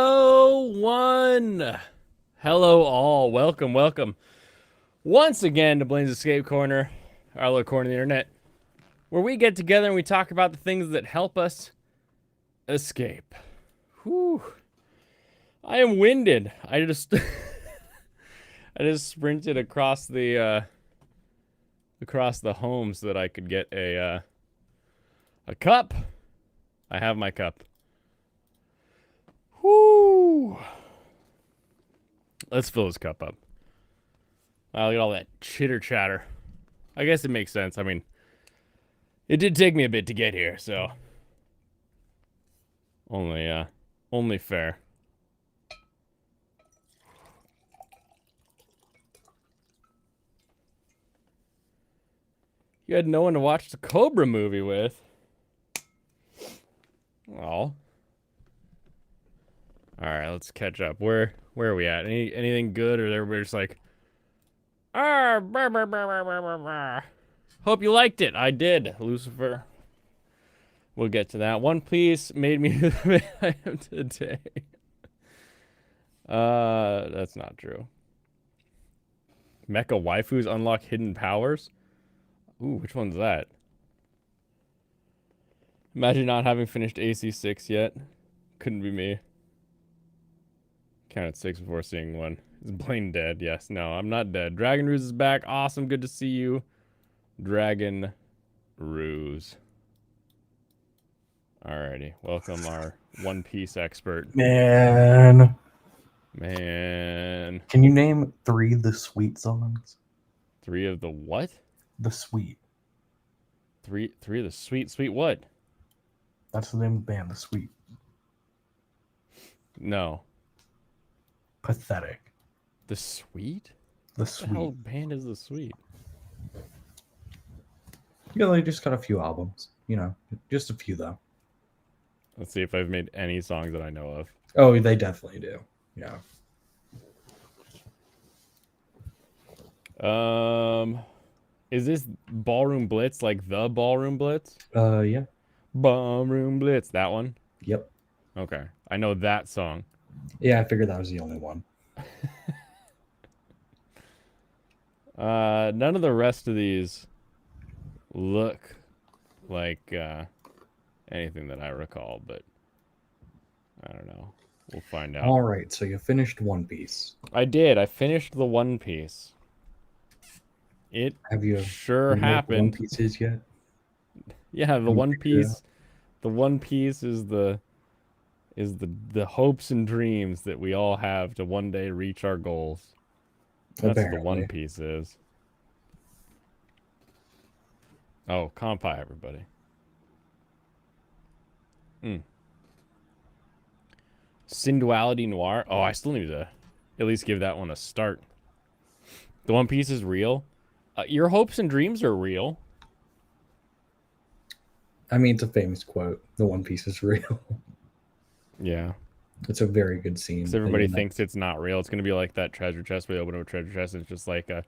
Hello, one. Hello, all. Welcome, welcome. Once again to Blaine's Escape Corner, our little corner of the internet, where we get together and we talk about the things that help us escape. Whew. I am winded. I just sprinted across the home so that I could get a cup. I have my cup. Whoo! Let's fill this cup up. Wow, look at all that chitter chatter. I guess it makes sense. I mean, it did take me a bit to get here, so only fair. You had no one to watch the Cobra movie with. Oh. All right, let's catch up. Where are we at? Anything good, or everybody just like, hope you liked it. I did, Lucifer. We'll get to that. One Piece made me who I am today. That's not true. Mecha waifus unlock hidden powers. Ooh, which one's that? Imagine not having finished AC6 yet. Couldn't be me. Counted 6 before seeing one. Is Blaine dead? Yes. No, I'm not dead. Dragon Ruse is back. Awesome. Good to see you. Dragon Ruse. Alrighty. Welcome our One Piece expert. Man. Man. Can you name 3 of the Sweet songs? 3 of the what? The Sweet. 3 of the sweet what? That's the name of the band, The Sweet. No. Pathetic. The Sweet? The What Sweet. the hell band is The Sweet? Yeah, they just got a few albums. You know, just a few though. Let's see if I've made any songs that I know of. Oh, they definitely do. Yeah. Is this Ballroom Blitz like the Ballroom Blitz? Yeah. Ballroom Blitz, that one? Yep. Okay. I know that song. Yeah, I figured that was the only one. None of the rest of these look like anything that I recall, but I don't know. We'll find out. All right, so you finished One Piece. I did. I finished the One Piece. It Have you sure you know what happened. One Piece is yet? Yeah, the you One figure it Piece. The One Piece is the hopes and dreams that we all have to one day reach our goals. That's what the One Apparently. Piece is. Oh, Kampai, everybody. Sinduality Noir. Oh, I still need to at least give that one a start. The One Piece is real. Your hopes and dreams are real. I mean, it's a famous quote. The One Piece is real. Yeah. It's a very good scene. Because everybody thinks it's not real. It's going to be like that treasure chest where you open up a treasure chest and it's just like a...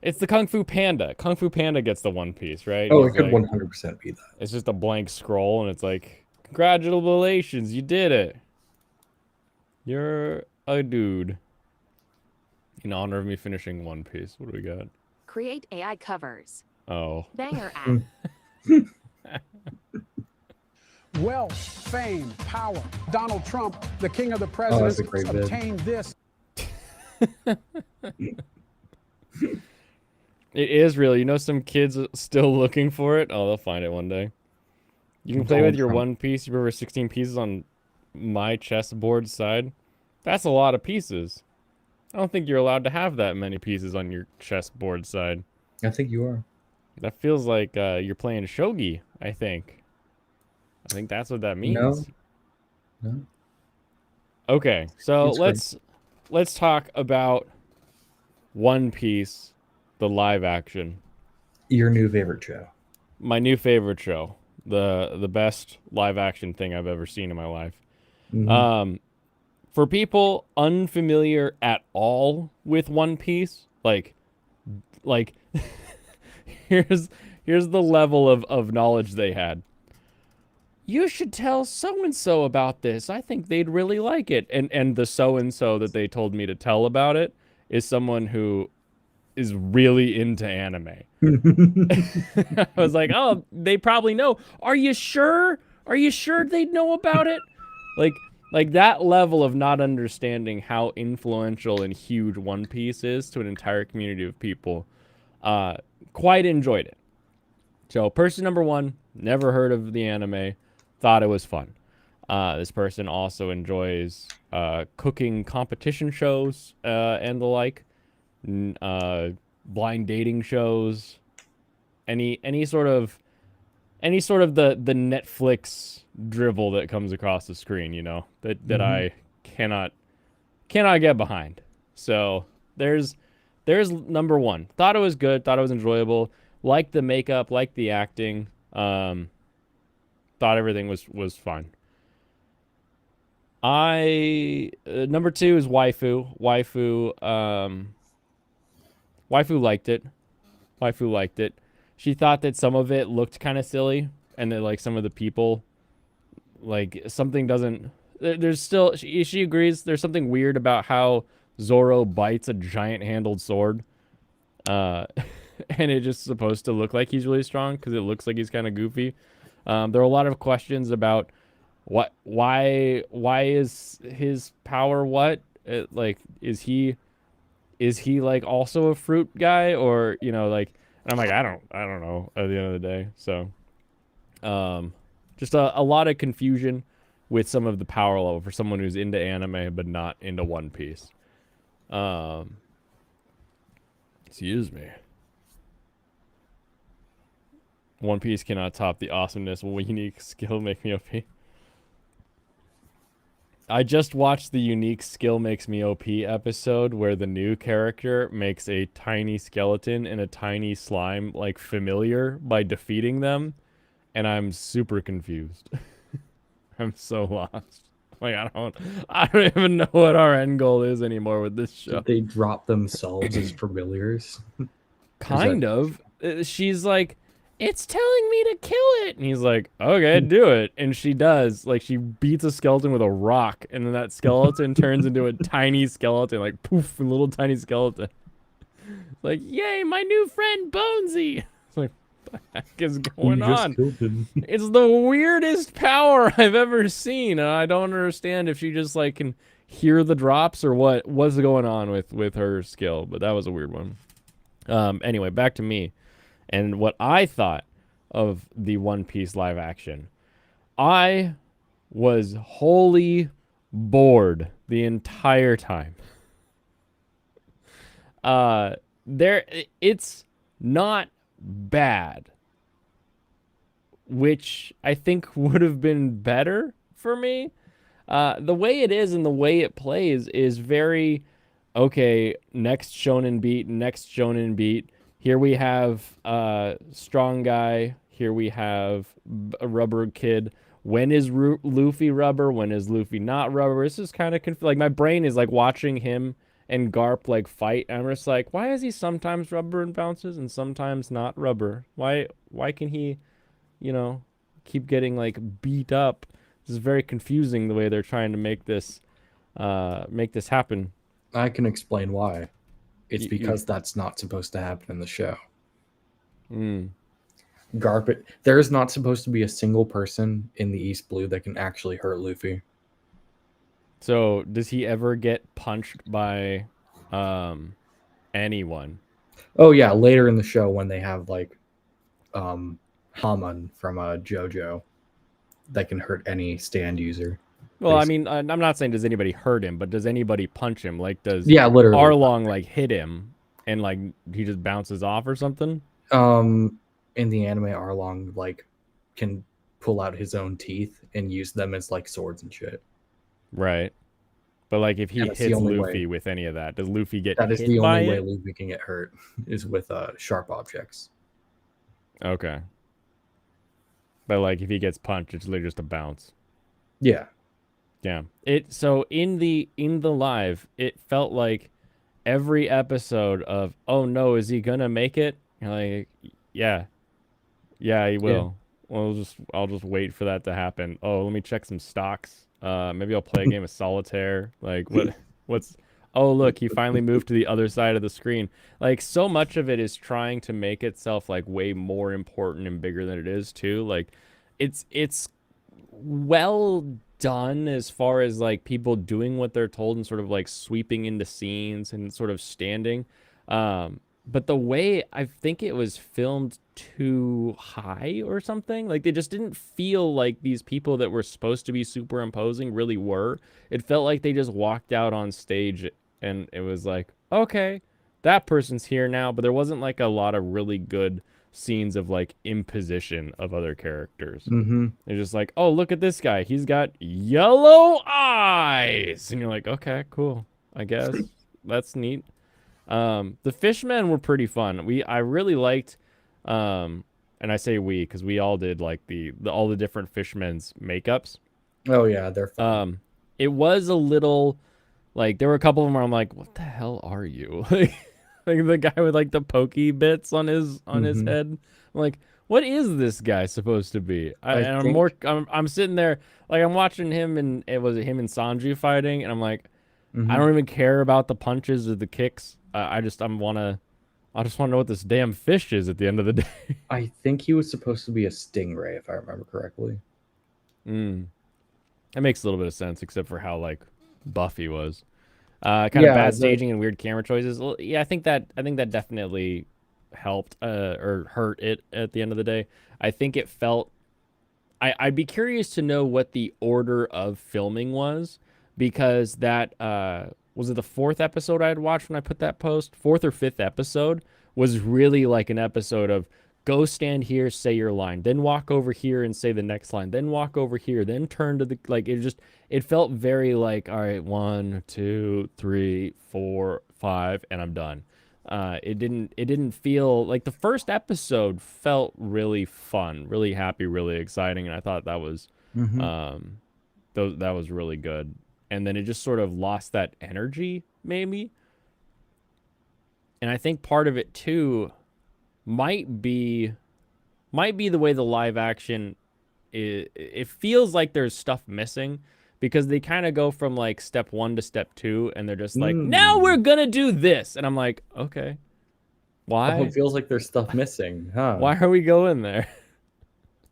It's the Kung Fu Panda. Kung Fu Panda gets the One Piece, right? Oh, He's it could like, 100% be that. it's just a blank scroll and it's like, congratulations, you did it. You're a dude. In honor of me finishing One Piece. What do we got? Create AI covers. Oh. Banger app. Wealth, fame, power. Donald Trump, the king of the that's a presidents, great vid. obtained this. It is real. You know some kids are still looking for it? Oh, they'll find it one day. You can play with your One Piece. You remember 16 pieces on my chessboard side? That's a lot of pieces. I don't think you're allowed to have that many pieces on your chessboard side. I think you are. That feels like you're playing shogi, I think. I think that's what that means. No. Okay, so It's let's talk about One Piece, the live action. Your new favorite show. My new favorite show. The best live action thing I've ever seen in my life. Mhm. For people unfamiliar at all with One Piece, like here's the level of knowledge they had. you should tell so and so about this. I think they'd really like it. And the so and so that they told me to tell about it is someone who is really into anime. I was like, oh, they probably know. Are you sure? Are you sure they'd know about it? Like that level of not understanding how influential and huge One Piece is to an entire community of people. Quite enjoyed it. So person number one, never heard of the anime, thought it was fun. This person also enjoys cooking competition shows and the like, blind dating shows, any sort of the Netflix drivel that comes across the screen, you know, that I cannot get behind. So there's number one. Thought it was good. Thought it was enjoyable. Liked the makeup. Liked the acting. Thought everything was fun. Number two is waifu. Waifu liked it. Waifu liked it. She thought that some of it looked kind of silly, and that like some of the people, like something doesn't. There's still she agrees. There's something weird about how Zoro bites a giant-handled sword, and it's just supposed to look like he's really strong because it looks like he's kind of goofy. There are a lot of questions about why is his power what? Like is he like also a fruit guy, or you know, like, and I'm like, I don't know at the end of the day. So just a lot of confusion with some of the power level for someone who's into anime but not into One Piece. Excuse me. One Piece cannot top the awesomeness of unique skill make me OP. I just watched the unique skill makes me OP episode where the new character makes a tiny skeleton and a tiny slime like familiar by defeating them, and I'm super confused. I'm so lost. Like I don't even know what our end goal is anymore with this show. Did they drop themselves as familiars? Kind of. She's like, it's telling me to kill it. And he's like, okay, do it. And she does. Like, she beats a skeleton with a rock, and then that skeleton turns into a tiny skeleton. Like, poof, a little tiny skeleton. Like, yay, my new friend Bonesy. It's like, what the heck is going on? It's the weirdest power I've ever seen. And I don't understand if she just, like, can hear the drops or what's going on with her skill. But that was a weird one. Anyway, back to me. And what I thought of the One Piece live action. I was wholly bored the entire time. It's not bad, which I think would have been better for me. The way it is and the way it plays is very, okay, next shonen beat. Here we have strong guy. Here we have a rubber kid. When is Luffy rubber? When is Luffy not rubber? This is kind of like my brain is like watching him and Garp like fight. And I'm just like, why is he sometimes rubber and bounces and sometimes not rubber? Why can he, you know, keep getting like beat up? This is very confusing the way they're trying to make this happen. I can explain why. It's because that's not supposed to happen in the show. Garp, there is not supposed to be a single person in the East Blue that can actually hurt Luffy. So does he ever get punched by anyone? Oh yeah, later in the show when they have like Haman from JoJo that can hurt any stand user. Well, I mean, I'm not saying does anybody hurt him, but does anybody punch him? Like, does literally Arlong like hit him and like he just bounces off or something? In the anime, Arlong like can pull out his own teeth and use them as like swords and shit. Right. But like if he hits Luffy with any of that, does Luffy get hit by it? That is the only way Luffy can get hurt is with sharp objects. Okay. But like if he gets punched, it's literally just a bounce. Yeah. Yeah. So in the live, it felt like every episode of, oh no, is he gonna make it? You're like, yeah, he will. I'll just wait for that to happen. Oh, let me check some stocks. Maybe I'll play a game of solitaire. Like what's oh look, he finally moved to the other side of the screen. Like so much of it is trying to make itself like way more important and bigger than it is too. Like it's well done as far as like people doing what they're told and sort of like sweeping into scenes and sort of standing. But the way I think it was filmed too high or something, like they just didn't feel like these people that were supposed to be superimposing really were. It felt like they just walked out on stage and it was like, okay, that person's here now, but there wasn't like a lot of really good scenes of like imposition of other characters. Mm-hmm. They're just like, oh, look at this guy. He's got yellow eyes. And you're like, okay, cool. I guess that's neat. The fishmen were pretty fun. I really liked, and I say we because we all did like all the different fishmen's makeups. Oh yeah, they're fun. It was a little like there were a couple of them where I'm like, what the hell are you? Like the guy with like the pokey bits on his head. I'm like, what is this guy supposed to be? I'm sitting there like I'm watching him and it was him and Sanju fighting, and I'm like, I don't even care about the punches or the kicks. I just want to know what this damn fish is at the end of the day. I think he was supposed to be a stingray, if I remember correctly. That makes a little bit of sense, except for how like buff he was. Kind of bad staging and weird camera choices. Well, yeah, I think that definitely helped or hurt it at the end of the day. I think it felt. I'd be curious to know what the order of filming was, because that was it the fourth episode I had watched when I put that post? Fourth or fifth episode was really like an episode of go stand here, say your line, then walk over here and say the next line, then walk over here, then turn to the like it felt very like, all right, 1, 2, 3, 4, 5, and I'm done. It didn't feel like the first episode felt really fun, really happy, really exciting, and I thought that was that was really good. And then it just sort of lost that energy, maybe. And I think part of it too might be the way the live action it feels like there's stuff missing, because they kind of go from like step 1 to step 2 and they're just like, now we're gonna do this, and I'm like, okay, why? Oh, it feels like there's stuff missing, huh? Why are we going there?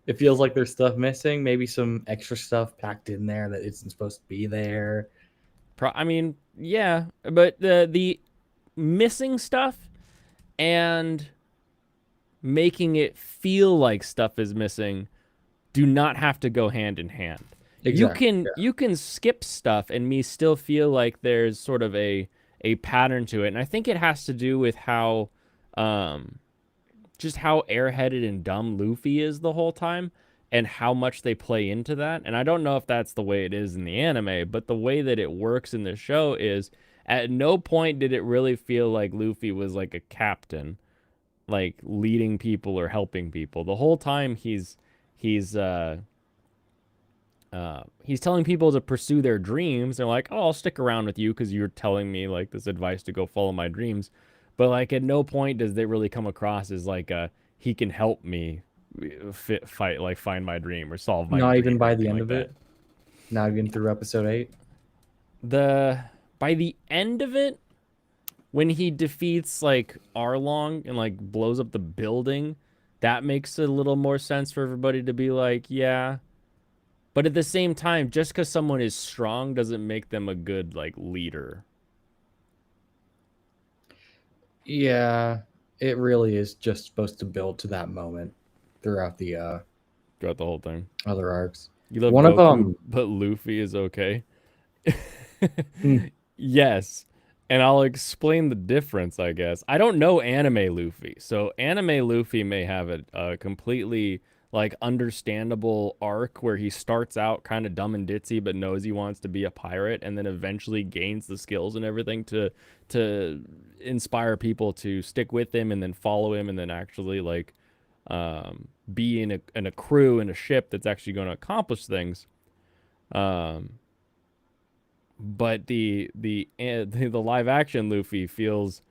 It feels like there's stuff missing, maybe some extra stuff packed in there that isn't supposed to be there. I mean, yeah, but the missing stuff and making it feel like stuff is missing do not have to go hand in hand. Exactly. You can skip stuff and me still feel like there's sort of a pattern to it. And I think it has to do with how just how airheaded and dumb Luffy is the whole time and how much they play into that. And I don't know if that's the way it is in the anime, but the way that it works in the show is at no point did it really feel like Luffy was like a captain, like leading people or helping people. The whole time he's telling people to pursue their dreams. They're like, oh, I'll stick around with you because you're telling me like this advice to go follow my dreams. But like at no point does it really come across as like he can help me find my dream or solve my dream. Not even by the end of it. Not even through episode 8. By the end of it, when he defeats like Arlong and like blows up the building, that makes a little more sense for everybody to be like, yeah. But at the same time, just because someone is strong doesn't make them a good like leader. Yeah, it really is just supposed to build to that moment throughout the whole thing. Other arcs. You love One Goku, of them, but Luffy is okay. Yes. And I'll explain the difference, I guess. I don't know anime Luffy. So anime Luffy may have a completely like understandable arc where he starts out kind of dumb and ditzy but knows he wants to be a pirate, and then eventually gains the skills and everything to inspire people to stick with him and then follow him and then actually like be in a crew in a ship that's actually going to accomplish things. But the live action Luffy feels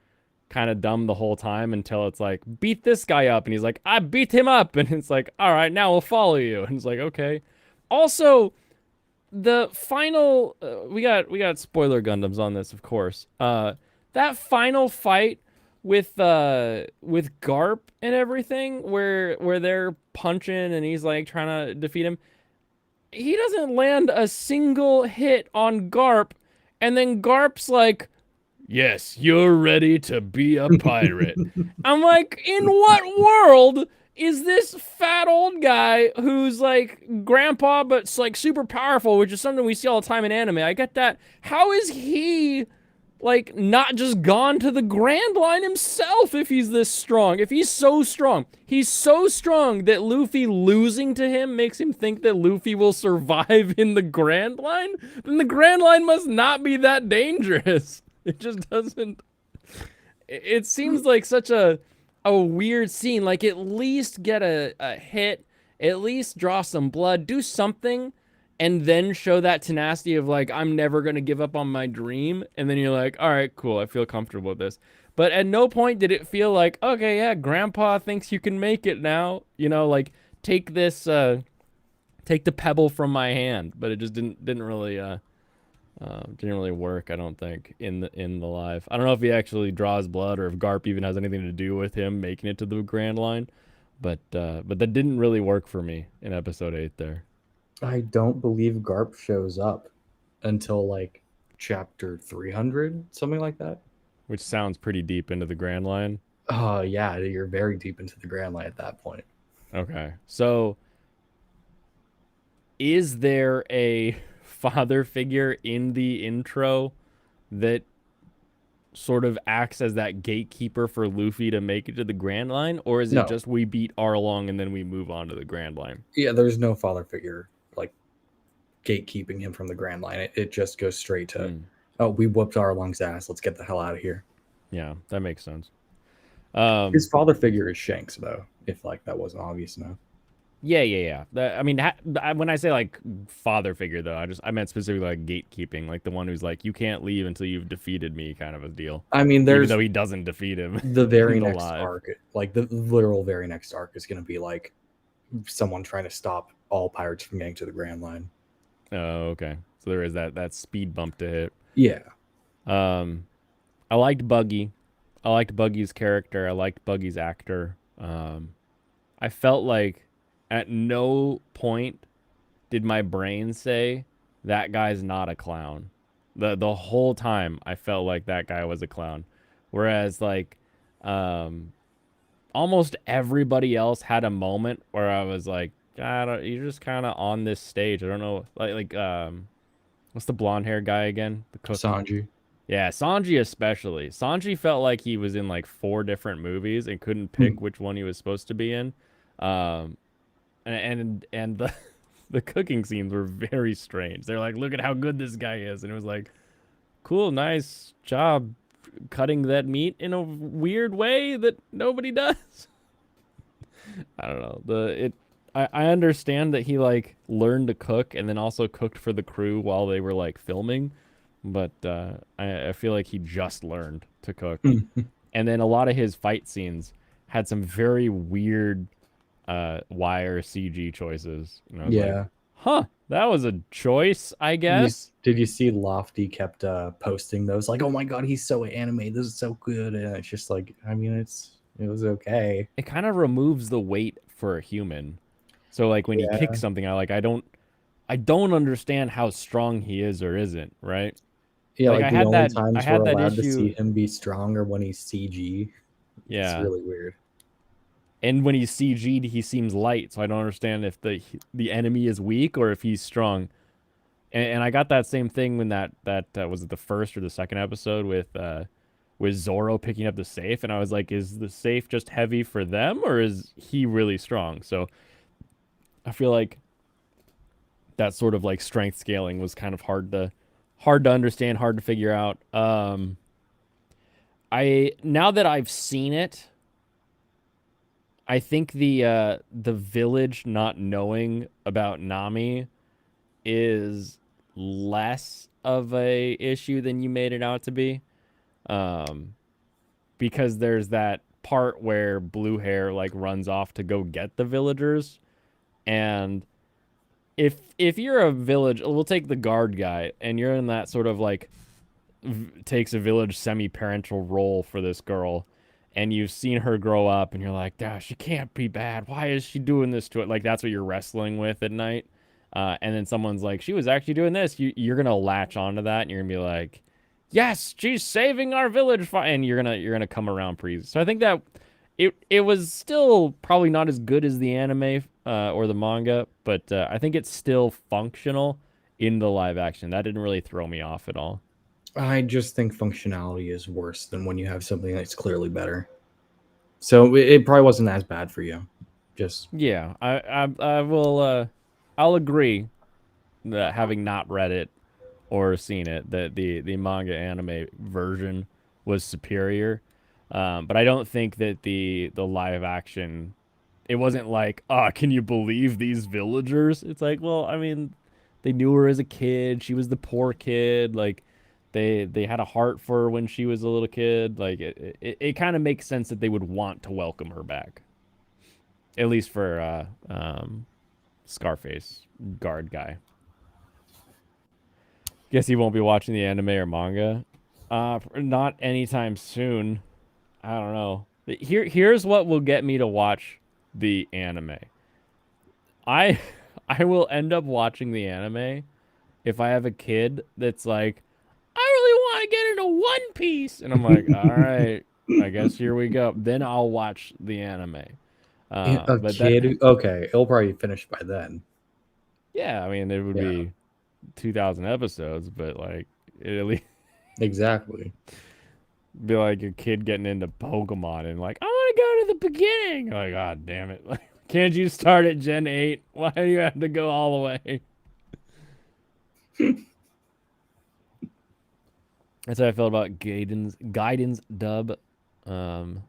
kind of dumb the whole time until it's like, beat this guy up. And he's like, I beat him up. And it's like, all right, now we'll follow you. And it's like, okay. Also, the final, we got spoiler Gundams on this, of course. That final fight with Garp and everything, where they're punching and he's like trying to defeat him. He doesn't land a single hit on Garp, and then Garp's like, yes, you're ready to be a pirate. I'm like, in what world is this fat old guy who's like grandpa but like super powerful, which is something we see all the time in anime? I get that. How is he like not just gone to the Grand Line himself if he's this strong? If he's so strong that Luffy losing to him makes him think that Luffy will survive in the Grand Line, then the Grand Line must not be that dangerous. It just doesn't. It seems like such a weird scene. Like, at least get a hit, at least draw some blood, do something, and then show that tenacity of like, I'm never gonna give up on my dream. And then you're like, all right, cool, I feel comfortable with this. But at no point did it feel like, okay, yeah, Grandpa thinks you can make it now. You know, like, take this, take the pebble from my hand. But it just didn't really work, I don't think, in the live. I don't know if he actually draws blood or if Garp even has anything to do with him making it to the Grand Line, but that didn't really work for me in episode 8 there. I don't believe Garp shows up until like chapter 300, something like that. Which sounds pretty deep into the Grand Line. Yeah, you're very deep into the Grand Line at that point. Okay, so is there a father figure in the intro that sort of acts as that gatekeeper for Luffy to make it to the Grand Line, or is it just we beat Arlong and then we move on to the Grand Line? Yeah, there's no father figure like gatekeeping him from the Grand Line. It just goes straight to, oh, we whooped Arlong's ass. Let's get the hell out of here. Yeah, that makes sense. His father figure is Shanks, though, if like that wasn't obvious enough. Yeah. I mean, when I say like father figure, though, I meant specifically like gatekeeping, like the one who's like, you can't leave until you've defeated me, kind of a deal. I mean, even though he doesn't defeat him. The very next arc, like the literal very next arc, is going to be like someone trying to stop all pirates from getting to the Grand Line. Oh, okay. So there is that speed bump to hit. Yeah. I liked Buggy. I liked Buggy's character. I liked Buggy's actor. I felt like at no point did my brain say that guy's not a clown. The whole time I felt like that guy was a clown. Whereas like almost everybody else had a moment where I was like, you're just kind of on this stage. I don't know, like what's the blonde hair guy again? The cook. Sanji. Yeah, Sanji especially. Sanji felt like he was in like 4 different movies and couldn't pick which one he was supposed to be in. And the cooking scenes were very strange. They're like, look at how good this guy is, and it was like, cool, nice job cutting that meat in a weird way that nobody does. I don't know. I understand that he like learned to cook and then also cooked for the crew while they were like filming, but I feel like he just learned to cook. And then a lot of his fight scenes had some very weird wire CG choices. And I was like, huh, that was a choice, I guess. Did you see Lofty kept posting those? Like, oh my god, he's so anime. This is so good. And it's just like, I mean, it was okay. It kind of removes the weight for a human. So like when he kicks something, I don't understand how strong he is or isn't, right? Yeah, like the only times we're allowed to see him be strong or when he's CG. Yeah. It's really weird. And when he's CG'd, he seems light, so I don't understand if the enemy is weak or if he's strong. And I got that same thing when that was it the first or the second episode with Zoro picking up the safe, and I was like, is the safe just heavy for them or is he really strong? So I feel like that sort of like strength scaling was kind of hard to understand, hard to figure out. Now that I've seen it, I think the village not knowing about Nami is less of a issue than you made it out to be. because there's that part where blue hair like runs off to go get the villagers, and if you're a village, we'll take the guard guy, and you're in that sort of like takes a village semi-parental role for this girl, and you've seen her grow up, and you're like, "Gosh, she can't be bad. Why is she doing this to it?" Like that's what you're wrestling with at night. And then someone's like, "She was actually doing this." You're gonna latch onto that, and you're gonna be like, "Yes, she's saving our village," and you're gonna come around pretty. So I think that it was still probably not as good as the anime or the manga, but I think it's still functional in the live action. That didn't really throw me off at all. I just think functionality is worse than when you have something that's clearly better. So it probably wasn't as bad for you. Just Yeah, I will I'll agree that having not read it or seen it, that the manga anime version was superior. But I don't think that the live action, it wasn't like, can you believe these villagers? It's like, well, I mean, they knew her as a kid. She was the poor kid. Like, they had a heart for her when she was a little kid. Like, it kind of makes sense that they would want to welcome her back. At least for Scarface guard guy. Guess he won't be watching the anime or manga. Not anytime soon. I don't know. Here's what will get me to watch the anime. I will end up watching the anime if I have a kid that's like, I really want to get into One Piece, and I'm like, all right, I guess here we go. Then I'll watch the anime. a But kid. Okay, it'll probably finish by then. yeah, I mean, it would be 2,000 episodes, but like it at least Exactly. be like a kid getting into Pokemon and like, I want to go to the beginning. Like, God damn it. Like, can't you start at Gen 8? Why do you have to go all the way? That's how I felt about Gaiden's dub. I'm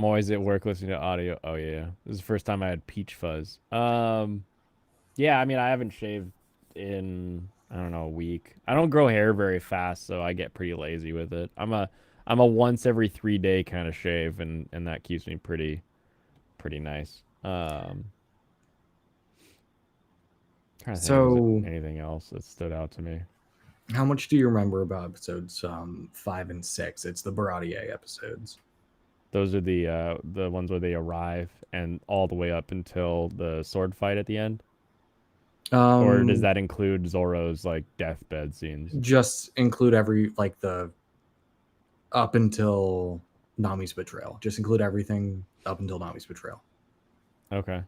always at work listening to audio. Oh yeah. This is the first time I had peach fuzz. Yeah, I mean, I haven't shaved in, I don't know, a week. I don't grow hair very fast, so I get pretty lazy with it. I'm a once every 3 day kind of shave, and that keeps me pretty nice. Trying to think, was there anything else that stood out to me? How much do you remember about episodes 5 and 6? It's the Baratier episodes. Those are the ones where they arrive and all the way up until the sword fight at the end. Or does that include Zoro's like deathbed scenes? Just include every like the up until Nami's betrayal. Just include everything up until Nami's betrayal. Okay.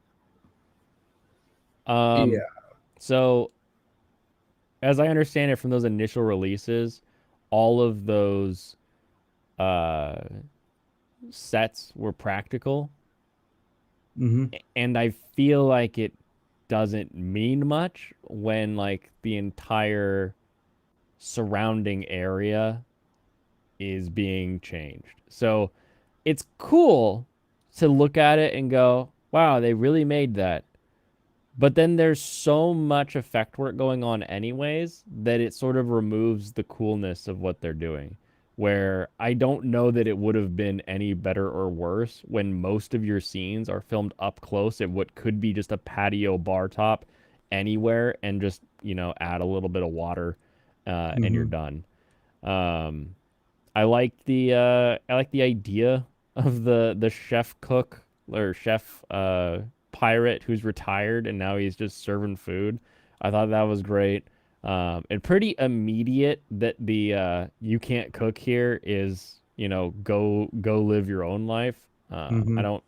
Yeah. So, as I understand it from those initial releases, all of those sets were practical. Mm-hmm. And I feel like it doesn't mean much when like the entire surrounding area is being changed. So it's cool to look at it and go, wow, they really made that. But then there's so much effect work going on anyways that it sort of removes the coolness of what they're doing. Where I don't know that it would have been any better or worse when most of your scenes are filmed up close at what could be just a patio bar top anywhere, and just, you know, add a little bit of water and you're done. I like the idea of the chef cook or chef pirate who's retired and now he's just serving food. I thought that was great. And pretty immediate that the you can't cook here is, you know, go live your own life. I mean,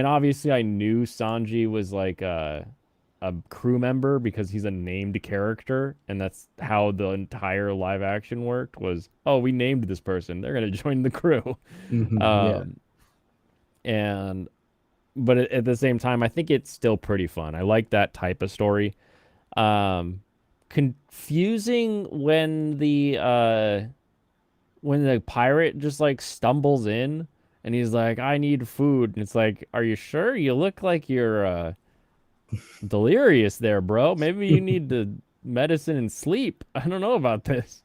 obviously I knew Sanji was like a crew member because he's a named character, and that's how the entire live action worked was, oh, we named this person, they're going to join the crew. But at the same time, I think it's still pretty fun. I like that type of story. Confusing when the pirate just like stumbles in and he's like, I need food, and it's like, are you sure? You look like you're delirious there, bro. Maybe you need the medicine and sleep. I don't know about this.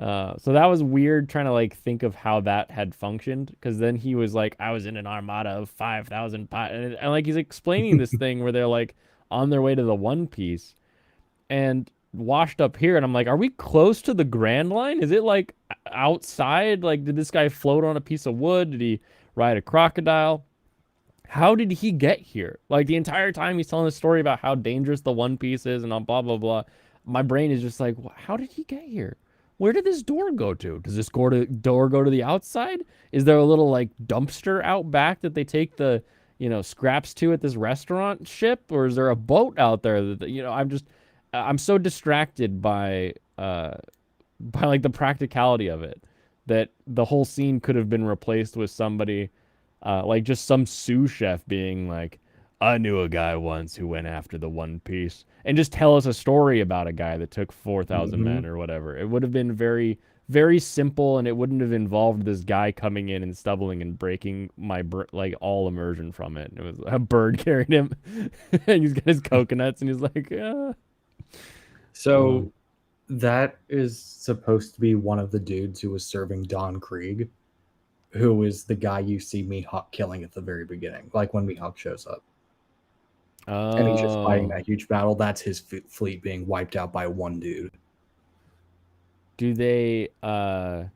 So that was weird trying to like think of how that had functioned, because then he was like, I was in an armada of 5,000 and like he's explaining this thing where they're like on their way to the One Piece and washed up here, and I'm like, are we close to the Grand Line? Is it like outside? Like, did this guy float on a piece of wood? Did he ride a crocodile? How did he get here? Like the entire time he's telling a story about how dangerous the One Piece is and blah blah blah. My brain is just like, how did he get here? Where did this door go to? Does this door go to the outside? Is there a little like dumpster out back that they take the scraps to at this restaurant ship, or is there a boat out there that I'm so distracted by like the practicality of it that the whole scene could have been replaced with somebody like just some sous chef being like, I knew a guy once who went after the One Piece, and just tell us a story about a guy that took 4,000 men or whatever. It would have been very, very simple, and it wouldn't have involved this guy coming in and stumbling and breaking my like all immersion from it. It was a bird carried him, and he's got his coconuts, and he's like, So that is supposed to be one of the dudes who was serving Don Krieg, who is the guy you see Mihawk killing at the very beginning, like when Mihawk shows up. And he's just fighting that huge battle. That's his fleet being wiped out by one dude. Do they So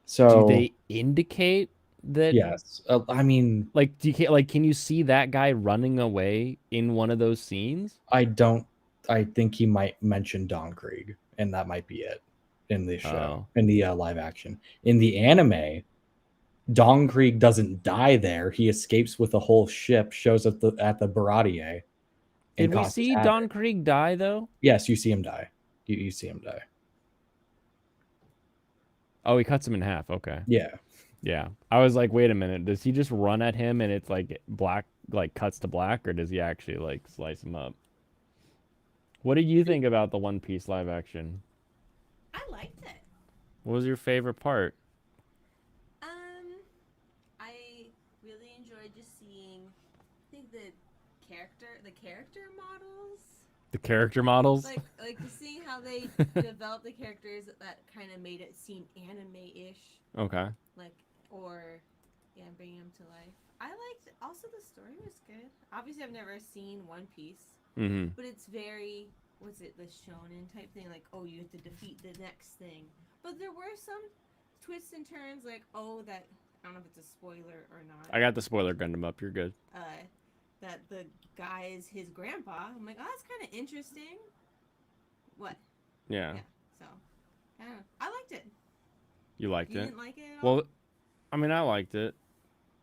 do they indicate that? yes, I mean, Like, can you see that guy running away in one of those scenes? I don't. I think he might mention Don Krieg, and that might be it in the show, in the live action. In the anime, Don Krieg doesn't die there. He escapes with a whole ship, shows up at the Baratier. Did we see Don Krieg die though? Yes, you see him die. You see him die. Oh, he cuts him in half. Okay. Yeah. Yeah. I was like, wait a minute. Does he just run at him and it's like black, like cuts to black, or does he actually like slice him up? What did you think about the One Piece live action? I liked it. What was your favorite part? I really enjoyed just seeing, I think the character models. The character models? Like seeing how they developed the characters that kind of made it seem anime-ish. Okay. Bringing them to life. I liked, also the story was good. Obviously, I've never seen One Piece. Mm-hmm. But it's very, the shonen type thing, like, oh, you have to defeat the next thing. But there were some twists and turns, like, that, I don't know if it's a spoiler or not. I got the spoiler Gundam up. You're good. That the guy is his grandpa. I'm like, oh, that's kind of interesting. What? Yeah. So, I don't know. I liked it. You liked it? You didn't like it at all? Well, I mean, I liked it,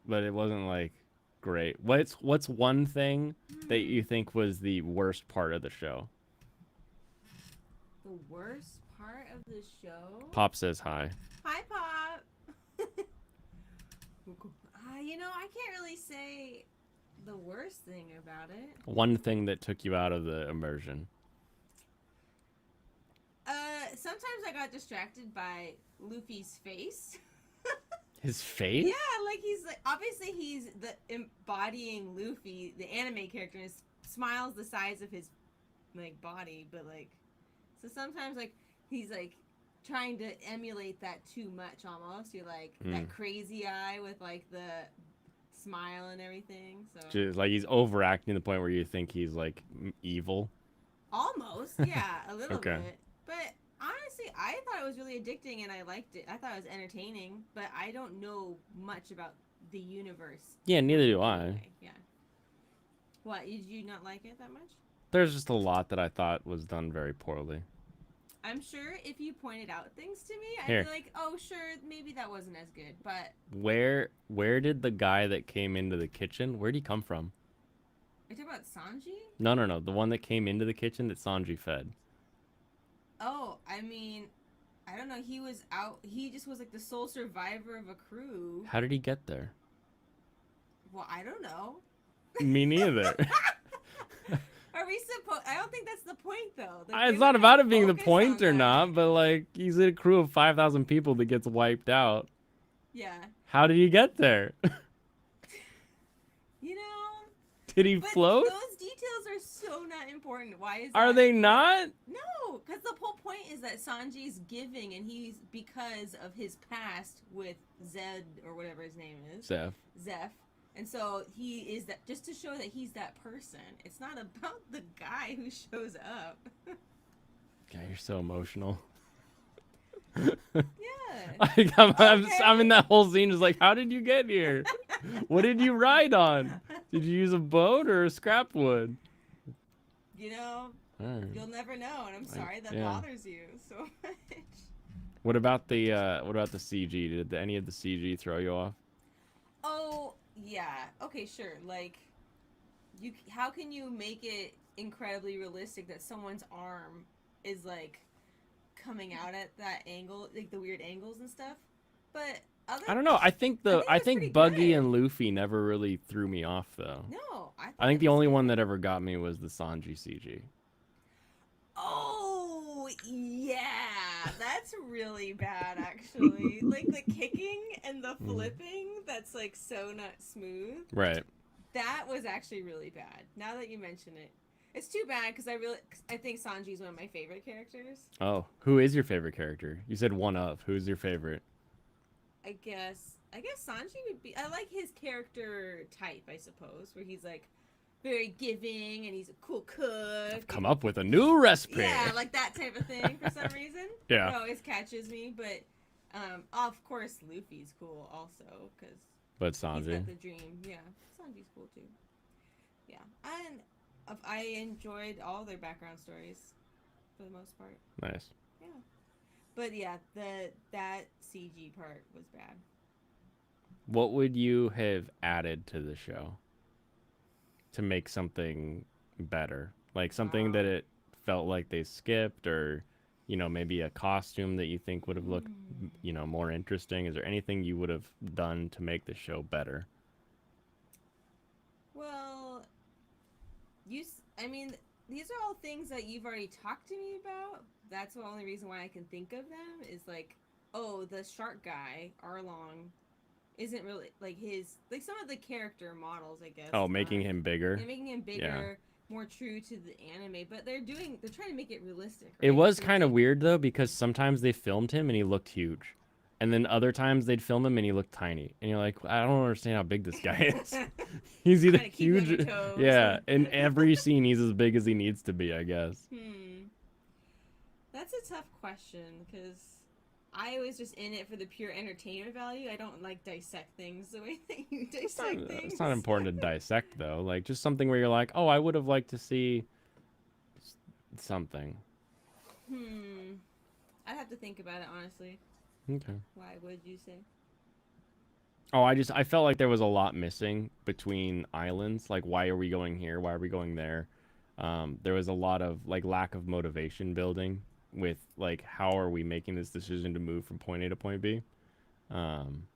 but it wasn't like great. What's one thing that you think was the worst part of the show? The worst part of the show? Pop says hi. Hi, Pop. I can't really say the worst thing about it. One thing that took you out of the immersion. Sometimes I got distracted by Luffy's face. His face? Yeah, like he's like, obviously he's the embodying Luffy, the anime character, and his smile's the size of his like body, but like, so sometimes like he's like trying to emulate that too much almost. You're like that crazy eye with like the smile and everything. So Just like he's overacting to the point where you think he's like evil. almost, yeah, a little Okay. bit. But honestly, I thought it was really addicting and I liked it. I thought it was entertaining, but I don't know much about the universe. Yeah, neither do I. Anyway, yeah. What, did you not like it that much? There's just a lot that I thought was done very poorly. I'm sure if you pointed out things to me, I'd Here. be like, oh, sure, maybe that wasn't as good. But Where did the guy that came into the kitchen, where'd he come from? are you talking about Sanji? No. The one that came into the kitchen that Sanji fed. Oh, I mean, I don't know. He was out. He just was like the sole survivor of a crew. How did he get there? Well, I don't know. Me neither. Are we supposed? I don't think that's the point, though. It's not about it being the point or not, but like he's in a crew of 5,000 people that gets wiped out. Yeah. How did he get there? You know. Did he But float? those details are so not important. Why is Are that? they not? No, because the whole point is is that Sanji's giving, and he's because of his past with Zed or whatever his name is. Zeph. And so he is that just to show that he's that person. It's not about the guy who shows up. God, you're so emotional. Yeah. I'm in that whole scene. Just like, how did you get here? What did you ride on? Did you use a boat or a scrap wood? You know, you'll never know, and I'm sorry that bothers you so much. What about the CG? Did any of the CG throw you off? Oh yeah. Okay, sure. Like, how can you make it incredibly realistic that someone's arm is like coming out at that angle, like the weird angles and stuff? But I don't know. I think Buggy good. and Luffy never really threw me off though. No, I think the only one that ever got me was the Sanji CG. Oh yeah, that's really bad actually. Like the kicking and the flipping, that's like so not smooth. Right. That was actually really bad. Now that you mention it, it's too bad because I think Sanji's one of my favorite characters. Oh, who is your favorite character? You said one of. Who's your favorite? I guess Sanji would be. I like his character type, I suppose, where he's like very giving and he's a cool cook. I've come up with a new recipe. Yeah, like that type of thing for some reason. Yeah. It always catches me, but of course Luffy's cool also because. But Sanji. He's got the dream. Yeah, Sanji's cool too. Yeah, and I enjoyed all their background stories for the most part. Nice. Yeah, but yeah, that CG part was bad. What would you have added to the show to make something better? Like something that it felt like they skipped, or maybe a costume that you think would have looked more interesting. Is there anything you would have done to make the show better? Well, I mean, these are all things that you've already talked to me about. That's the only reason why I can think of them is like, oh, the shark guy, Arlong, isn't really like some of the character models, I guess. Oh, making him bigger. Yeah, making him bigger, more true to the anime, but they're trying to make it realistic. Right? It was kind of weird though, because sometimes they filmed him and he looked huge. And then other times they'd film him and he looked tiny. And you're like, I don't understand how big this guy is. He's either huge. Yeah, in every scene he's as big as he needs to be, I guess. That's a tough question because I was just in it for the pure entertainment value. I don't like dissect things the way that you dissect things. It's not important to dissect though. Like just something where you're like, oh, I would have liked to see something. I'd have to think about it honestly. Okay. Why would you say? Oh, I felt like there was a lot missing between islands. Like, why are we going here? Why are we going there? There was a lot of like lack of motivation building with like, how are we making this decision to move from point A to point B?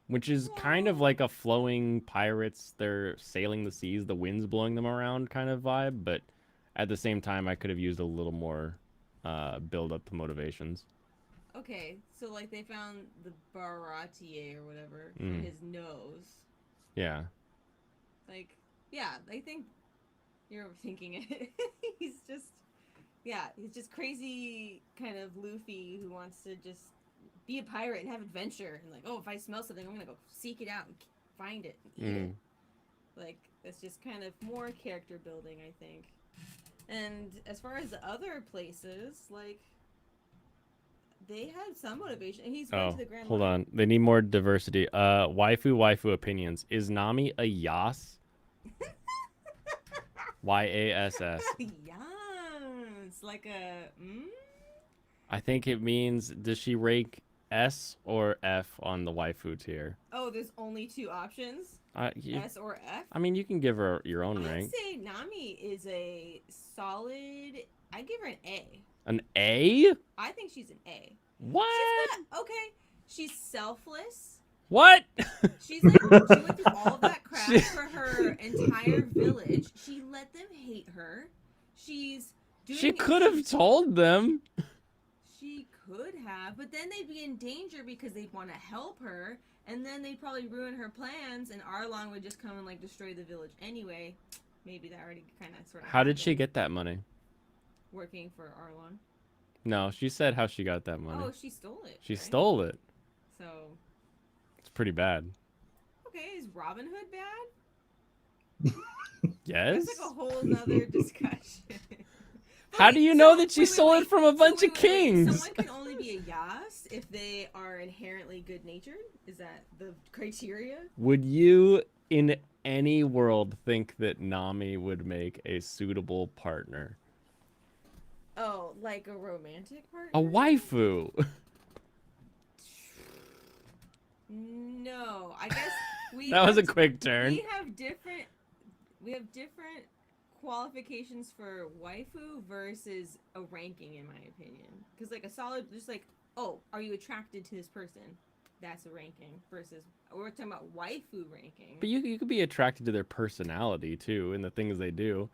Which is kind of like a flowing pirates. They're sailing the seas, the wind's blowing them around kind of vibe. But at the same time, I could have used a little more build up to motivations. Okay, so like they found the Baratier or whatever in his nose. Yeah. Like, yeah, I think you're overthinking it. he's just crazy kind of Luffy who wants to just be a pirate and have adventure. And like, oh, if I smell something, I'm going to go seek it out and find it and eat it. Like, that's just kind of more character building, I think. And as far as the other places, like, they had some motivation. And he's going to the Grand hold Line. on. They need more diversity. Waifu opinions. Is Nami a Yas? Y-A-S-S. Yes. Like a... I think it means, does she rank S or F on the waifu tier? Oh, there's only two options? S or F? I mean, you can give her your own rank. I'd say Nami is a solid... I'd give her an A. An A? I think she's an A. What? She's selfless. What? She went through all of that crap for her entire village. She let them hate her. She could have told them. She could have, but then they'd be in danger because they'd want to help her, and then they'd probably ruin her plans, and Arlong would just come and like destroy the village anyway. Maybe that already kind of sort of. How did she get that money? Working for Arlong. No, she said how she got that money. Oh, she stole it. She right? stole it. So, It's pretty bad. okay, is Robin Hood bad? Yes. That's like a whole nother discussion. How do you know that she wait, stole it from a bunch of wait. kings? Someone can only be a Yas if they are inherently good-natured? Is that the criteria? Would you, in any world, think that Nami would make a suitable partner? Oh, like a romantic partner? A waifu. No, I guess we. That was a have- quick turn. We have different qualifications for waifu versus a ranking, in my opinion. Because like a solid, just like, oh, are you attracted to this person? That's a ranking. Versus we're talking about waifu ranking. But you could be attracted to their personality too and the things they do.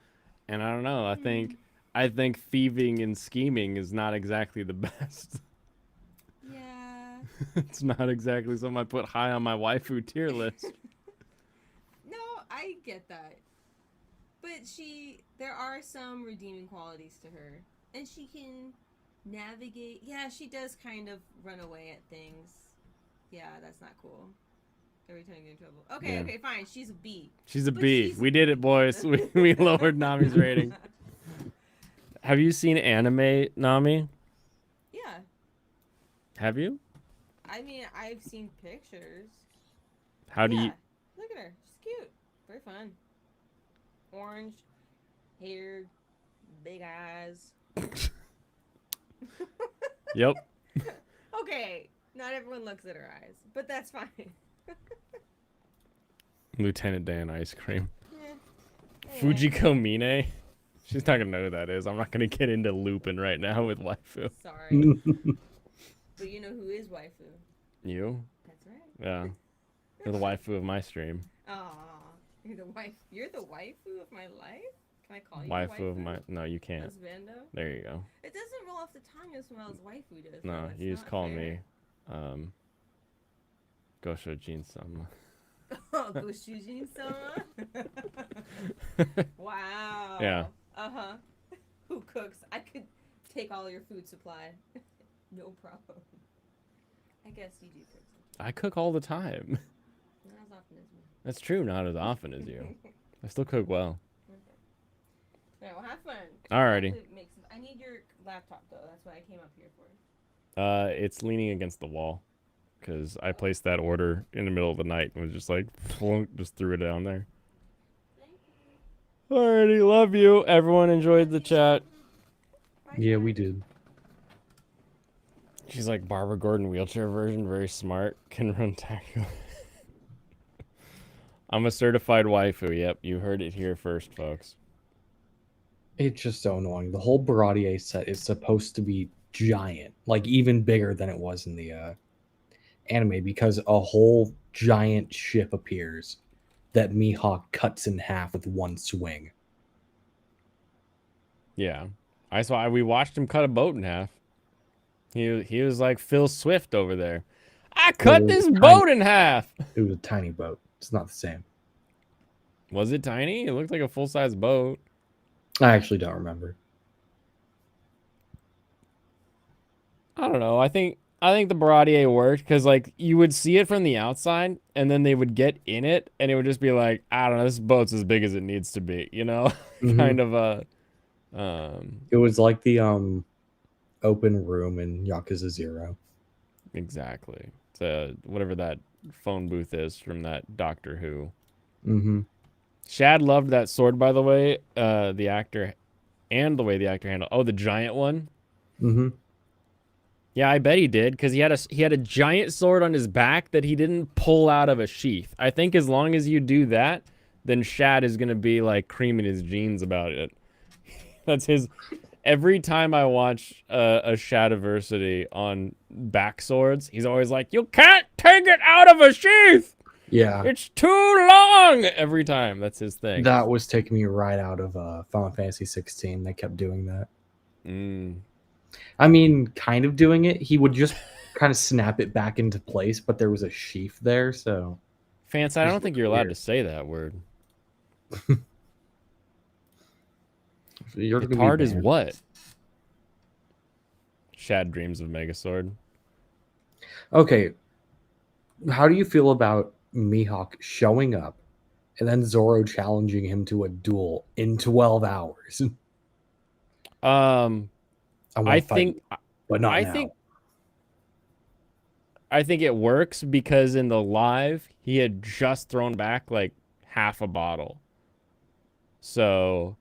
And I don't know, I think thieving and scheming is not exactly the best. Yeah. It's not exactly something I put high on my waifu tier list. No, I get that. But there are some redeeming qualities to her. And she can navigate. Yeah, she does kind of run away at things. Yeah, that's not cool. Every time you get in trouble. Okay, Yeah. okay, fine. She's a B. She's a But B. she's- We did it, boys. We lowered Nami's rating. Have you seen anime, Nami? Yeah. Have you? I mean, I've seen pictures. How do you... Look at her. She's cute. Very fun. Orange hair, big eyes. Yep. Okay, not everyone looks at her eyes, but that's fine. Lieutenant Dan ice cream. Eh. Fujiko Mine? She's not gonna know who that is. I'm not gonna get into looping right now with waifu. Sorry. But you know who is waifu? You? That's right. Yeah. You're the waifu of my stream. Aw, you're the wife. You're the waifu of my life. Can I call you Waifu of my... No, you can't. husbando? There you go. It doesn't roll off the tongue as well as waifu does. No, That's you just not call fair. me, Gosho Jin-sama. Oh, Goshujin-sama? Wow. Yeah. Uh-huh. Who cooks? I could take all your food supply. No problem. I guess you do cook sometimes. I cook all the time. Not as often as me. That's true, not as often as you. I still cook well. Alright, well, have fun. Alrighty. I need your laptop, though. That's what I came up here for. It's leaning against the wall. Because I placed that order in the middle of the night and was just like, flunk, just threw it down there. Thank you. Alrighty, love you. Everyone enjoyed the chat. Bye, Yeah, Jen. we did. She's like Barbara Gordon wheelchair version, very smart, can run tackle. I'm a certified waifu. Yep, you heard it here first, folks. It's just so annoying. The whole Baratier set is supposed to be giant, like even bigger than it was in the anime, because a whole giant ship appears that Mihawk cuts in half with one swing. Yeah, we watched him cut a boat in half. He was like Phil Swift over there. I cut this boat in half. It was a tiny boat. It's not the same. Was it tiny? It looked like a full-size boat. I actually don't remember. I don't know. I think the Baratier worked because like you would see it from the outside, and then they would get in it, and it would just be like, I don't know, this boat's as big as it needs to be, you know, Mhm. kind of a. It was like the open room in Yakuza 0. Exactly. It's whatever that phone booth is from that Doctor Who. Mm-hmm. Shad loved that sword, by the way. The actor, and the way the actor handled. Oh, the giant one. Mm-hmm. Yeah, I bet he did, because he had a giant sword on his back that he didn't pull out of a sheath. I think as long as you do that, then Shad is gonna be like creaming his jeans about it. That's his. Every time I watch a Shadiversity on back swords, he's always like, "You can't take it out of a sheath. Yeah. It's too long." Every time, that's his thing. That was taking me right out of Final Fantasy 16. They kept doing that. I mean, kind of doing it. He would just kind of snap it back into place, but there was a sheath there, so. Fans, I don't think you're allowed weird. to say that word. You're gonna be Petard is banned. what? Shad dreams of Megazord. Okay, how do you feel about Mihawk showing up and then Zoro challenging him to a duel in 12 hours? Um, I I want to fight think you, but not I now. think I think it works because in the live he had just thrown back like half a bottle. So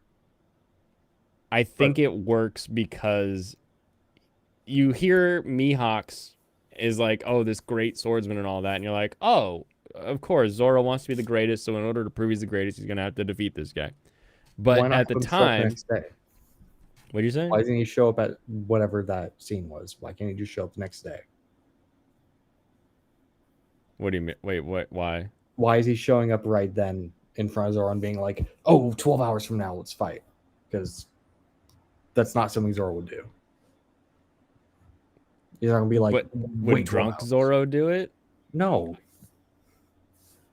I think But it works because you hear Mihawk's is like, oh, this great swordsman and all that, and you're like, oh, of course, Zoro wants to be the greatest, so in order to prove he's the greatest, he's gonna have to defeat this guy. why But not at the have him show up the time, next day? what do you say? Why doesn't he show up at whatever that scene was? Why can't he just show up the next day? What do you mean? Wait, what? Why? Why is he showing up right then in front of Zoro and being like, oh, 12 hours from now, let's fight? Because that's not something Zoro would do. He's not going to be like, But would wait 12 drunk hours. Zoro do it? No.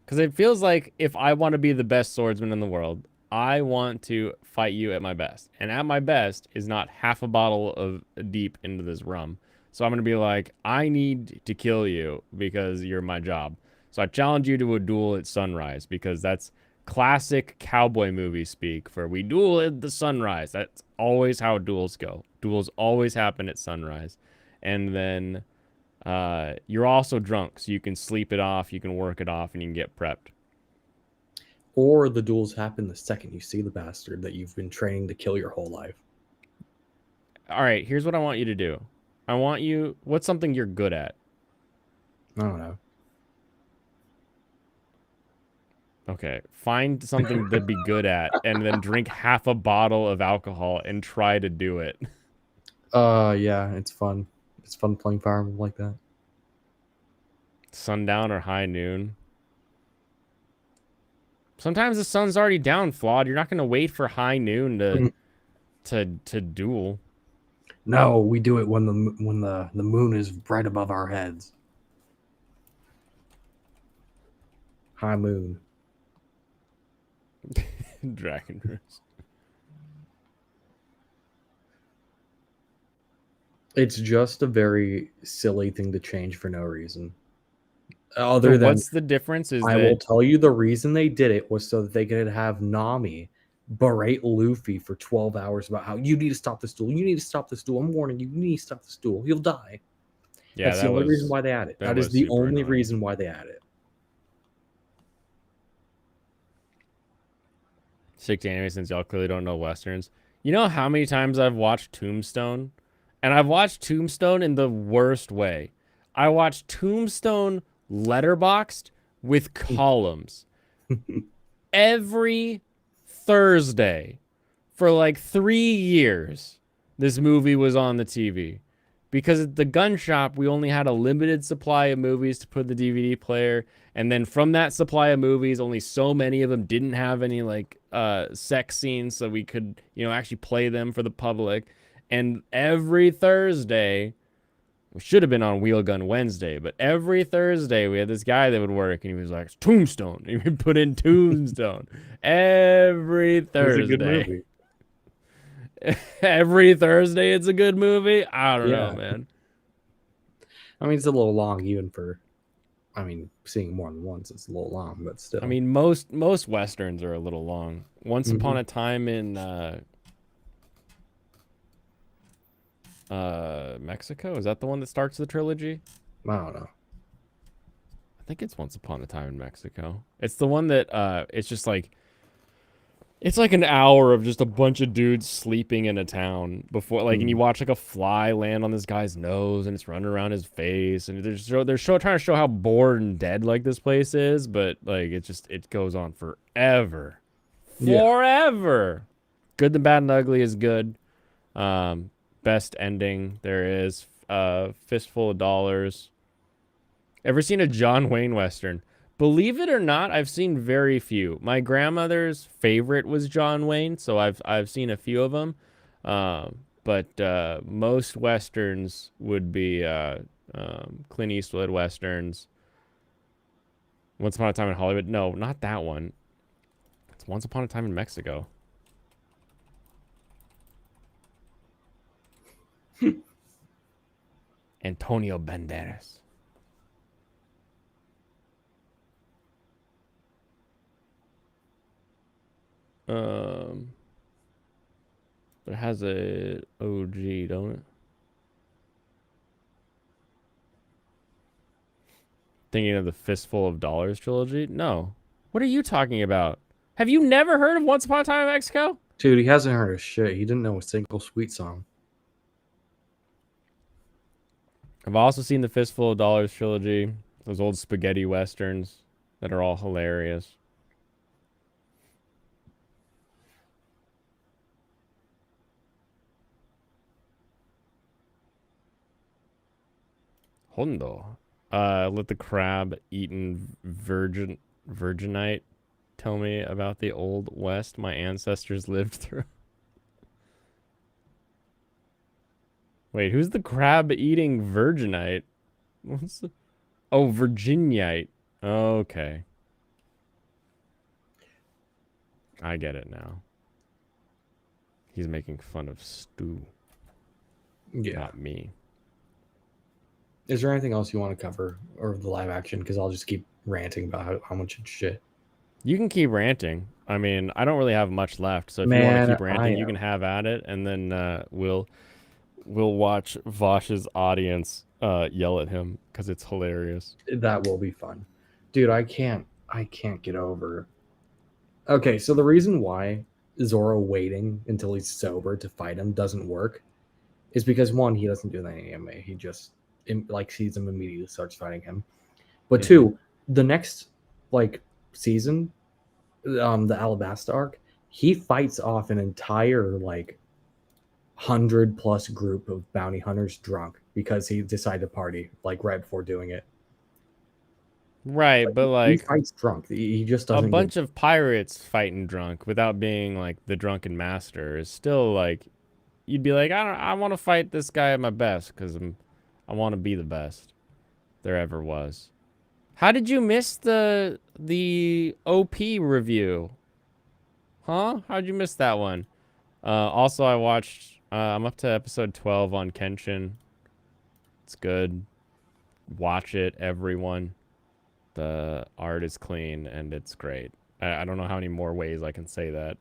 Because it feels like if I want to be the best swordsman in the world, I want to fight you at my best. And at my best is not half a bottle of deep into this rum. So I'm going to be like, I need to kill you because you're my job. So I challenge you to a duel at sunrise because that's classic cowboy movie speak for we duel at the sunrise. That's always how duels go. Duels always happen at sunrise. And then you're also drunk, so you can sleep it off, you can work it off, and you can get prepped. Or the duels happen the second you see the bastard that you've been training to kill your whole life. All right, here's what I want you to do. I want you, what's something you're good at? I don't know. Okay, find something to be good at, and then drink half a bottle of alcohol and try to do it. Yeah, it's fun. It's fun playing Fire Emblem like that. Sundown or high noon. Sometimes the sun's already down, Flawed. You're not going to wait for high noon to duel. No, we do it when the moon is right above our heads. High moon. Dragon Roost. It's just a very silly thing to change for no reason. So Other than what's the difference is I that will tell you the reason they did it was so that they could have Nami berate Luffy for 12 hours about how you need to stop this duel. You need to stop this duel. I'm warning you. You need to stop this duel. You'll die. yeah, That's that the only was reason why they add it. That is was the super only annoying. reason why they add it. Stick to anime since y'all clearly don't know westerns. You know how many times I've watched Tombstone? And I've watched Tombstone in the worst way. I watched Tombstone letterboxed with columns. Every Thursday for like 3 years, this movie was on the TV. Because at the gun shop, we only had a limited supply of movies to put in the DVD player. And then from that supply of movies, only so many of them didn't have any like sex scenes, so we could, actually play them for the public. And every Thursday, we should have been on Wheel Gun Wednesday, but every Thursday we had this guy that would work, and he was like, Tombstone. And he would put in Tombstone every Thursday. It's a good movie. Every Thursday, it's a good movie. I don't know, Yeah. man. I mean, it's a little long even for, seeing more than once. It's a little long, but still. I mean, most westerns are a little long. Once Upon a Time in Mexico, is that the one that starts the trilogy? I don't know. I think it's Once Upon a Time in Mexico. It's the one that it's just like it's like an hour of just a bunch of dudes sleeping in a town before, like, and you watch like a fly land on this guy's nose and it's running around his face, and they're trying to show how bored and dead like this place is, but like it goes on forever. Forever. Good, the Bad, and Ugly is good. Best ending there is. Fistful of Dollars. Ever seen a John Wayne Western? Believe it or not, I've seen very few. My grandmother's favorite was John Wayne, so I've seen a few of them. But most Westerns would be Clint Eastwood Westerns. Once Upon a Time in Hollywood. No, not that one. It's Once Upon a Time in Mexico. Antonio Banderas. But it has a OG, don't it? Thinking of the Fistful of Dollars trilogy? No. What are you talking about? Have you never heard of Once Upon a Time in Mexico? Dude, he hasn't heard of shit. He didn't know a single Sweet song. I've also seen the Fistful of Dollars trilogy. Those old spaghetti westerns that are all hilarious. Hondo. Let the crab eaten virginite tell me about the old west my ancestors lived through. Wait, who's the crab eating virginite? What's the... Oh, Virginiite. Okay. I get it now. He's making fun of Stu. Yeah. Not me. Is there anything else you want to cover or the live action? Because I'll just keep ranting about how much it's shit. You can keep ranting. I mean, I don't really have much left, so if you want Man, to keep ranting, I you can have at it, and then we'll watch Vaush's audience yell at him because it's hilarious. That will be fun. Dude, I can't get over. Okay, so the reason why Zoro waiting until he's sober to fight him doesn't work is because one, he doesn't do that in anime. He just like sees him immediately starts fighting him. But two, the next like season, the Alabasta arc, he fights off an entire like 100+ group of bounty hunters drunk because he decided to party like right before doing it. Right, but he like fights drunk. He just a doesn't. bunch of pirates fighting drunk without being like the drunken master is still like you'd be like, I want to fight this guy at my best because I want to be the best there ever was. How did you miss the OP review? Huh? How'd you miss that one? Also, I watched. I'm up to episode 12 on Kenshin. It's good. Watch it, everyone. The art is clean and it's great. I don't know how many more ways I can say that.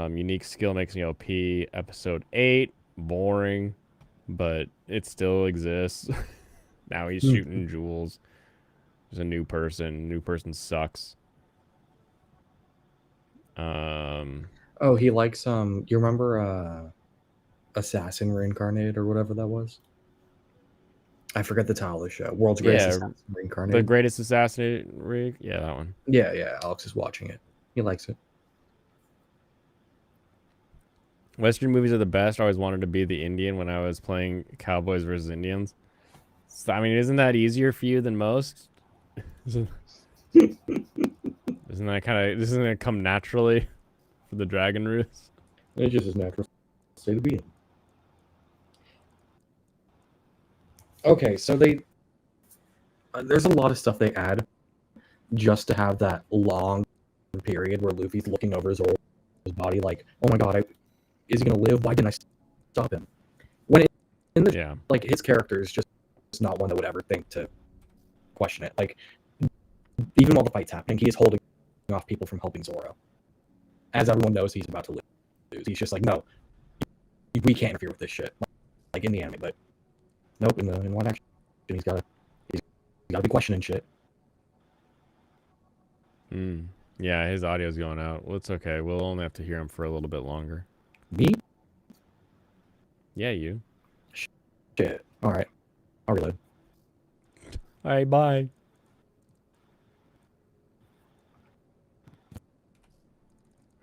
Unique skill makes me OP. Episode 8, boring, but it still exists. Now he's shooting jewels. There's a new person. New person sucks. Oh, he likes you remember Assassin Reincarnated or whatever that was? I forget the title of the show. World's Greatest Assassin Reincarnated. The Greatest Assassin rig? Yeah, that one. Yeah, Alex is watching it. He likes it. Western movies are the best. I always wanted to be the Indian when I was playing Cowboys versus Indians. So, I mean, isn't that easier for you than most? Doesn't that come naturally for the dragon roots? It's just as natural state to be in. Okay, so there's a lot of stuff they add just to have that long period where Luffy's looking over his body like, oh my god, is he gonna live? Why didn't I stop him? When in the like his character is just not one that would ever think to question it. Like even while the fight's happening, he is holding off people from helping Zoro. As everyone knows he's about to lose. He's just like, no, we can't interfere with this shit. Like in the anime, but nope, in one action, he's gotta be questioning shit. Yeah, his audio's going out. Well, it's okay. We'll only have to hear him for a little bit longer. Me? Yeah, you. Shit. All right. I'll reload. All right, bye.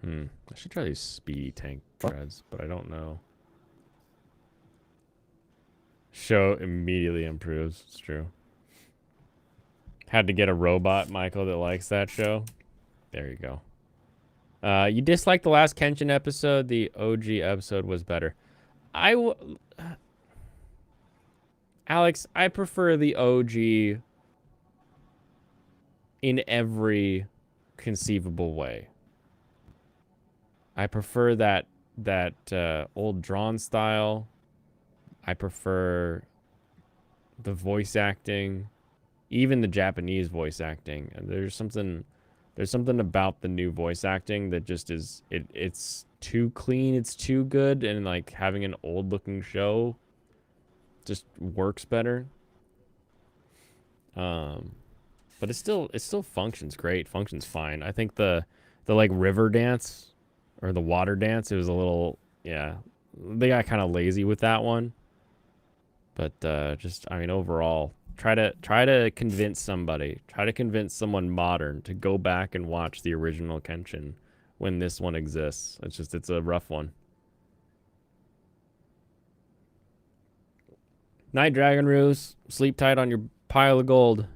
I should try these speedy tank treads, but I don't know. Show immediately improves. It's true. Had to get a robot, Michael, that likes that show. There you go. You disliked the last Kenshin episode. The OG episode was better. Alex, I prefer the OG in every conceivable way. I prefer that old drawn style. I prefer the voice acting, even the Japanese voice acting. And there's something about the new voice acting that just it's too clean, it's too good, and like having an old looking show just works better. But it still functions great, functions fine. I think the like river dance or the water dance, it was a little, yeah, they got kind of lazy with that one. But just, I mean, overall, try to convince somebody, try to convince someone modern to go back and watch the original Kenshin when this one exists. It's a rough one. Night Dragon Ruse, sleep tight on your pile of gold.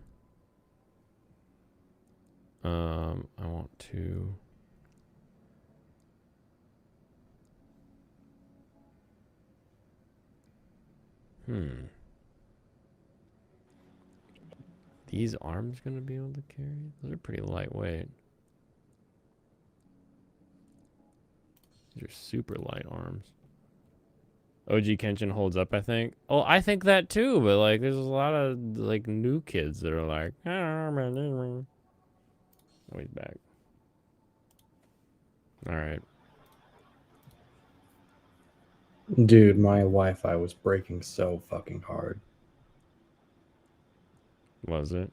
I want to. These arms gonna be able to carry? Those are pretty lightweight. These are super light arms. OG Kenshin holds up, I think. Oh, I think that too, but like there's a lot of like new kids that are like, oh, he's back. Alright. Dude, my Wi-Fi was breaking so fucking hard. Was it?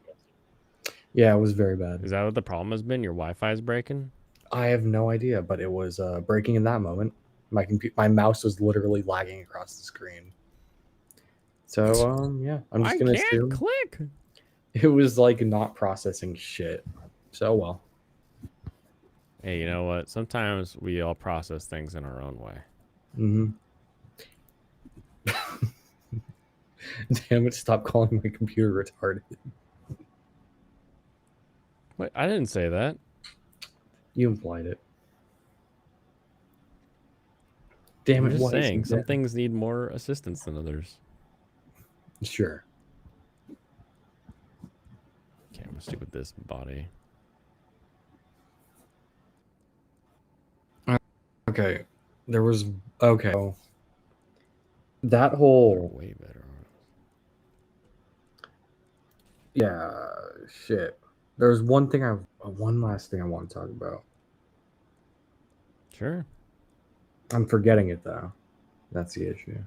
Yeah, it was very bad. Is that what the problem has been? Your Wi-Fi is breaking? I have no idea, but it was breaking in that moment. My mouse was literally lagging across the screen. So yeah, I'm just gonna assume click. it was like not processing shit. So well. Hey, you know what? Sometimes we all process things in our own way. Mm-hmm. Damn it! Stop calling my computer retarded. Wait, I didn't say that. You implied it. Damn I'm it! just What is saying, some that? things need more assistance than others. Sure. Okay, I'm gonna stick with this body. Okay. There was okay. So that They're whole way better. yeah shit. There's one last thing I want to talk about. Sure. I'm forgetting it though. That's the issue.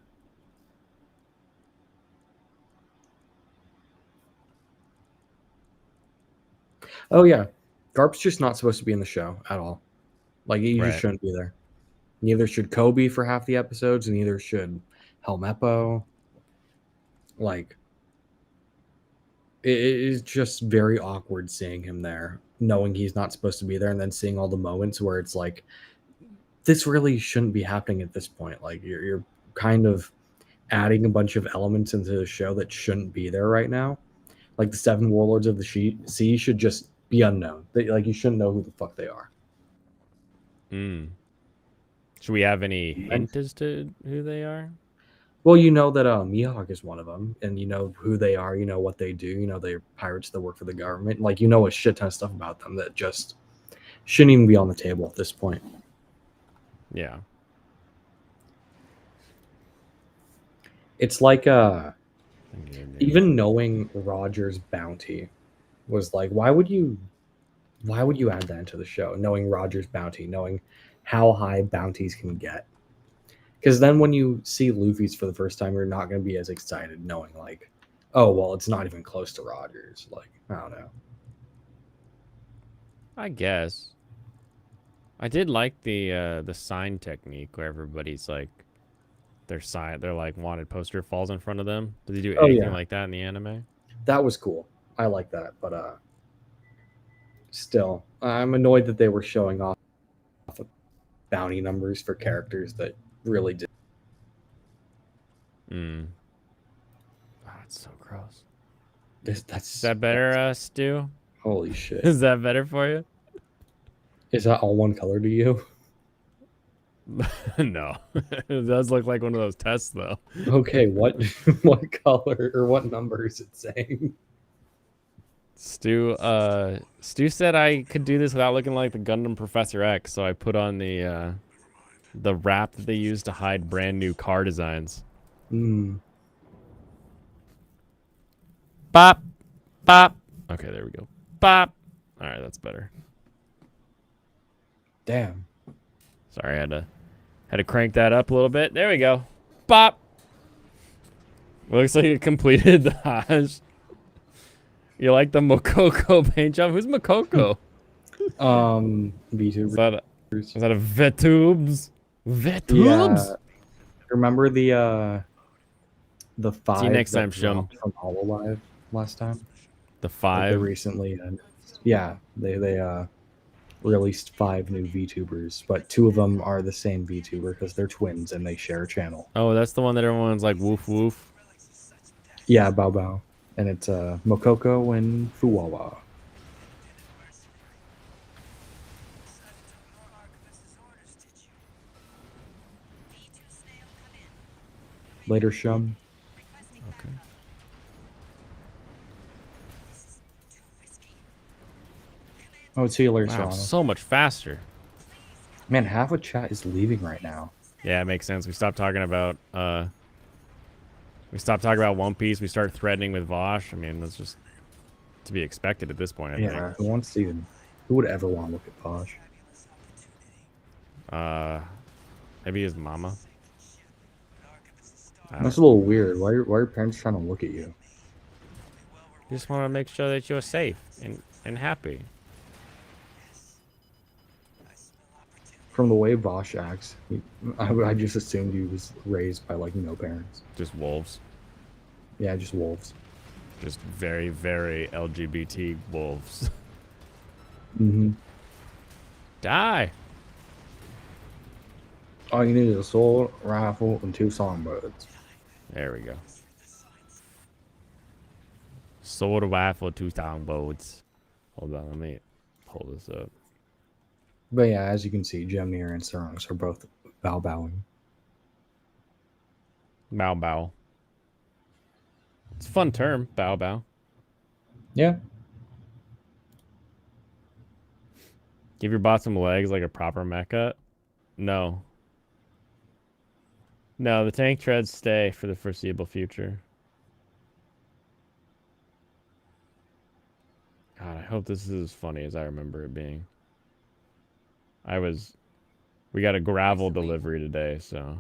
Oh yeah, Garp's just not supposed to be in the show at all. Like he Right. just shouldn't be there. Neither should Kobe for half the episodes, and neither should Helmeppo. Like it is just very awkward seeing him there, knowing he's not supposed to be there, and then seeing all the moments where it's like, this really shouldn't be happening at this point. Like you're kind of adding a bunch of elements into the show that shouldn't be there right now. Like the seven warlords of the sea should just be unknown. Like you shouldn't know who the fuck they are. Should we have any hint as to who they are? Well, you know that Mihawk is one of them, and you know who they are. You know what they do. You know they're pirates that work for the government. Like you know a shit ton of stuff about them that just shouldn't even be on the table at this point. Yeah. It's like even knowing Roger's bounty was like, why would you add that into the show? Knowing Roger's bounty, knowing how high bounties can get. Because then when you see Luffy's for the first time, you're not going to be as excited knowing like, oh, well, it's not even close to Roger's. Like, I don't know. I guess. I did like the sign technique where everybody's like, their like wanted poster falls in front of them. Did they do anything like that in the anime? That was cool. I like that, but still, I'm annoyed that they were showing off bounty numbers for characters that really did. Oh, it's so gross. Is that better, Stu? Holy shit. Is that better for you? Is that all one color to you? No. It does look like one of those tests, though. Okay, what color or what number is it saying? Stu said I could do this without looking like the Gundam Professor X, so I put on the wrap that they use to hide brand new car designs. Mm. Bop, bop. Okay, there we go. Bop. All right, that's better. Damn. Sorry, I had to crank that up a little bit. There we go. Bop. Looks like it completed the Hajj. You like the Mokoko paint job? Who's Mokoko? VTubers. Is that a Vetubes? Vetubes? Yeah. Remember the 5 See you next that time, Shum. dropped from Hololive last time? The Like, they 5. recently, yeah, they released 5 new VTubers, but 2 of them are the same VTuber because they're twins and they share a channel. Oh, that's the one that everyone's like woof woof. Yeah, Bao Bao, and it's Mokoko and Fuwawa. Later, Shum. Okay. Oh, see you later, Wow, Serrano. so much faster. Man, half of chat is leaving right now. Yeah, it makes sense. We stopped talking about One Piece. We start threatening with Vaush. I mean, that's just to be expected at this point, I Yeah, who would ever want to look at Posh? think. Maybe his mama. That's a little weird. Why are your parents trying to look at you? Just want to make sure that you're safe and happy. From the way Vosh acts, I just assumed he was raised by like no parents. Just wolves. Yeah, just wolves. Just very, very LGBT wolves. Mm-hmm. Die. All you need is a sword, rifle, and 2 songbirds. There we go. Sword, rifle, 2 songbirds. Hold on, let me pull this up. But yeah, as you can see, Gemnir and Sarongs are both bow-bowing. Bow bow. It's a fun term, bow bow. Yeah. Give your bot some legs like a proper mecha. No. No, the tank treads stay for the foreseeable future. God, I hope this is as funny as I remember it being. We got a gravel delivery today, so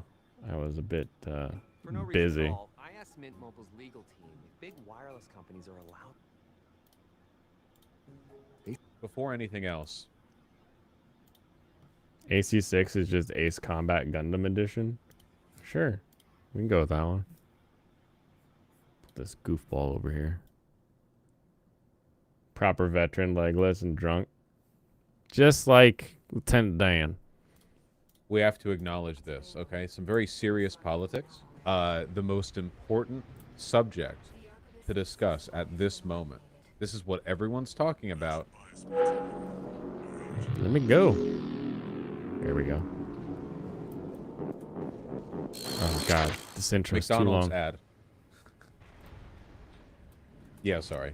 I was a bit For no reason busy. at all, I asked Mint Mobile's legal team if big wireless companies are allowed. Before anything else, AC6 is just Ace Combat Gundam Edition. Sure, we can go with that one. Put this goofball over here. Proper veteran, legless, and drunk. Just like Lieutenant Dan. we have to acknowledge this, okay? Some very serious politics. The most important subject to discuss at this moment. This is what everyone's talking about. Let me go. There we go. Oh god, this intro's too McDonald's long. ad. Yeah, sorry.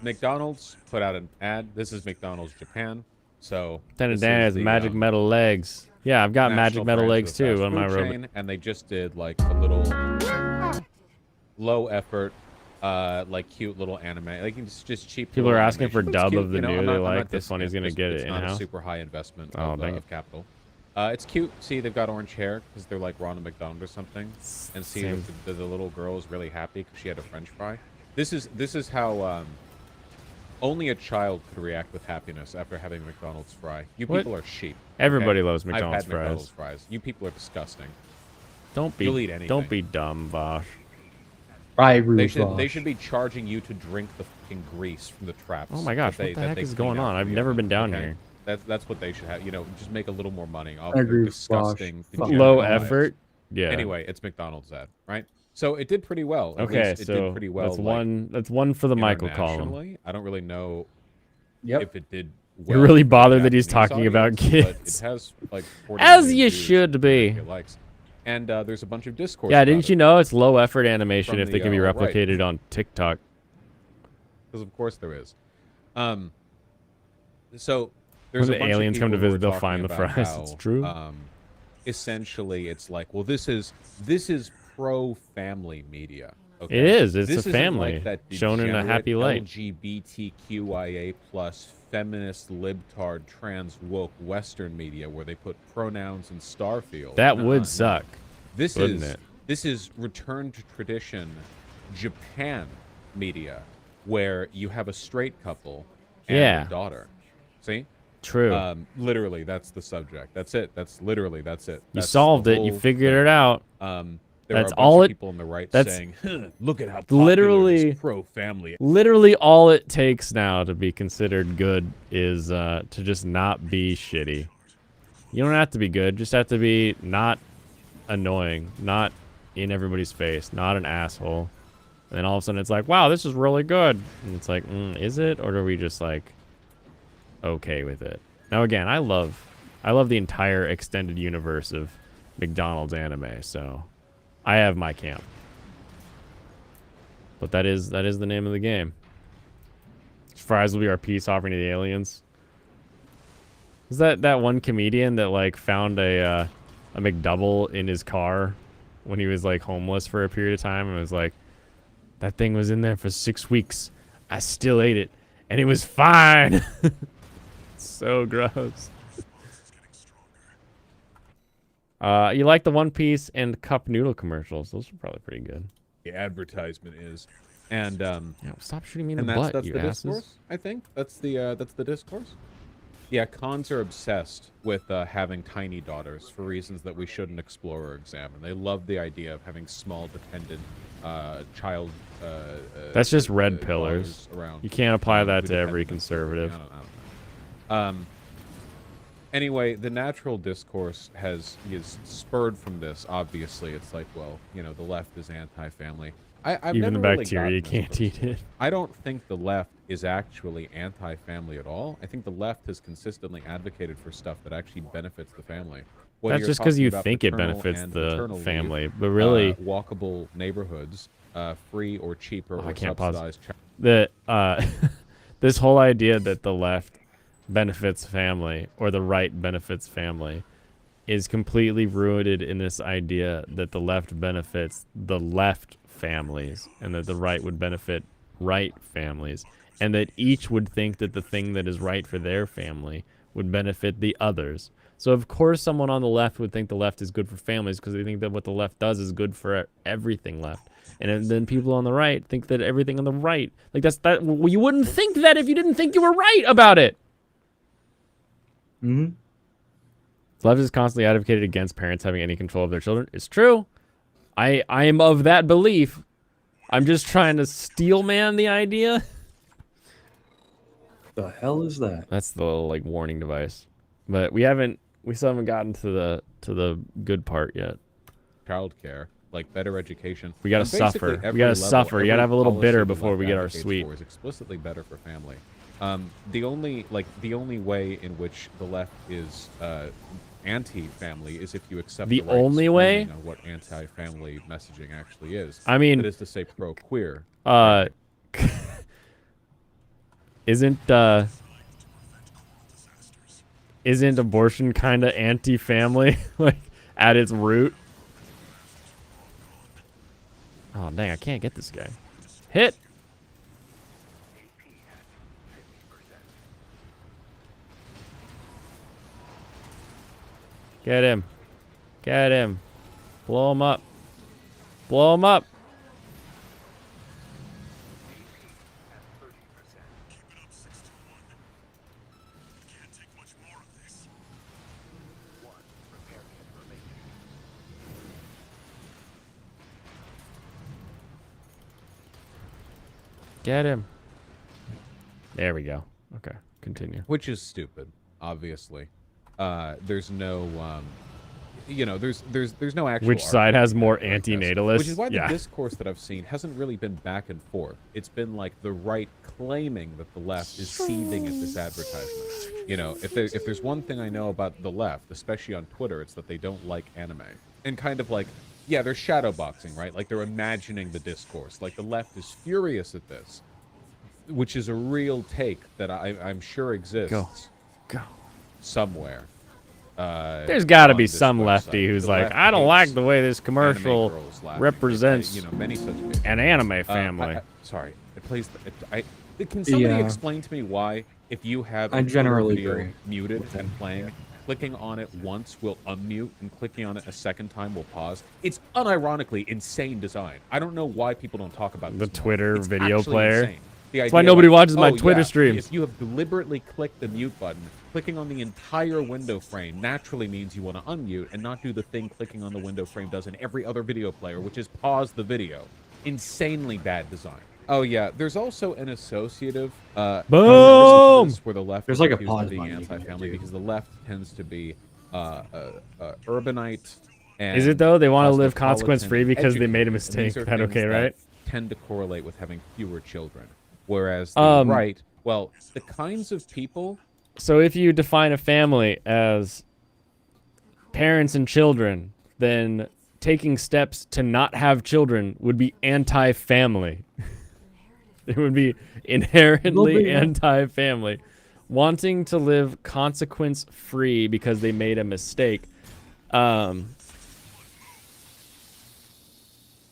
McDonald's put out an ad. This is McDonald's Japan. So Lieutenant this Dan is has the, magic metal legs. Yeah, I've got magic national metal branch legs of the too fast on my food robot. chain, and they just did like a little low effort, like cute little anime. Like it's just cheap. People are little asking for animation. It's dub cute, of the you know, new. I'm They not like this dissing one. He's it. gonna get It's it not a in-house. super high investment Oh, of, dang it. of capital. It's cute. See, they've got orange hair because they're like Ronald McDonald or something. And see, Same. the little girl is really happy because she had a French fry. This is how only a child could react with happiness after having a McDonald's fry. You What? people are sheep. Everybody okay? loves McDonald's I've had fries. McDonald's fries. You people are disgusting. Don't You'll be eat anything. don't be dumb, Vosh. I agree They with should Vosh. be charging you to drink the fucking grease from the traps. Oh my gosh, that what the that heck they is clean going out on? for I've the never been oven, down okay? here. That's what they should have. You know, just make a little more money off I their agree with disgusting. Vosh. degenerate Low lives. effort. Yeah. Anyway, it's McDonald's ad, right? So it did pretty well. At Okay, least it so did pretty well. that's like, one for the Michael column. internationally. I don't really know Yep. if it did. You're well really for the bothered that he's Japanese talking about audience, but kids. It has like 40 As million you views should and be. 30K likes. And there's a bunch of discourse. Yeah, about didn't you it. know it's low effort animation From if they the, can be right. replicated on TikTok? Because of course there is. So there's When a the bunch aliens of come to people who visit, are they'll find talking the about fries. how, It's true. Essentially, it's like, well, this is pro-family media. Okay? It is. It's This a isn't family like that shown in a happy light. LGBTQIA plus feminist libtard trans woke Western media where they put pronouns in Starfield. That Nuh-uh, would no. suck. This wouldn't is it? this is return to tradition Japan media where you have a straight couple and Yeah. a daughter. See? True. Literally, that's the subject. That's it. That's it. You That's solved the it. You whole figured thing. it out. There That's are a bunch all of it- people on the right that's saying, "Look at how popular literally- this pro-family." Literally all it takes now to be considered good is to just not be shitty. You don't have to be good. Just have to be not annoying, not in everybody's face, not an asshole. And then all of a sudden it's like, wow, this is really good. And it's like, is it? Or are we just like okay with it? Now again, I love the entire extended universe of McDonald's anime, so I have my camp. But that is the name of the game. Fries will be our peace offering to the aliens. Is that one comedian that like found a McDouble in his car when he was like homeless for a period of time and was like, that thing was in there for 6 weeks. I still ate it and it was fine. So gross. You like the One Piece and cup noodle commercials? Those are probably pretty good. The advertisement is, and Yeah, stop shooting me in and the that's butt, the you asses. discourse. I think that's the discourse. Yeah, cons are obsessed with having tiny daughters for reasons that we shouldn't explore or examine. They love the idea of having small, dependent child. That's just red pillars. daughters around. You can't apply that Who to every depend on them. conservative. I don't know. Anyway, the natural discourse is spurred from this. Obviously, it's like, well, you know, the left is anti-family. I've Even the never really bacteria gotten this can't eat personally. it. I don't think the left is actually anti-family at all. I think the left has consistently advocated for stuff that actually benefits the family. Whether That's you're just because talking you about think it paternal benefits and the maternal leave, family, but really, walkable neighborhoods, free or cheaper I or can't pause. subsidized. this whole idea that the left benefits family or the right benefits family is completely rooted in this idea that the left benefits the left families and that the right would benefit right families, and that each would think that the thing that is right for their family would benefit the others. So of course someone on the left would think the left is good for families because they think that what the left does is good for everything left. And then people on the right think that everything on the right, like well, you wouldn't think that if you didn't think you were right about it. Mm-hmm. The left is constantly advocated against parents having any control of their children. It's true. I am of that belief. I'm just trying to steel man the idea. The hell is that? That's the little like warning device. But we still haven't gotten to the good part yet. Childcare, like better education. We gotta And basically suffer. We every gotta level, suffer. You gotta every have a little policy bitter the before left we get our advocates sweet. for is explicitly better for family. The only way in which the left is anti-family is if you accept The right's only way? reading on what anti-family messaging actually is. I mean, that is to say pro-queer. isn't abortion kind of anti-family, like at its root? Oh dang, I can't get this guy. Hit. Get him. Get him. Blow him up. Blow him up. Get him. There we go. Okay, continue. Which is stupid, obviously. There's no, there's no actual. Which side has more argument for this, anti-natalists? Which is why Yeah. the discourse that I've seen hasn't really been back and forth. It's been like the right claiming that the left is seething at this advertisement. You know, if there's one thing I know about the left, especially on Twitter, it's that they don't like anime. And kind of like, yeah, they're shadowboxing, right? Like they're imagining the discourse. Like the left is furious at this, which is a real take that I'm sure exists Go. somewhere. There's got to on be this some website. lefty who's The like, left I don't like hates the way this anime commercial girls laughing. represents You know, many such people. an anime family. Sorry, it plays. Can somebody Yeah. explain to me why, if you have I a Twitter generally video agree muted with and him. playing, clicking on it once will unmute, and clicking on it a second time will pause? It's unironically insane design. I don't know why people don't talk about The this more. Twitter It's video actually player. insane. The That's why idea, nobody like, watches my oh, Twitter yeah, streams. If you have deliberately clicked the mute button, clicking on the entire window frame naturally means you want to unmute and not do the thing clicking on the window frame does in every other video player, which is pause the video. Insanely bad design. Oh yeah, there's also an associative Boom! where the left There's is like a accused pause of being button you can anti-family do. because the left tends to be urbanite. And Is it though? They want to live consequence free cosmopolitan because they made a educated, and mistake. these are That things okay, that right? tend to correlate with having fewer children. Whereas the right, well, the kinds of people. So if you define a family as parents and children, then taking steps to not have children would be anti-family. It would be inherently anti-family. Wanting to live consequence-free because they made a mistake.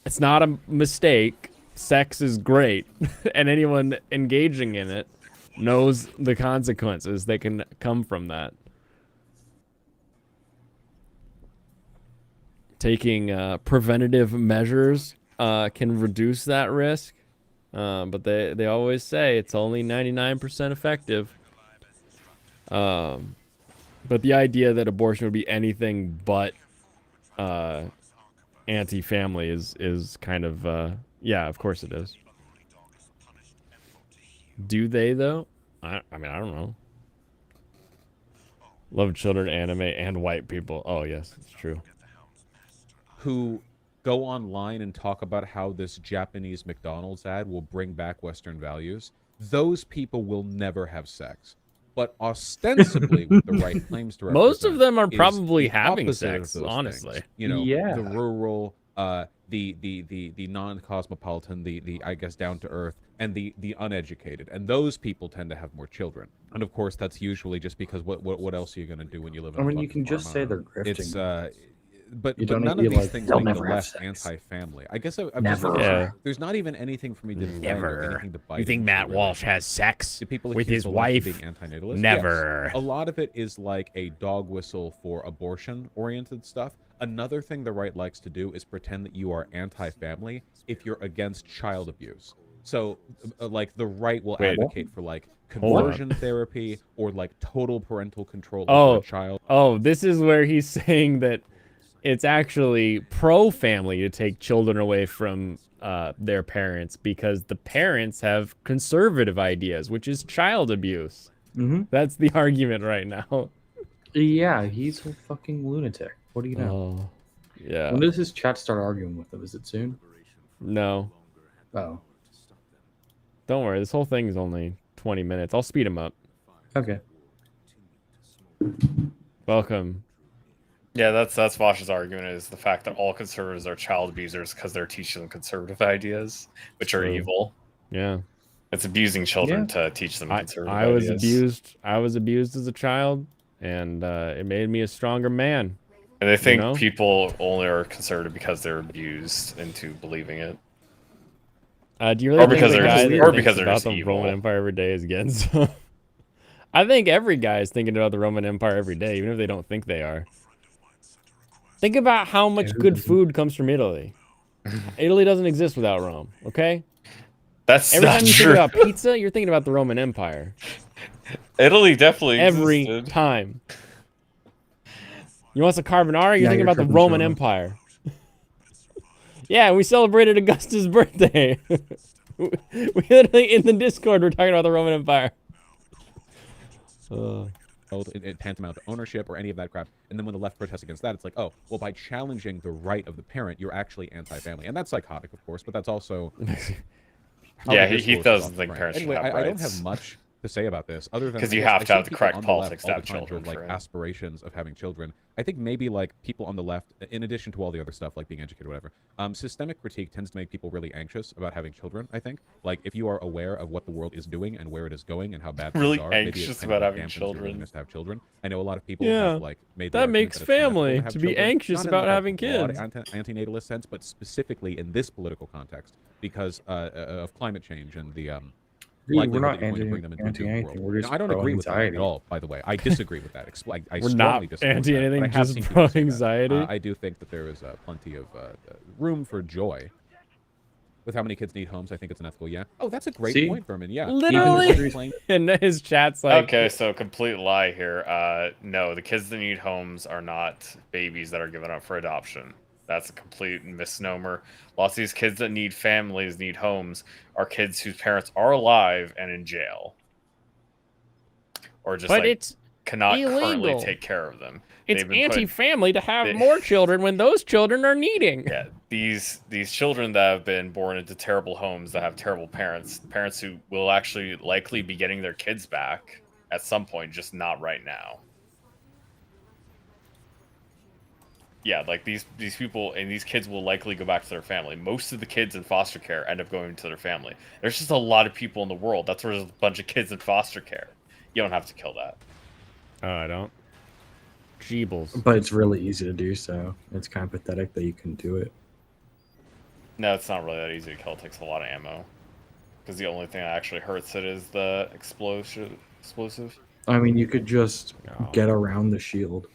It's not a mistake. Sex is great. And anyone engaging in it knows the consequences that can come from that. Taking preventative measures can reduce that risk. But they always say it's only 99% effective. But the idea that abortion would be anything but anti-family is kind of yeah, of course it is. Do they though? I mean, I don't know. Love children, anime, and white people. Oh yes, it's true. Who go online and talk about how this Japanese McDonald's ad will bring back Western values. Those people will never have sex. But ostensibly, what the right claims to represent Most of them are is probably the having opposite of sex, those honestly. things. You know, Yeah. the rural, the non-cosmopolitan, the I guess down to earth, and the uneducated, and those people tend to have more children. And of course, that's usually just because what else are you going to do when you live in? I a mean, you fucking can just farm? say I don't they're know. grifting. It's but You don't none need- of you, these like, things they'll make the never have left sex. anti-family. I guess I'm Never. just Yeah. there's not even anything for me to defend or anything to bite You think into, Matt really. Walsh has sex Do people with accuse his the left of wife? being anti-natalist? Never. Yes. A lot of it is like a dog whistle for abortion-oriented stuff. Another thing the right likes to do is pretend that you are anti-family if you're against child abuse. So, like, the right will Wait. advocate for, like, Hold on. conversion therapy or, like, total parental control Oh. over a child. Oh, this is where he's saying that it's actually pro-family to take children away from their parents because the parents have conservative ideas, which is child abuse. Mm-hmm. That's the argument right now. Yeah, he's a fucking lunatic. What do you know? Oh, yeah. When does his chat start arguing with him? Is it soon? No, Oh, don't worry. This whole thing is only 20 minutes. I'll speed him up. okay. Welcome. Yeah, that's Vaush's argument is the fact that all conservatives are child abusers because they're teaching them conservative ideas, which are True. evil. Yeah. It's abusing children to teach them I conservative was ideas. abused. I was abused as a child, and it made me a stronger man. And they think know? people only are conservative because they're abused into believing it. Do you really Or think because the they're guy just- that or thinks because they're about just the evil. Roman Empire every day is against them? I think every guy is thinking about the Roman Empire every day, even if they don't think they are. Think about how much who good doesn't? food comes from Italy. Italy doesn't exist without Rome, okay? That's Every not time you true. think about pizza, you're thinking about the Roman Empire. Italy definitely Every existed. time. You want some carbonara? You're Yeah, thinking you're about the tripping, Roman Sean. Empire. Yeah, we celebrated Augustus' birthday. We literally, in the Discord, we're talking about the Roman Empire. It tantamount to ownership or any of that crap. And then when the left protests against that, it's like, oh, well, by challenging the right of the parent, you're actually anti-family. And that's psychotic, of course, but that's also... how Yeah, the he discourse is doesn't often think framed. parents should Anyway, have I don't rights. have much to say about this, other than 'Cause I you guess have I to see have the people correct on the politics left to all have the time who children have, like for it. aspirations of having children. I think maybe like people on the left, in addition to all the other stuff like being educated or whatever, systemic critique tends to make people really anxious about having children. I think like if you are aware of what the world is doing and where it is going and how bad Really things are, maybe it anxious kind of, about like, having dampens your children. willingness to have children. I know a lot of people Yeah, have like made the that argument makes that it's unethical family to have to be children, anxious not in, about like, a having broad kids. Antinatalist sense, but specifically in this political context because of climate change and the Dude, we're likelihood not that you're going to bring them into a anti doomed anything. world. We're And just I don't pro agree with that anxiety. at all, by the way. I disagree with that. I We're strongly not disagree anti with that, anything, but I have just seen people pro say that. anxiety. I do think that there is plenty of room for joy. With how many kids need homes, I think it's unethical, yeah. Oh, that's a great See? point, Furman, yeah. Literally. Playing- And his chat's like, Okay, so complete lie here. No, the kids that need homes are not babies that are given up for adoption. That's a complete misnomer. Lots of these kids that need families, need homes, are kids whose parents are alive and in jail. Or just but like it's cannot currently illegal. take care of them. It's They've been put- anti-family to have they- more children when those children are needing. Yeah, these children that have been born into terrible homes that have terrible parents, parents who will actually likely be getting their kids back at some point, just not right now. Yeah, like these people and these kids will likely go back to their family. Most of the kids in foster care end up going to their family. There's just a lot of people in the world. That's where there's a bunch of kids in foster care. You don't have to kill that. Oh, I don't. Jeebles. But it's really easy to do so. It's kind of pathetic that you can do it. No, it's not really that easy to kill. It takes a lot of ammo. Because the only thing that actually hurts it is the explosive. I mean, you could just No. get around the shield.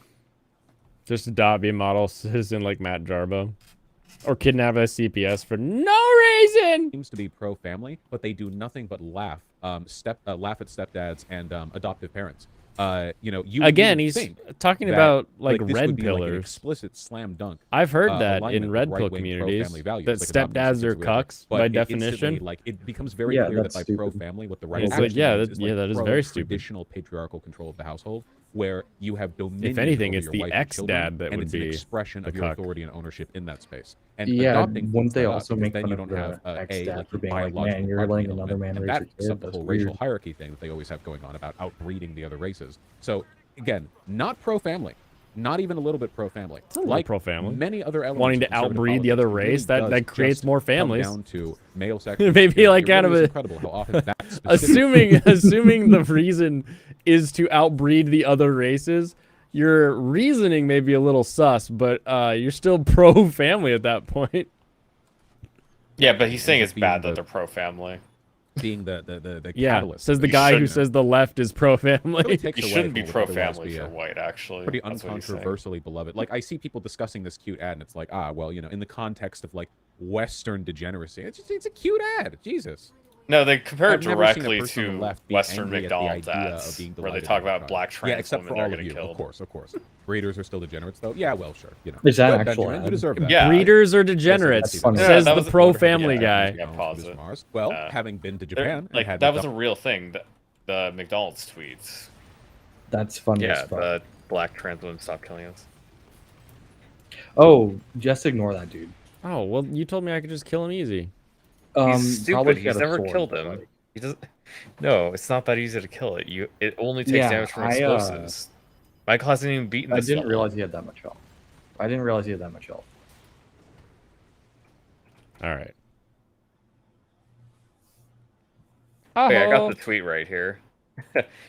Just adopt a model citizen like Matt Jarbo. Or kidnap a CPS for no reason! seems to be pro-family, but they do nothing but laugh at stepdads and adoptive parents. You know, you Again, would he's think talking that, about like this red would be, like, an pillars. explicit slam dunk. I've heard that alignment in with red pill right-wing communities pro-family values, that like adopting stepdads kids are or whatever. cucks But by it instantly, definition. like it becomes very Yeah, clear that that's by stupid. pro-family, what the right It's actually like, yeah, means that- is, yeah, like, that is very stupid. traditional patriarchal control of the household, where you have dominion. anything, over it's your the wife and children, ex-dad that and would it's an be expression the of your cuck. authority and ownership in that space. And Yeah, adopting wouldn't fucks they that up also because make then fun you of don't the have a ex-dad like for being like, biological man, you're partner letting element, another man and raise your that kid? sets the That's whole racial weird. hierarchy thing that they always have going on about outbreeding the other races. So again, not pro-family, not even a little bit pro-family. a little Like pro-family. many other elements Wanting of to conservative outbreed the politics, other it really race, that does creates just more come families. down to male sex. Maybe like kind of a incredible how often that specific assuming the reason is to outbreed the other races. Your reasoning may be a little sus, but you're still pro-family at that point. Yeah, but he's saying ends it's up bad being that they're pro-family. being the Yeah, catalyst. says the You guy who shouldn't- says the left is pro-family. really takes You away shouldn't be from what would otherwise pro-family be if a you're white, actually. pretty That's what he's saying. uncontroversially beloved. Like I see people discussing this cute ad, and it's like, well, you know, in the context of like Western degeneracy, it's a cute ad. Jesus. No, they compare it I've never seen a directly person on the to left be Western angry at the McDonald's idea of ads, being where they delighted talk by about God. black trans Yeah, except women for that are all of getting you, killed. of course. Breeders are still degenerates, though. Yeah, well, sure. You know, Is that Good, an actual Benjamin, you ad? deserve that. Yeah. Breeders are Yes, degenerates, that's funny. says Yeah, that the was- pro-family yeah, guy. yeah. pause it. Mars. Well, Uh, having been to They're- Japan, and like had that was a McDonald's- real thing. The McDonald's tweets. That's funny Yeah, as fuck. the black trans women stop killing us. Oh, just ignore that dude. Oh, well, you told me I could just kill him easy. He's probably stupid. he had He's a never sword, killed but, him. like, He doesn't. No, it's not that easy to kill it. It only takes Yeah, damage from I, explosives. Michael hasn't even beaten I this didn't level. realize he had that much health. I didn't realize he had that much health. All right. Okay, I got Oh. the tweet right here.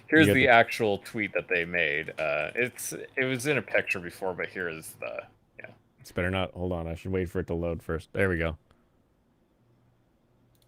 Here's got the the- actual tweet that they made. It was in a picture before, but here is the It's better not. Hold on. I should wait for it to load first. There we go.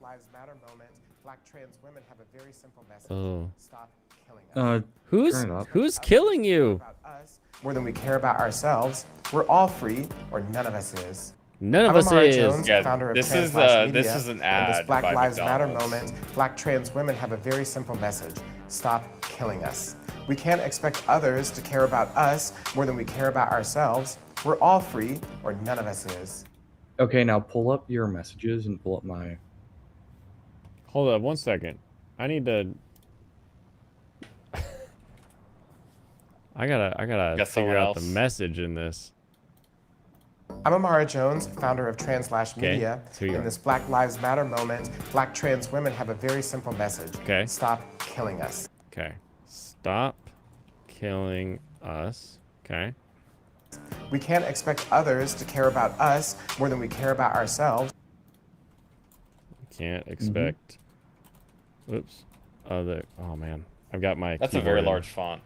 Lives Matter moment, black trans women have a very simple message. Oh. Stop killing us. Turn it up. Who's killing you? About us more than we care about ourselves. We're all free, or none of us is. None of I'm us Amara is. Jones, Yeah, founder of this Trans is, Slash this Media. is an In ad this Black by Lives Matter McDonald's. moment, black trans women have a very simple message. Stop killing us. We can't expect others to care about us more than we care about ourselves. We're all free, or none of us is. Okay, now pull up your messages and pull up my. Hold up 1 second. I need to. I gotta Got figure someone out the else? message in this. I'm Amara Jones, founder of Translash Okay, Media. so you In are. this Black Lives Matter moment, Black trans women have a very simple message. Okay. Stop killing us. Okay. Stop killing us. Okay. We can't expect others to care about us more than we care about ourselves. Can't expect. Oops. Other. Oh man, I've got my. That's a very keyboard in. large font.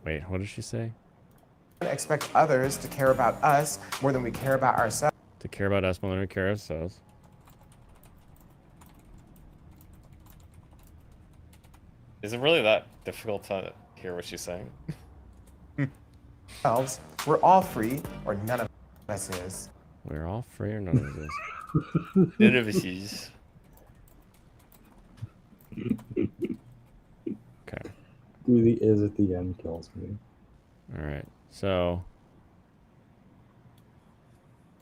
Wait, what did she say? We can't expect others to care about us more than we care about ourselves. To care about us more than we care ourselves. Is it really that difficult to hear what she's saying? We're all free, or none of us is. We're all free or none of this. None of us is. Okay. Dude, the is at the end kills me. All right. So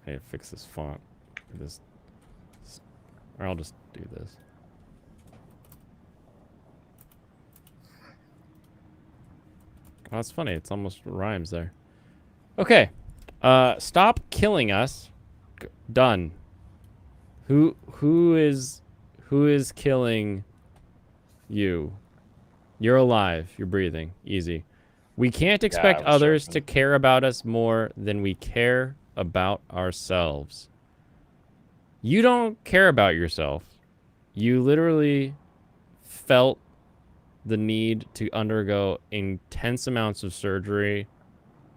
I need to fix this font. This, or I'll just do this. Oh, that's funny. It's almost rhymes there. Okay. Stop killing us. Done. Who is killing you? You're alive. You're breathing. Easy. We can't expect I was others joking. to care about us more than we care about ourselves. You don't care about yourself. You literally felt the need to undergo intense amounts of surgery,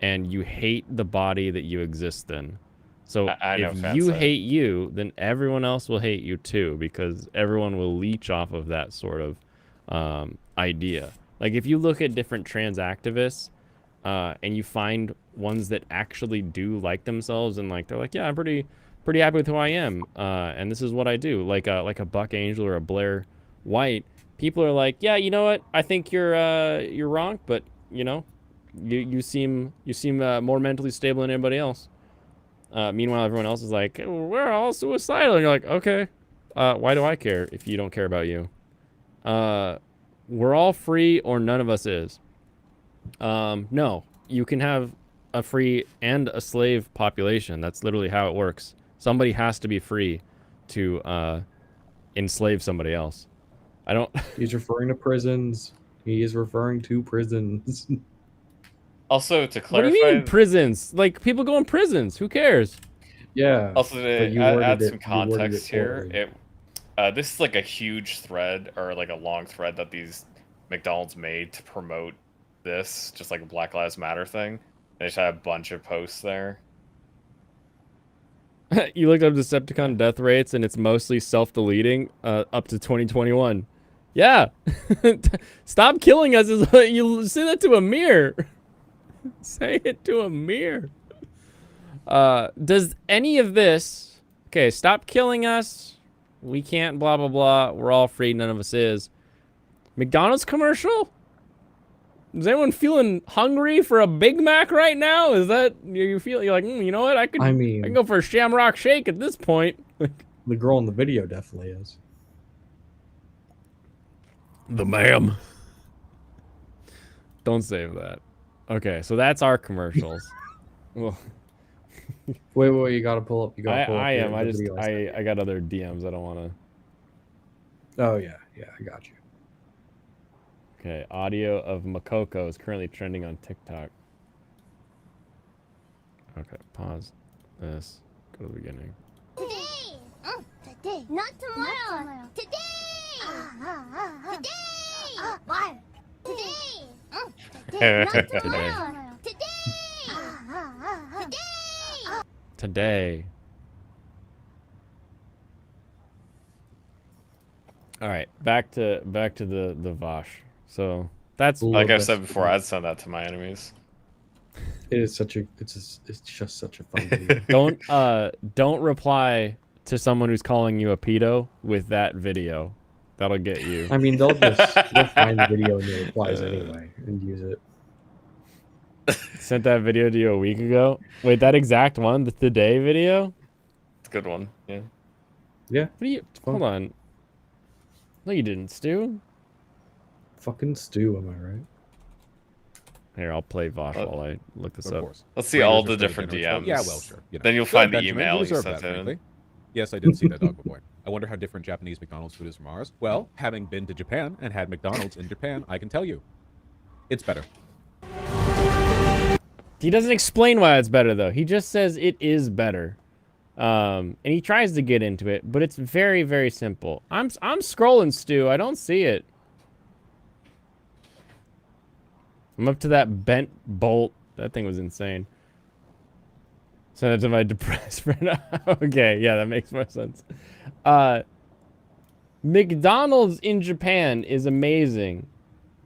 and you hate the body that you exist in. So I know, if you Fancy. hate you, then everyone else will hate you too, because everyone will leech off of that sort of idea. Like if you look at different trans activists, and you find ones that actually do like themselves and like they're like, yeah, I'm pretty happy with who I am, and this is what I do. Like a Buck Angel or a Blair White. People are like, yeah, you know what? I think you're wrong, but you know, you seem more mentally stable than anybody else. Meanwhile, everyone else is like, we're all suicidal, and you're like, okay, why do I care if you don't care about you? We're all free, or none of us is. No, you can have a free and a slave population. That's literally how it works. Somebody has to be free to enslave somebody else. I don't. He's referring to prisons. He is referring to prisons. Also, to What do clarify, you mean prisons? Like people go in prisons. Who cares? Yeah. also but to you add worded some you worded context here, poorly. this is like a huge thread or like a long thread that these McDonald's made to promote this, just like a Black Lives Matter thing. They just had a bunch of posts there. You looked up Decepticon death rates, and it's mostly self-deleting up to 2021. Yeah. Stop killing us. You say that to a mirror. Say it to a mirror. Does any of this... Okay, stop killing us. We can't blah, blah, blah. We're all free. None of us is. McDonald's commercial? Is anyone feeling hungry for a Big Mac right now? Is that... You feel... You're like, you know what? I can go for a Shamrock Shake at this point. The girl in the video definitely is. The ma'am. Don't save that. Okay, so that's our commercials. Well, Wait, you gotta pull up. You gotta pull up. I am. the I just video sent I got other DMs. I don't want to. Oh yeah, I got you. Okay, audio of Makoko is currently trending on TikTok. Okay, pause this. Go to the beginning. Today! Today! Not tomorrow! Today! Today! Why? Today! Today! Not tomorrow! Today! Today. All right, back to the Vaush. So that's Like I've said before, I'd send that to my enemies. It is such a. It's just such a fun video. Don't reply to someone who's calling you a pedo with that video. That'll get you. I mean, they'll find the video in the replies anyway and use it. Sent that video to you a week ago. Wait, that exact one, the Today video? It's a good one. Yeah. Yeah. What do you? Hold on. No, you didn't, Stu. Fucking Stu, am I right? Here, I'll play Vaush while I look this Of up. course. Let's see Raiders all are the still a different generous vote. DMs. Yeah, well, sure. You know. Then you'll Good, find the Benjamin. email You he deserve sent that, in. frankly. Yes, I did see that Dogma Boy. I wonder how different Japanese McDonald's food is from ours. Well, having been to Japan and had McDonald's in Japan, I can tell you, it's better. He doesn't explain why it's better, though. He just says it is better. And he tries to get into it, but it's very, very simple. I'm scrolling, Stu. I don't see it. I'm up to that bent bolt. That thing was insane. Send it to my depressed friend. Okay, yeah, that makes more sense. McDonald's in Japan is amazing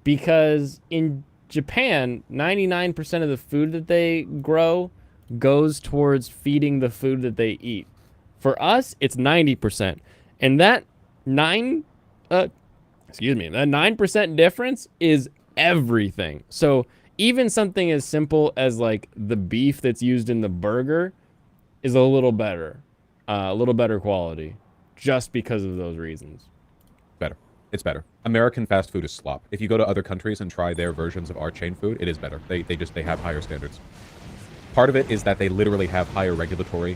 because in Japan, 99% of the food that they grow goes towards feeding the food that they eat. For us, it's 90%. And that 9% difference is everything. So even something as simple as like the beef that's used in the burger is a little better quality just because of those reasons. Better. It's better. American fast food is slop. If you go to other countries and try their versions of our chain food, it is better. They have higher standards. Part of it is that they literally have higher regulatory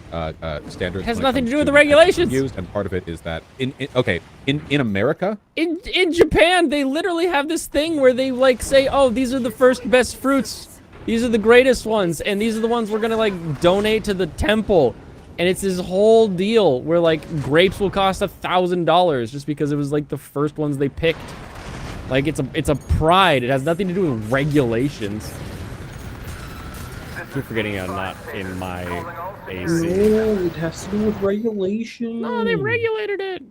standards. It has nothing to do with the regulations. Used, and part of it is that in America, in Japan, they literally have this thing where they like say, "Oh, these are the first best fruits. These are the greatest ones, and these are the ones we're gonna like donate to the temple." And it's this whole deal where like grapes will cost $1,000 just because it was like the first ones they picked. Like it's a pride. It has nothing to do with regulations. I keep forgetting I'm not in my AC. No, it has to do with regulation. No, they regulated it.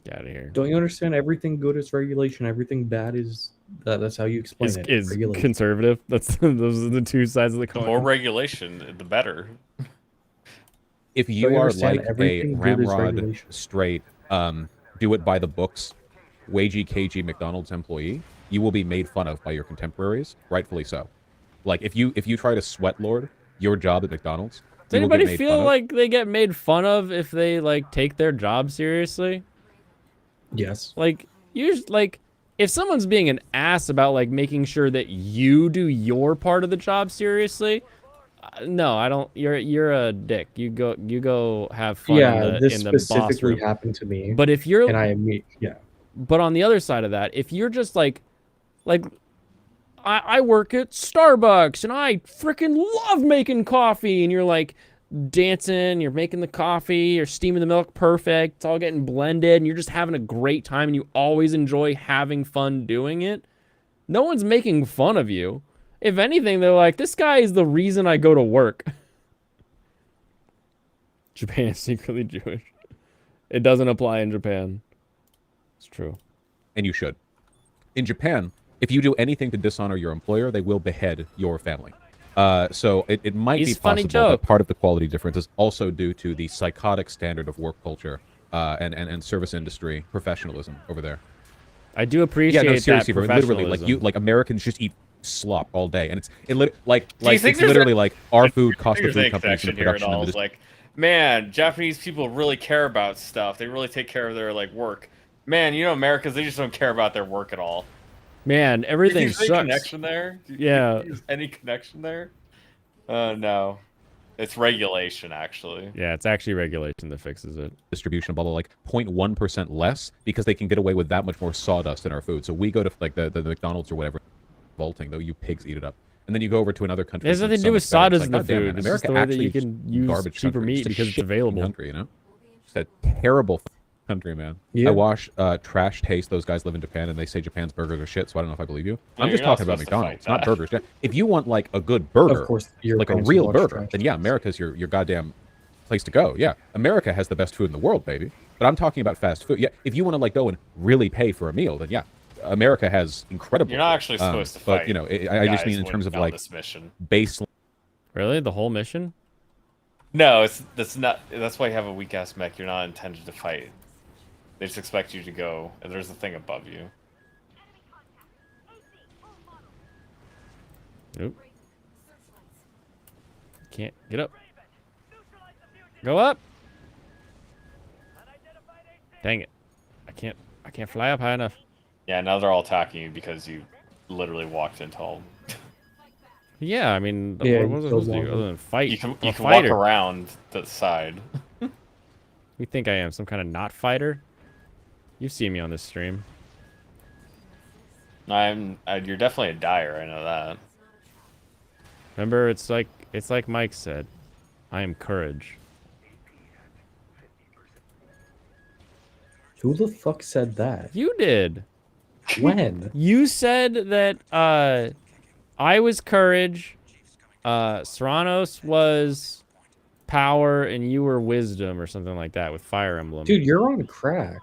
Get out of here. Don't you understand? Everything good is regulation. Everything bad is that's how you explain it. Is Regulation. conservative. Those are the two sides of the The coin. more regulation, the better. if Don't you you are understand? like a Everything good is ramrod regulation. straight, do it by the books, wagey cagey McDonald's employee, you will be made fun of by your contemporaries, rightfully so. Like if you try to sweat lord your job at McDonald's, Does you will get anybody made feel fun of. like they get made fun of if they like take their job seriously? Yes. Like if someone's being an ass about like making sure that you do your part of the job seriously, no, I don't. You're a dick. You go have fun. Yeah, this in the boss specifically room. happened to me. But if you're yeah. But on the other side of that, if you're just like I work at Starbucks and I freaking love making coffee, and you're like dancing, you're making the coffee, you're steaming the milk perfect, it's all getting blended, and you're just having a great time, and you always enjoy having fun doing it, no one's making fun of you. If anything, they're like, this guy is the reason I go to work. Japan is secretly Jewish. It doesn't apply in Japan. It's true. And you should. In Japan, if you do anything to dishonor your employer, they will behead your family. So it might be possible that part of the quality difference is also due to the psychotic standard of work culture and service industry professionalism over there. I do appreciate seriously, that bro, literally, like Americans just eat slop all day, and it's literally like our food cost the food companies in the production of it. Like, man, Japanese people really care about stuff. They really take care of their like work. Man, you know, Americans, they just don't care about their work at all. Man, everything sucks. Any connection there? Yeah. Any connection there? No. It's regulation, actually. Yeah, it's actually regulation that fixes it. Distribution, blah, blah, like 0.1% less because they can get away with that much more sawdust in our food. So we go to like the McDonald's or whatever, vaulting, though, you pigs eat it up. And then you go over to another country. It has nothing to do with sawdust in the damn, food. It's just the way that you can use cheaper meat because it's available. Country, you know? Just a terrible country, man. Yeah. I watch Trash Taste. Those guys live in Japan, and they say Japan's burgers are shit, so I don't know if I believe you. No, I'm just you're not talking about supposed to McDonald's, fight not that. burgers. If you want, like, a good burger, Of course, like a Europeans real watch burger, Trash then yeah, Taste. America's your goddamn place to go. Yeah, America has the best food in the world, baby. But I'm talking about fast food. Yeah, if you want to, like, go and really pay for a meal, then yeah, America has incredible You're not food. actually supposed to fight. But, you know, I just mean in terms of, like, this mission. baseline. Really? The whole mission? No, that's not. That's why you have a weak ass mech. You're not intended to fight. They just expect you to go, and there's a thing above you. Nope. Can't get up. Go up. Dang it. I can't fly up high enough. Yeah, now they're all attacking you because you literally walked into all. Yeah, I mean, Yeah, what was I killed supposed to do one. other than fight? You can I'm a walk fighter. around the side. You think I am some kind of not fighter? You've seen me on this stream. You're definitely a dyer. I know that. Remember, it's like Mike said, I am courage. Who the fuck said that? You did. When? You said that I was courage, Serranos was power, and you were wisdom or something like that with Fire Emblem. Dude, you're on crack.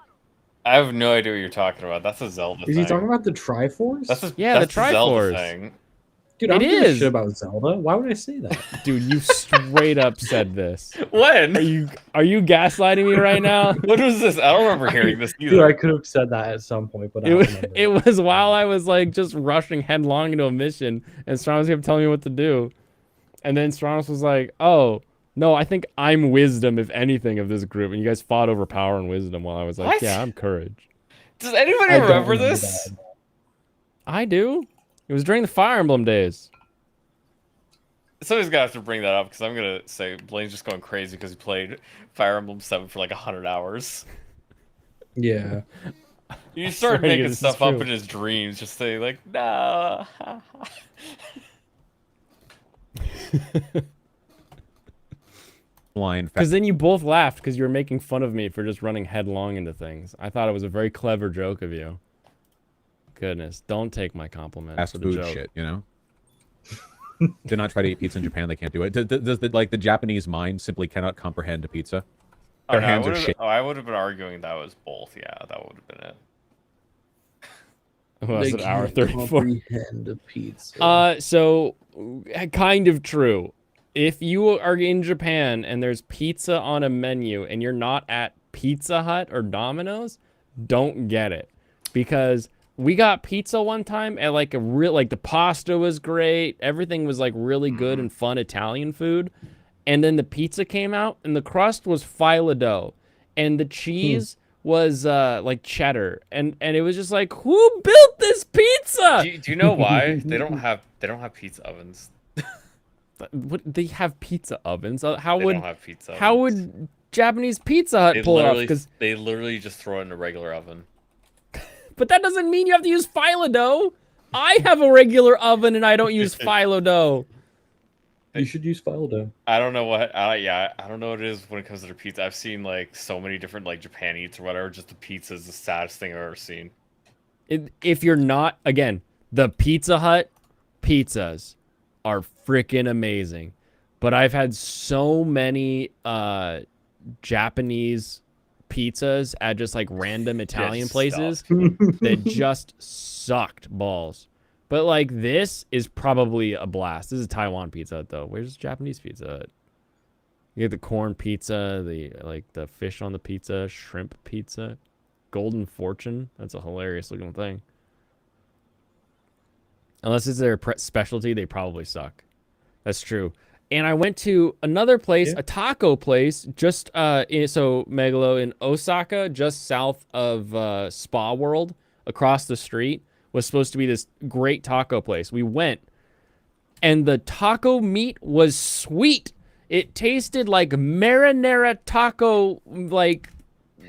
I have no idea what you're talking about. That's a Zelda Is thing. he talking about the Triforce? That's a, Yeah, that's the a Zelda Triforce. thing. Dude, I don't It give a is. shit about Zelda. Why would I say that? Dude, you straight up said this. When? Are you gaslighting me right now? What was this? I don't remember hearing this either. Dude, I could have said that at some point, but I don't remember. It was while I was like just rushing headlong into a mission, and Stranos kept telling me what to do, and then Stranos was like, "Oh no, I think I'm wisdom, if anything, of this group." And you guys fought over power and wisdom while I was like, What? "Yeah, I'm courage." Does anybody I don't remember remember this? that. I do. It was during the Fire Emblem days. Somebody's gonna have to bring that up because I'm gonna say Blaine's just going crazy because he played Fire Emblem 7 for like 100 hours. Yeah. You started swear to you, making this is stuff up true. in his dreams, just saying like, no. Blind fact. Because then you both laughed because you were making fun of me for just running headlong into things. I thought it was a very clever joke of you. Goodness, don't take my compliment Fast for the food joke. shit, you know? Do not try to eat pizza in Japan. They can't do it. Does the Japanese mind simply cannot comprehend a pizza? Oh, Their no, hands are shit. I would have been arguing that was both. Yeah, that would have been it. Well, that's an hour can't 34. comprehend a pizza. So kind of true. If you are in Japan and there's pizza on a menu and you're not at Pizza Hut or Domino's, don't get it. Because we got pizza one time at like the pasta was great. Everything was like really good and fun Italian food. And then the pizza came out and the crust was filo dough and the cheese was like cheddar. And it was just like, who built this pizza? Do you know why they don't have pizza ovens? What, they have pizza ovens. How They would don't have pizza how ovens. would Japanese Pizza Hut They pull it off? literally, Because they literally just throw it in a regular oven. but that doesn't mean you have to use phyllo dough. I have a regular oven and I don't use phyllo dough. You should use file dough. I don't know what. I don't know what it is when it comes to their pizza. I've seen like so many different like Japan eats or whatever. Just the pizza is the saddest thing I've ever seen. If you're not, again, the Pizza Hut pizzas are freaking amazing. But I've had so many Japanese pizzas at just like random Italian places that just sucked balls. But like this is probably a blast. This is Taiwan Pizza Hut though. Where's Japanese Pizza Hut? You get the corn pizza, the fish on the pizza, shrimp pizza, Golden Fortune. That's a hilarious looking thing. Unless it's their specialty, they probably suck. That's true. And I went to another place, a taco place, just Megalo in Osaka, just south of Spa World, across the street, was supposed to be this great taco place. We went, and the taco meat was sweet. It tasted like marinara taco, like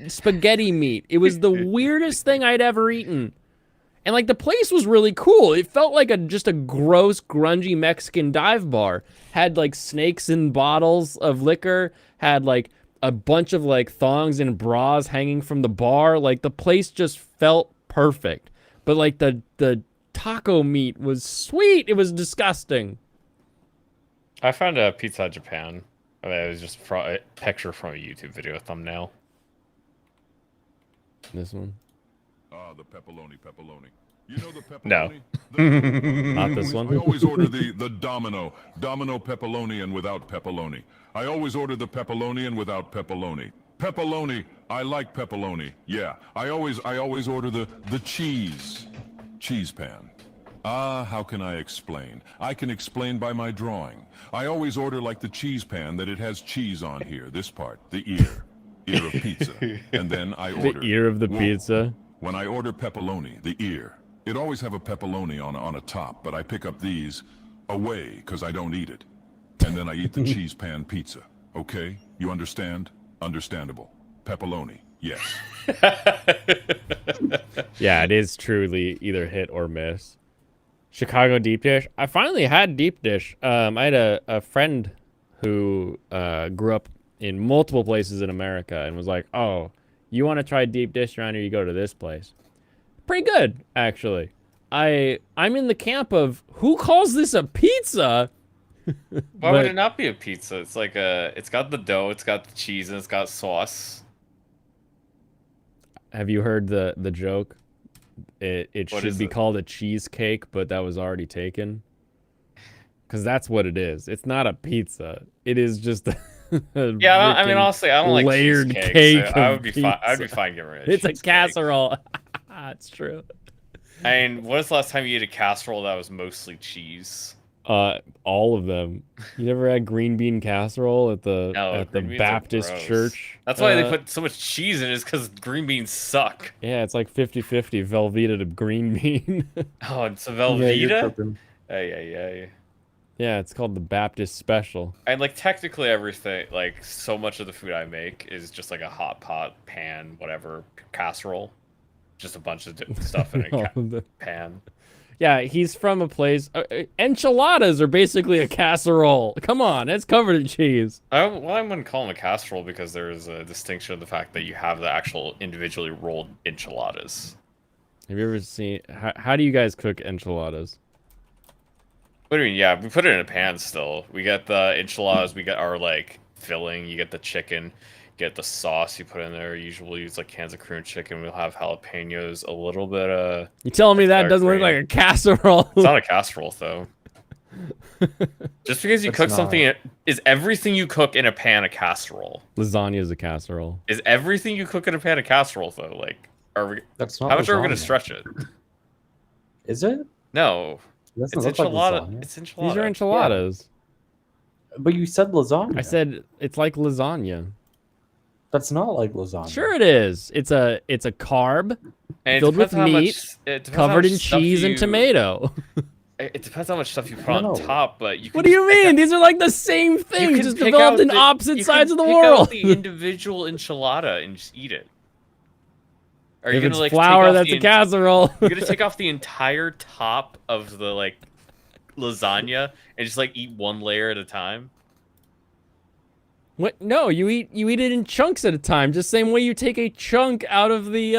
spaghetti meat. It was the weirdest thing I'd ever eaten. And like the place was really cool. It felt like just a gross, grungy Mexican dive bar. Had like snakes in bottles of liquor. Had like a bunch of like thongs and bras hanging from the bar. Like the place just felt perfect. But like the taco meat was sweet. It was disgusting. I found a Pizza Hut Japan. I mean, it was just a picture from a YouTube video thumbnail. This one. Ah, the pepperoni. You know the pepperoni? No. Not this one. I always order the Domino pepperoni and without pepperoni. I always order the pepperoni and without pepperoni. Pepperoni, I like pepperoni. Yeah, I always order the cheese pan. Ah, how can I explain? I can explain by my drawing. I always order like the cheese pan that it has cheese on here. This part, the ear of pizza, and then I order The ear of the pizza. When I order pepperoni, the ear, It always have a pepperoni on a top, but I pick up these away because I don't eat it. And then I eat the cheese pan pizza. Okay? You understand? Understandable. Pepperoni. Yes. Yeah, it is truly either hit or miss. Chicago deep dish. I finally had deep dish. I had a friend who grew up in multiple places in America and was like, "Oh, you want to try deep dish around here? You go to this place." Pretty good, actually. I'm in the camp of who calls this a pizza? Why would it not be a pizza? It's like it's got the dough, it's got the cheese, and it's got sauce. Have you heard the joke? It should be called a cheesecake, but that was already taken. Because that's what it is. It's not a pizza. It is just yeah, I mean, honestly, I don't like layered cheesecake, cake. So I would be fine. I'd be fine getting rid of It's cheesecake. a casserole. It's true. I mean, when was the last time you ate a casserole that was mostly cheese? All of them. You never had green bean casserole at the green beans are Baptist gross. church? That's why they put so much cheese in it, is because green beans suck. Yeah, it's like 50-50 Velveeta to green bean. Oh, it's a Yeah, Velveeta? you're tripping. Yeah. Yeah, it's called the Baptist Special. And like technically everything, like so much of the food I make is just like a hot pot, pan, whatever, casserole. Just a bunch of stuff in a pan. Yeah, he's from a place. Enchiladas are basically a casserole. Come on, it's covered in cheese. I wouldn't call them a casserole because there's a distinction of the fact that you have the actual individually rolled enchiladas. Have you ever seen... How do you guys cook enchiladas? What do you mean? Yeah, we put it in a pan still. We get the enchiladas, we get our, like, filling, you get the chicken, get the sauce you put in there. Usually we'll use, like, cans of Korean chicken. We'll have jalapenos, a little bit of... You telling me that doesn't look like a casserole? It's not a casserole, though. Just because you cook something... Is everything you cook in a pan a casserole? Lasagna is a casserole. Is everything you cook in a pan a casserole, though? Like, are we... That's not How much are we going to lasagna. stretch it? Is it? No. It's enchilada. It's enchilada. These are enchiladas. Yeah. But you said lasagna. I said it's like lasagna. That's not like lasagna. Sure it is. It's a carb filled with meat, covered in cheese and tomato. It depends how much stuff you put on top, but you can... What do you mean? These are like the same thing, just developed in opposite sides of the world. You can pick out the individual enchilada and just eat it. Are you If gonna it's like flour, take off that's a casserole. You're gonna take off the entire top of the like lasagna and just like eat one layer at a time? What? No, you eat it in chunks at a time, just same way you take a chunk out of the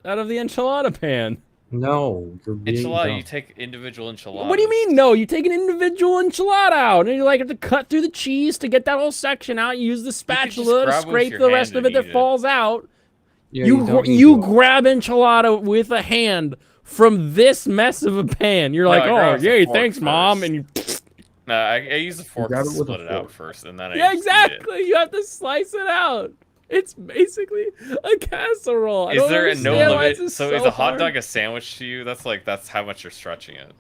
enchilada pan. No, you're being Enchilada, dumb. you take individual enchiladas. What do you mean? No, you take an individual enchilada out, and you like have to cut through the cheese to get that whole section out. You use the spatula to grab it with scrape your the rest hand of it and that eat it. falls out. Yeah, you grab enchilada with a hand from this mess of a pan. You're like, I oh, grab the yay, fork thanks, mom, first. and you. No, I use the fork grab to it with a split it out fork. first, and then I Yeah, just eat it. exactly. You have to slice it out. It's basically a casserole. I Is don't there a no understand why limit? this So is a hot dog a sandwich to you? That's how much you're stretching it.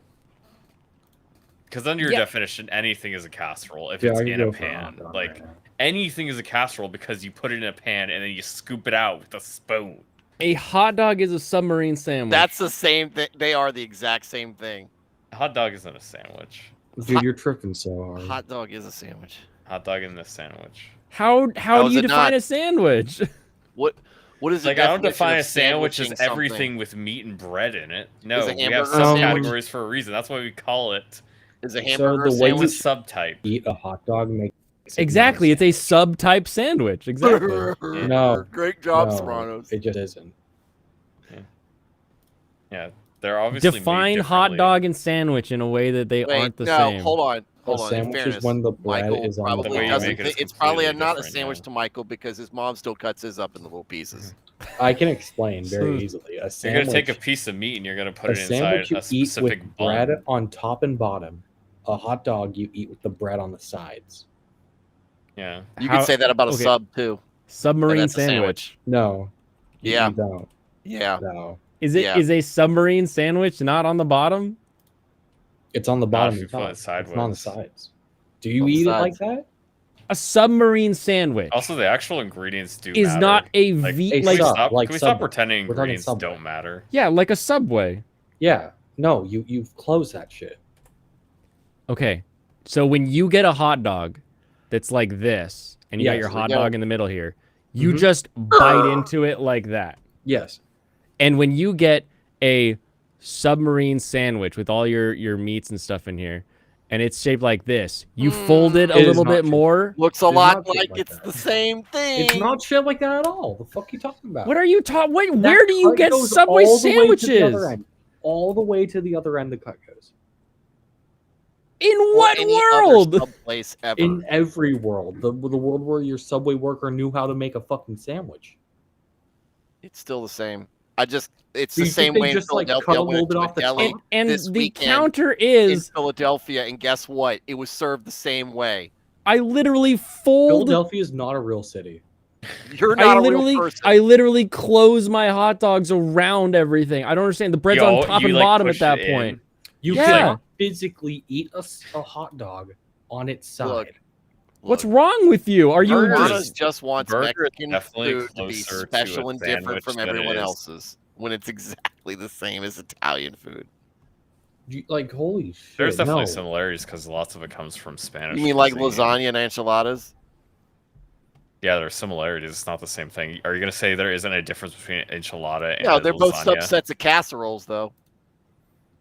Because under your definition, anything is a casserole if Yeah, it's I can in a go for a hot pan. dog Like right now. anything is a casserole because you put it in a pan and then you scoop it out with a spoon. A hot dog is a submarine sandwich. That's the same thing. They are the exact same thing. A hot dog isn't a sandwich. Dude, you're tripping so hard. Hot dog is a sandwich. Hot dog in this sandwich. How How do is you it define not? a sandwich? What is the Like I don't definition define of a sandwich as sandwiching something? everything with meat and bread in it. No, Is a we have hamburger a sandwich? subcategories for a reason. That's why we call it. Is a So hamburger the a way sandwich? It's a subtype. Eat a hot dog makes it Exactly, not it's a sub-type sandwich. Exactly. No. Great job, no, Sopranos. It just isn't. Yeah, they're obviously made Define hot differently. dog and sandwich in a way that they Wait, aren't the no, same. hold on. Hold A on. In sandwich is fairness, when the bread Michael is on the probably way you doesn't make it is it's probably completely not a different, sandwich yeah. to Michael because his mom still cuts his up in little pieces. I can explain very easily. A You're sandwich, gonna take a piece of meat and you're gonna put a it sandwich inside you a eat specific with bun. bread on top and bottom. A hot dog you eat with the bread on the sides. Yeah. You How- could say that about a okay. sub too. Submarine that's a sandwich. No. Yeah. You don't. Yeah. No. Is it is Yeah. a submarine sandwich not on the bottom? It's on the Not bottom if you and put top. it It's not on the sideways. sides. Do you On the eat sides. it like that? A submarine sandwich Also, the actual ingredients do is matter. not a Like, V a can like we sub, stop, like can we stop Subway. pretending We're talking ingredients Subway. don't matter? yeah, like a Subway. Yeah. No, you've closed that shit. Okay. So when you get a hot dog that's like this, and you got Yes, your there we hot go. dog in the middle here, you Mhm. just bite into it like that. Yes. And when you get a submarine sandwich with all your meats and stuff in here, and it's shaped like this, you fold it a It is little not bit shaped- more. Looks a It's lot not shaped like like it's that. the same thing. It's not shit like that at all. The fuck you talking about? What are you talking? Wait, That where do you cut get goes Subway all the way to the other sandwiches? end. All the way to the other end the cut goes. In Or what any other world? subplace ever. In every world. The world where your Subway worker knew how to make a fucking sandwich. It's still the same. It's Do the you think same they way in just, like, Philadelphia. cut a I went little bit to a off the deli top? And this the weekend counter in is, Philadelphia, and guess what? It was served the same way. I literally fold. Philadelphia is not a real city. You're not a real person. I literally close my hot dogs around everything. I don't understand. The bread's on top and bottom at that point. You Yeah. cannot physically eat a hot dog on its side. Look, What's wrong with you? Are you Burgers just wants Burger is Mexican definitely food to be closer to special a and different sandwich from than it everyone is. else's when it's exactly the same as Italian food. Like, holy shit. There's definitely no. similarities because lots of it comes from Spanish. You mean like cuisine. lasagna and enchiladas? Yeah, there's similarities. It's not the same thing. Are you gonna say there isn't a difference between enchilada and No, they're both lasagna? subsets of casseroles, though.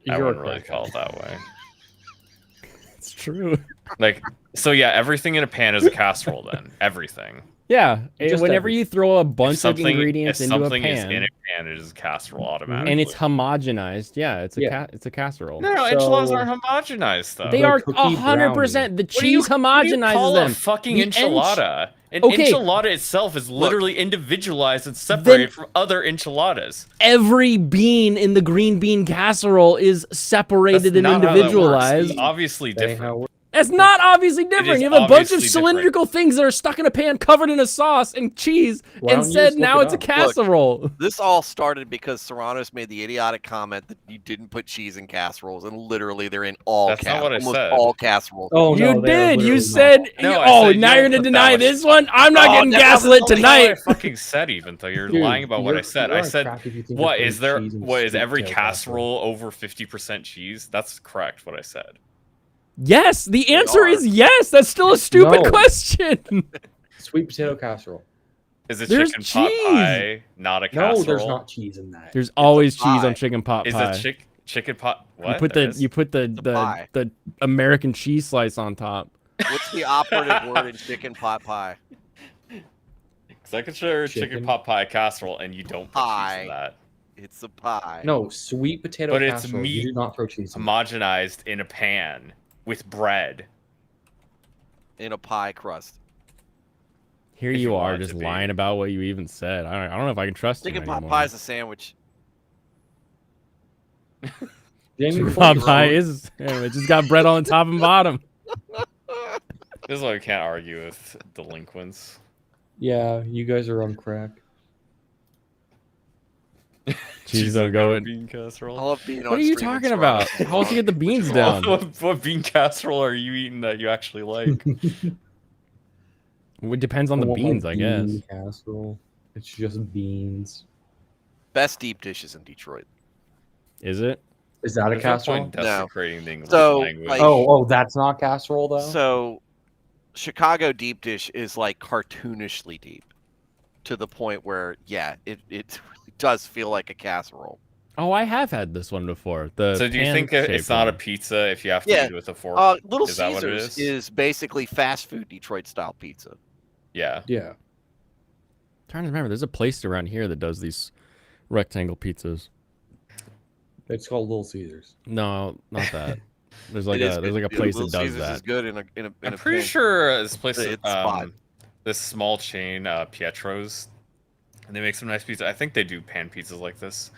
I You're wouldn't really correct. call it that way. It's true. Like, so yeah, everything in a pan is a casserole. Then everything. Yeah. Just Whenever you throw a If bunch of something, ingredients if into a something is pan, in a pan, it is a casserole automatically. and it's homogenized, yeah, it's a Yeah. it's a casserole. no, enchiladas So- aren't homogenized though. They The are cookie 100%. The What do you cheese homogenizes call them. a fucking The enchilada? An Okay. enchilada itself is literally individualized and separated from other enchiladas. Every bean in the green bean casserole is separated That's and not how that works. individualized. It's obviously That ain't different. how it works. That's not obviously is different. You have a bunch of obviously cylindrical things that are stuck in a pan covered in a sauce and cheese Why and don't you said just look now it it's a up? casserole. This all started because Serrano's made the idiotic comment that you didn't put cheese in casseroles, and literally they're in all That's not what I almost said. all casseroles. Oh, You no, they're did. You literally said, not. No, I oh, said now you you're don't going to put that deny much- this one? I'm not Oh, getting that gaslit wasn't That's not what I tonight. fucking said, even though you're Dude, lying about what I you're- said. you're I on said, crack if you think what you're is there? putting cheese in What is sweet every potato casserole over 50% cheese? That's correct. What I said. Yes, the answer are. is yes. That's still a stupid No. question. Sweet potato casserole. Is it There's chicken pot cheese. pie not a casserole? No, there's not cheese in that. There's always cheese pie. on chicken pot Is pie. it chicken pot? What? You put There the is? you put the pie. the American cheese slice on top. What's the operative word in chicken pot pie? Because I consider chicken Chicken. pot pie a casserole, and you don't put cheese Pie. in that. It's a pie. No, sweet potato But it's casserole. meat You do not throw cheese in. Homogenized in a pan with bread. In a pie crust. Here If you you are want it just to be. lying about what you even said. I don't know if I can trust you Chicken pot anymore. pie is a sandwich. Jamie, Chicken before pot you pie wrote- is it just got bread on the top and bottom. This is why we can't argue with delinquents. Yeah, you guys are on crack. Cheese don't go in. Bean casserole. I love being What on are you stream and talking about? Serrano's How else you get the beans What, down? what bean casserole are you eating that you actually like? It depends on the want my beans, I guess. bean casserole. It's just beans. Best deep dishes in Detroit. Is it? Is that a There's no casserole? point in desecrating the English So, language. like- Oh, that's not casserole though. So, Chicago deep dish is like cartoonishly deep, to the point where, yeah, it really does feel like a casserole. Oh, I have had this one before. The So do you think pan-shaped it's not a one. pizza if you have to Yeah, eat it with a fork? Little Is that what it Caesars is? basically fast food Detroit style pizza. Yeah. Yeah. I'm trying to remember. There's a place around here that does these rectangle pizzas. It's called Little Caesars. No, not that. There's like It is a there's like a good. place Little that does Caesars that. is good in a I'm pretty pan. sure this place, It's spot. this small chain, Pietro's, and they make some nice pizza. I think they do pan pizzas like this,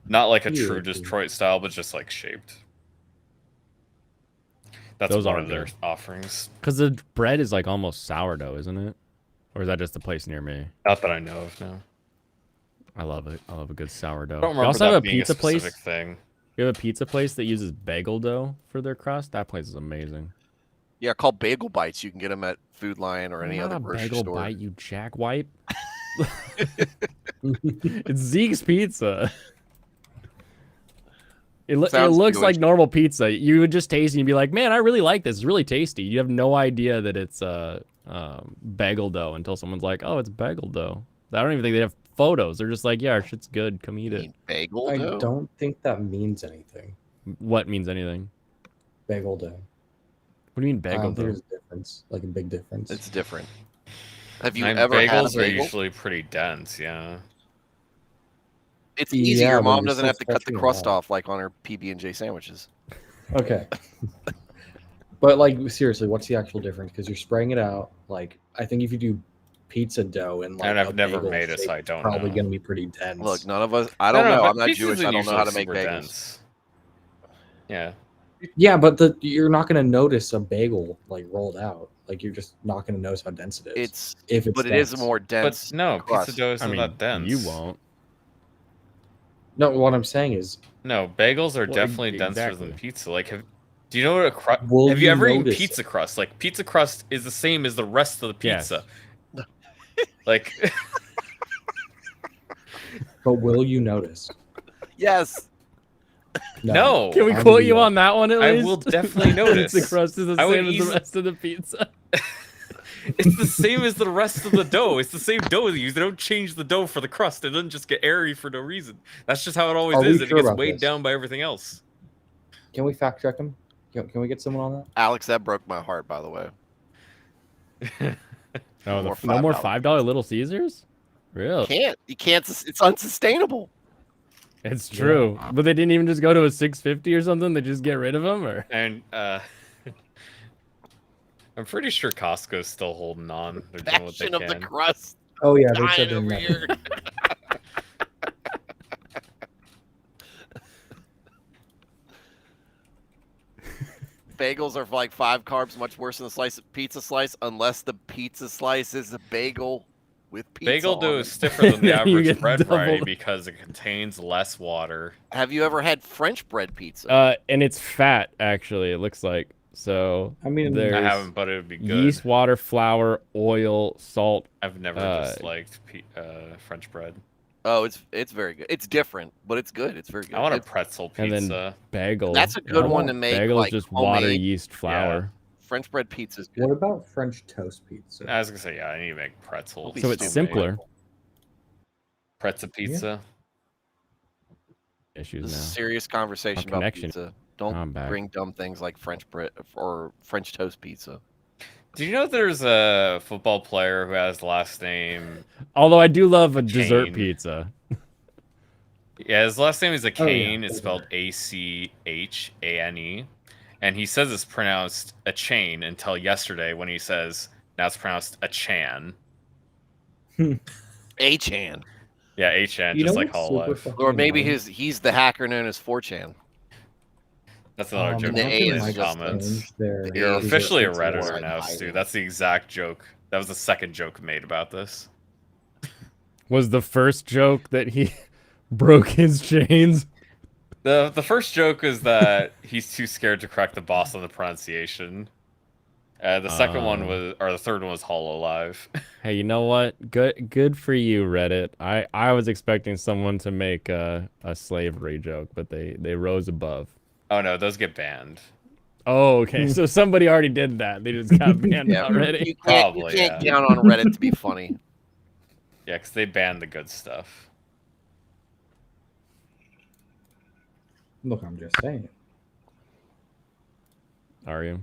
not like a true Yeah. Detroit style, but just like shaped. That's Those one are of their good. offerings. Because the bread is like almost sourdough, isn't it? Or is that just a place near me? Not that I know of. No, I love it. I love a good sourdough. I don't We remember also that have a being pizza a specific place. thing. We have a pizza place that uses bagel dough for their crust. That place is amazing. Yeah, called Bagel Bites. You can get them at Food Lion or any Not other a grocery bagel store. bite, you jackwipe. It's Zeke's Pizza. It looks like normal pizza. You would just taste it and be like, man, I really like this. It's really tasty. You have no idea that it's bagel dough until someone's like, oh, it's bagel dough. I don't even think they have photos. They're just like, yeah, our shit's good. Come eat it. Bagel I dough? don't think that means anything. What means anything? Bagel dough. What do you mean I bagel don't think dough? there's a difference, like a big difference. It's different. Have you And ever had a bagels are bagel? usually pretty dense, yeah. It's easy. Yeah, Your but mom you're doesn't still have to cut the stretching it crust out. off like on her PB&J sandwiches. Okay. But like seriously, what's the actual difference? Because you're spraying it out. Like I think if you do pizza dough and like And I've a never bagel made it, so shape, I it's don't probably know. gonna be pretty dense. Look, none of us. I don't know. but I'm not pizza Jewish. isn't I don't know how to usually make super bagels. dense. Yeah. Yeah, but you're not gonna notice a bagel like rolled out. Like you're just not gonna notice how dense it is. It's if it's but it is dense. more dense. But no, crust. pizza dough isn't I mean, that dense. you won't. No, what I'm saying is, No, bagels are Well, definitely denser exactly. than pizza. Like, do you know what a crust? Will Have you you ever eaten notice pizza crust? Like, pizza crust is the same as the rest of the Yes. pizza. Like, but will you notice? Yes. no. Can we I'm quote gonna you be on that one at I least? will definitely notice. The crust is the I would same as the easily- rest of the pizza. It's the same as the rest of the dough. It's the same dough they use. They don't change the dough for the crust. It doesn't just get airy for no reason. That's just how it always Are we is. And sure it gets about weighed this? down by everything else. Can we fact check him? Can we get someone on that? Alex, that broke my heart. By the way. No more no more $5 $5 Little Caesars? Really? You can't. It's unsustainable. It's true. But they didn't even just go to a 650 or something? They just get rid of them? Or And I'm pretty sure Costco's still holding on. They're doing what they Passion of the can. crust. Oh yeah, they Dying said they're over never. here. Bagels are like 5 carbs, much worse than a pizza slice, unless the pizza slice is a bagel with pizza. Bagel on dough it. is stiffer than the You average get bread variety doubled. because it contains less water. Have you ever had French bread pizza? and it's fat actually, it looks like. So I mean, there's I haven't, but it would be good. yeast, water, flour, oil, salt. I've never disliked French bread. Oh, it's very good. It's different, but it's good. It's very good. I want a It's- pretzel And pizza. then bagel. That's a good one to make, Bagel like, is just water, homemade. yeast, flour. French bread pizza is good. What about French toast pizza? I was gonna say, yeah, I need to make pretzels. So it's homemade. simpler. Pretzel pizza. Issues This is a now. serious conversation about connection. pizza. I'm Don't back. bring dumb things like French bread or French toast pizza. Do you know there's a football player who has the last name? Although I do love a dessert Kane. pizza. Yeah, his last name is a Oh, yeah, Kane. It's those spelled Achane, and he says it's pronounced a chain until yesterday when he says now it's pronounced a Chan. A-chan. Yeah, Achan, You just know like what's Hollow super Life. fucking Or maybe annoying? he's the hacker known as 4chan. That's another joke the in A the is just comments. Their You're A officially a is Redditor more now, hiding. Stu. That's the exact joke. That was the second joke made about this. Was the first joke that he broke his chains? The first joke is that he's too scared to correct the boss on the pronunciation. The second one was, or the third one was Hollow Live. Hey, you know what? Good for you, Reddit. I was expecting someone to make a slavery joke, but they rose above. Oh no, those get banned. Oh, okay. So somebody already did that. They just got banned Yeah, already. you Probably, can't yeah. count on Reddit to be funny. Yeah, because they banned the good stuff. Look, I'm just saying. Are you?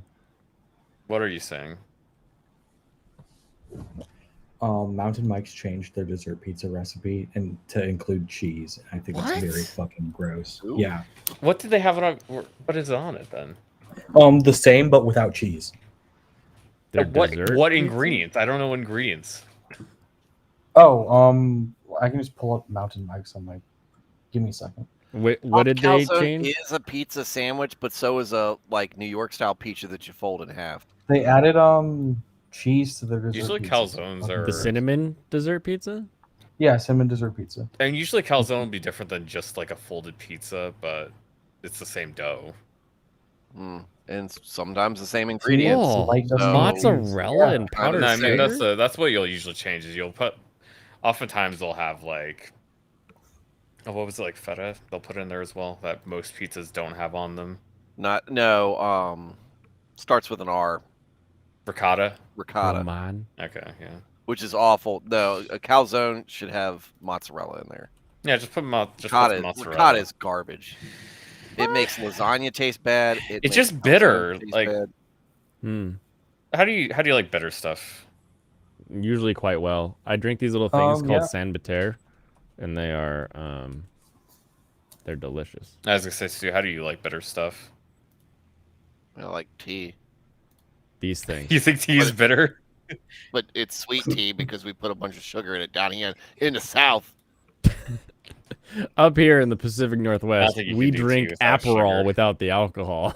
What are you saying? Mountain Mike's changed their dessert pizza recipe and to include cheese. I think What? it's very fucking gross. Ooh. Yeah. What did they have it on? What is it on it then? The same but without cheese. Their What dessert what pizza? ingredients? I don't know ingredients. Oh, I can just pull up Mountain Mike's on my. Give me a second. What did they Calzone change? is a pizza sandwich, but so is a like New York style pizza that you fold in half. They added cheese to their dessert. Usually pizza. calzones are- The cinnamon dessert pizza? Yeah, cinnamon dessert pizza. And usually calzone will be different than just like a folded pizza, but it's the same dough. Mm. And sometimes the same ingredients. Whoa, like the So- mozzarella Yeah. and powdered No, I mean sugar? that's what you'll usually change is you'll put. Oftentimes they'll have like Oh, what was it, like feta? They'll put in there as well that most pizzas don't have on them. Starts with an R. Ricotta. Ricotta. Roman. Okay, yeah. Which is awful. No, a calzone should have mozzarella in there. Yeah, just put ricotta. mozzarella. Ricotta is garbage. It makes lasagna taste bad. It's just bitter. Like, Hmm. how do you like bitter stuff? Usually quite well. I drink these little things called Yeah. San Bitter, and they are they're delicious. I was gonna say, Stu, how do you like bitter stuff? I like tea. These things. You think tea is bitter? But it's sweet tea because we put a bunch of sugar in it down here in the South. Up here in the Pacific Northwest, think you we can do tea drink without Aperol sugar. without the alcohol.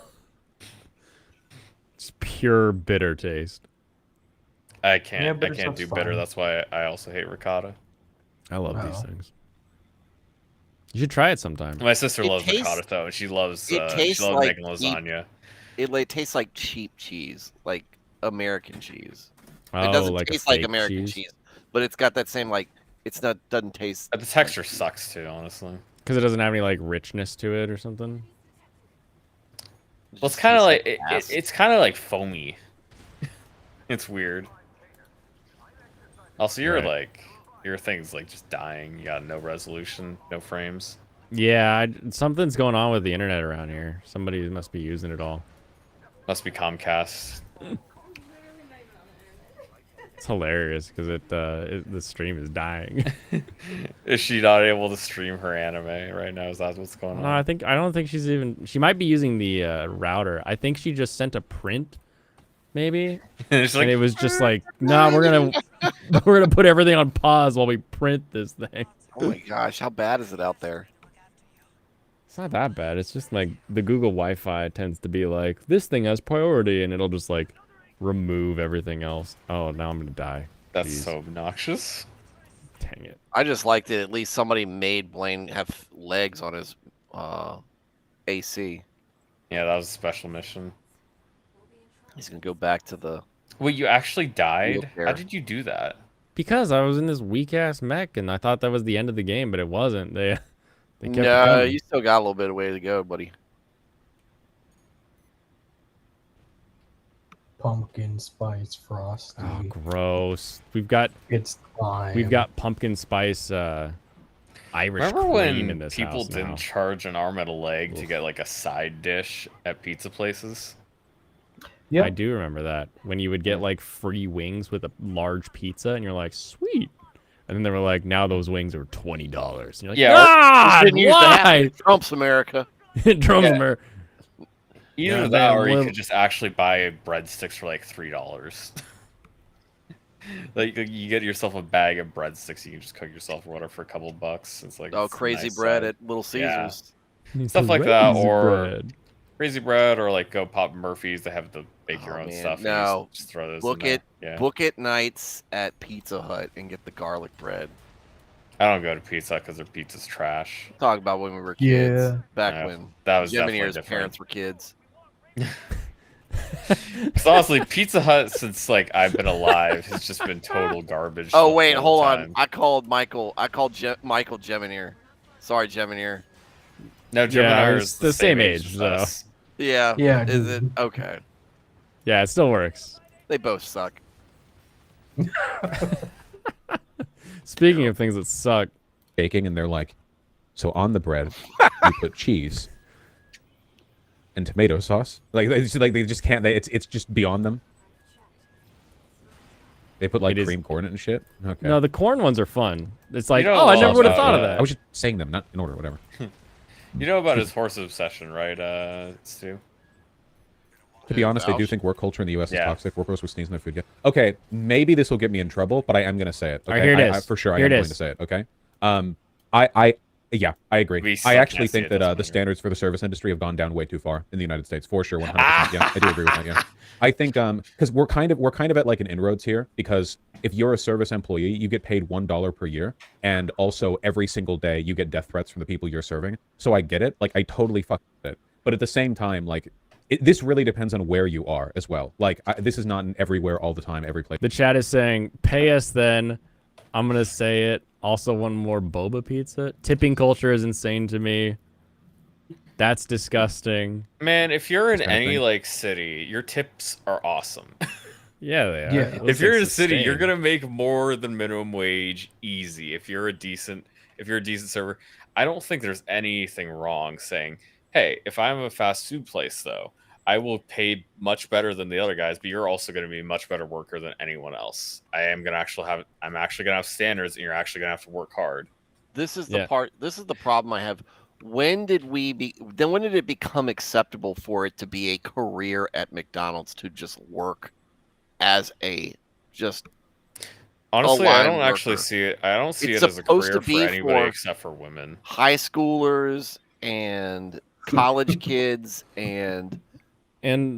It's pure bitter taste. I can't. Yeah, I bitter can't stuff's do bitter. fine. That's why I also hate ricotta. I love these Wow. things. You should try it sometime. My sister It loves tastes- ricotta though, and she loves it tastes like making lasagna. It tastes like cheap cheese, like American cheese. Oh, It doesn't like a taste like fake American cheese, but it's got that same doesn't taste. But the texture sucks too, honestly. Because it doesn't have any like richness to it or something. Well, it's kind of like ass. it's kind of like foamy. It's weird. Also, you're Right. like your thing's like just dying. You got no resolution, no frames. Yeah, something's going on with the internet around here. Somebody must be using it all. Must be Comcast. It's hilarious because the stream is dying. Is she not able to stream her anime right now? Is that what's going No, on? I don't think she's even. She might be using the router. I think she just sent a print, maybe. It's like, And it was just like, nah, we're gonna put everything on pause while we print this thing. Oh my gosh, how bad is it out there? It's not that bad. It's just like the Google Wi-Fi tends to be like, this thing has priority, and it'll just like remove everything else. Oh, now I'm gonna die. that's Jeez. so obnoxious. Dang it. I just liked it. At least somebody made Blaine have legs on his AC. Yeah, that was a special mission. He's gonna go back to the. Wait, you actually died? Wheelchair. How did you do that? Because I was in this weak ass mech, and I thought that was the end of the game, but it wasn't. They kept No, coming. you still got a little bit of way to go, buddy. Pumpkin spice frosty. Oh, gross. We've got It's fine. pumpkin spice Irish Remember cream in when this people house didn't now. charge an arm and a leg to Oof. get like a side dish at pizza places? Yep. I do remember that when you would get like free wings with a large pizza, and you're like, sweet. And then they were like, now those wings are $20. And you're like, Yeah, God, Didn't use the hat. why? Trump's America. Drummer. Either Yeah, that, man, or you well- could just actually buy breadsticks for like $3. Like you get yourself a bag of breadsticks, you can just cook yourself or whatever for a couple bucks. It's like Oh, it's a crazy nice bread side. at Little Yeah. Caesars. Stuff like that, Crazy or bread. crazy bread, or like go pop Murphy's. They have the bake your Oh, own man. stuff. and No. just throw those. Book in there. it. Yeah. Book it nights at Pizza Hut and get the garlic bread. I don't go to Pizza because their pizza's trash. Talk about when we were kids. Yeah. Back Yeah, when that was Jim and definitely Ear's different. parents were kids. So honestly, Pizza Hut since like I've been alive has just been total garbage. Oh the wait, whole hold on. time. I called Michael. I called Michael Geminier. Sorry, Geminier. No, Jim and I are it's the same age, as though. us. Yeah. Yeah, Is dude. it okay? Yeah, it still works. They both suck. Speaking of things that suck, Baking, and they're like, so on the bread, you put cheese and tomato sauce. Like they just can't. It's just beyond them. They put like It is- cream corn in it and shit. Okay. no, the corn ones are fun. It's like, You know oh, I what never would have about, thought of uh, that. I was just saying them, not in order, whatever. You know about his horse obsession, right, Stu? To be honest, I do Vaush? think work culture in the U.S. is Yeah. toxic. Workers will sneeze in their food. Yeah. Okay, maybe this will get me in trouble, but I am going to say it. Okay? All right, here it I, is. for sure, Here I am it going is. to say it. Okay. Yeah, I agree. We I still actually can't see think it, that doesn't the matter. standards for the service industry have gone down way too far in the United States, for sure, 100%. Yeah, I do agree with that. Yeah, I think because we're kind of at like an inroads here, because if you're a service employee, you get paid $1 per year, and also every single day you get death threats from the people you're serving. So I get it. Like I totally fuck with it, but at the same time, like. This really depends on where you are as well. Like, this is not everywhere all the time, every place. The chat is saying, pay us then. I'm going to say it Also, one more boba pizza. Tipping culture is insane to me. That's disgusting. Man, if you're in This kind of any thing. like city, your tips are awesome. Yeah, they are. Yeah. At least If you're they in a city, you're sustain. gonna make more than minimum wage easy. If you're a decent server, I don't think there's anything wrong saying, hey, if I'm a fast food place though, I will pay much better than the other guys, but you're also gonna be a much better worker than anyone else. I'm actually gonna have standards, and you're actually gonna have to work hard. This is Yeah. This is the problem I have. When did it become acceptable for it to be a career at McDonald's to just work as a just Honestly, line I don't actually worker? see it. I don't see It's it as a supposed career to for be anybody for except for women. high schoolers and college kids and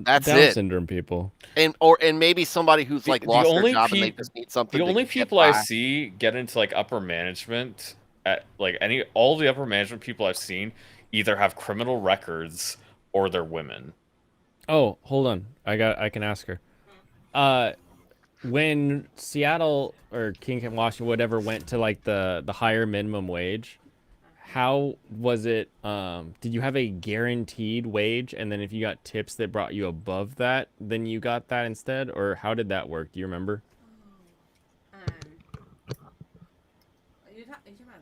that's Down it. syndrome people. And maybe somebody who's like The lost their only job and they peop- just need something. The to only get people I by. see get into like upper management at like all the upper management people I've seen either have criminal records or they're women. Oh, hold on. I can ask her. When Seattle or King Washington, whatever, went to like the higher minimum wage, how was it? Did you have a guaranteed wage, and then if you got tips that brought you above that, then you got that instead, or how did that work? Do you remember? You're talking about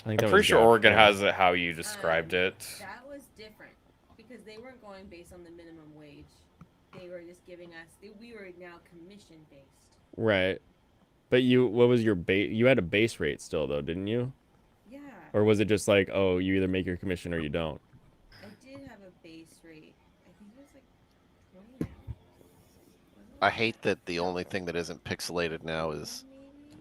I think I'm that pretty was sure Jeff, Oregon yeah. has it how you described it. that was different because they weren't going based on the minimum wage. They were just giving us. We were now commission based. Right. But what was your base? You had a base rate still, though, didn't you? Yeah. Or was it just like, oh, you either make your commission or you don't? I did have a base rate. I think it was like 20 now. I hate that the only thing that isn't pixelated now is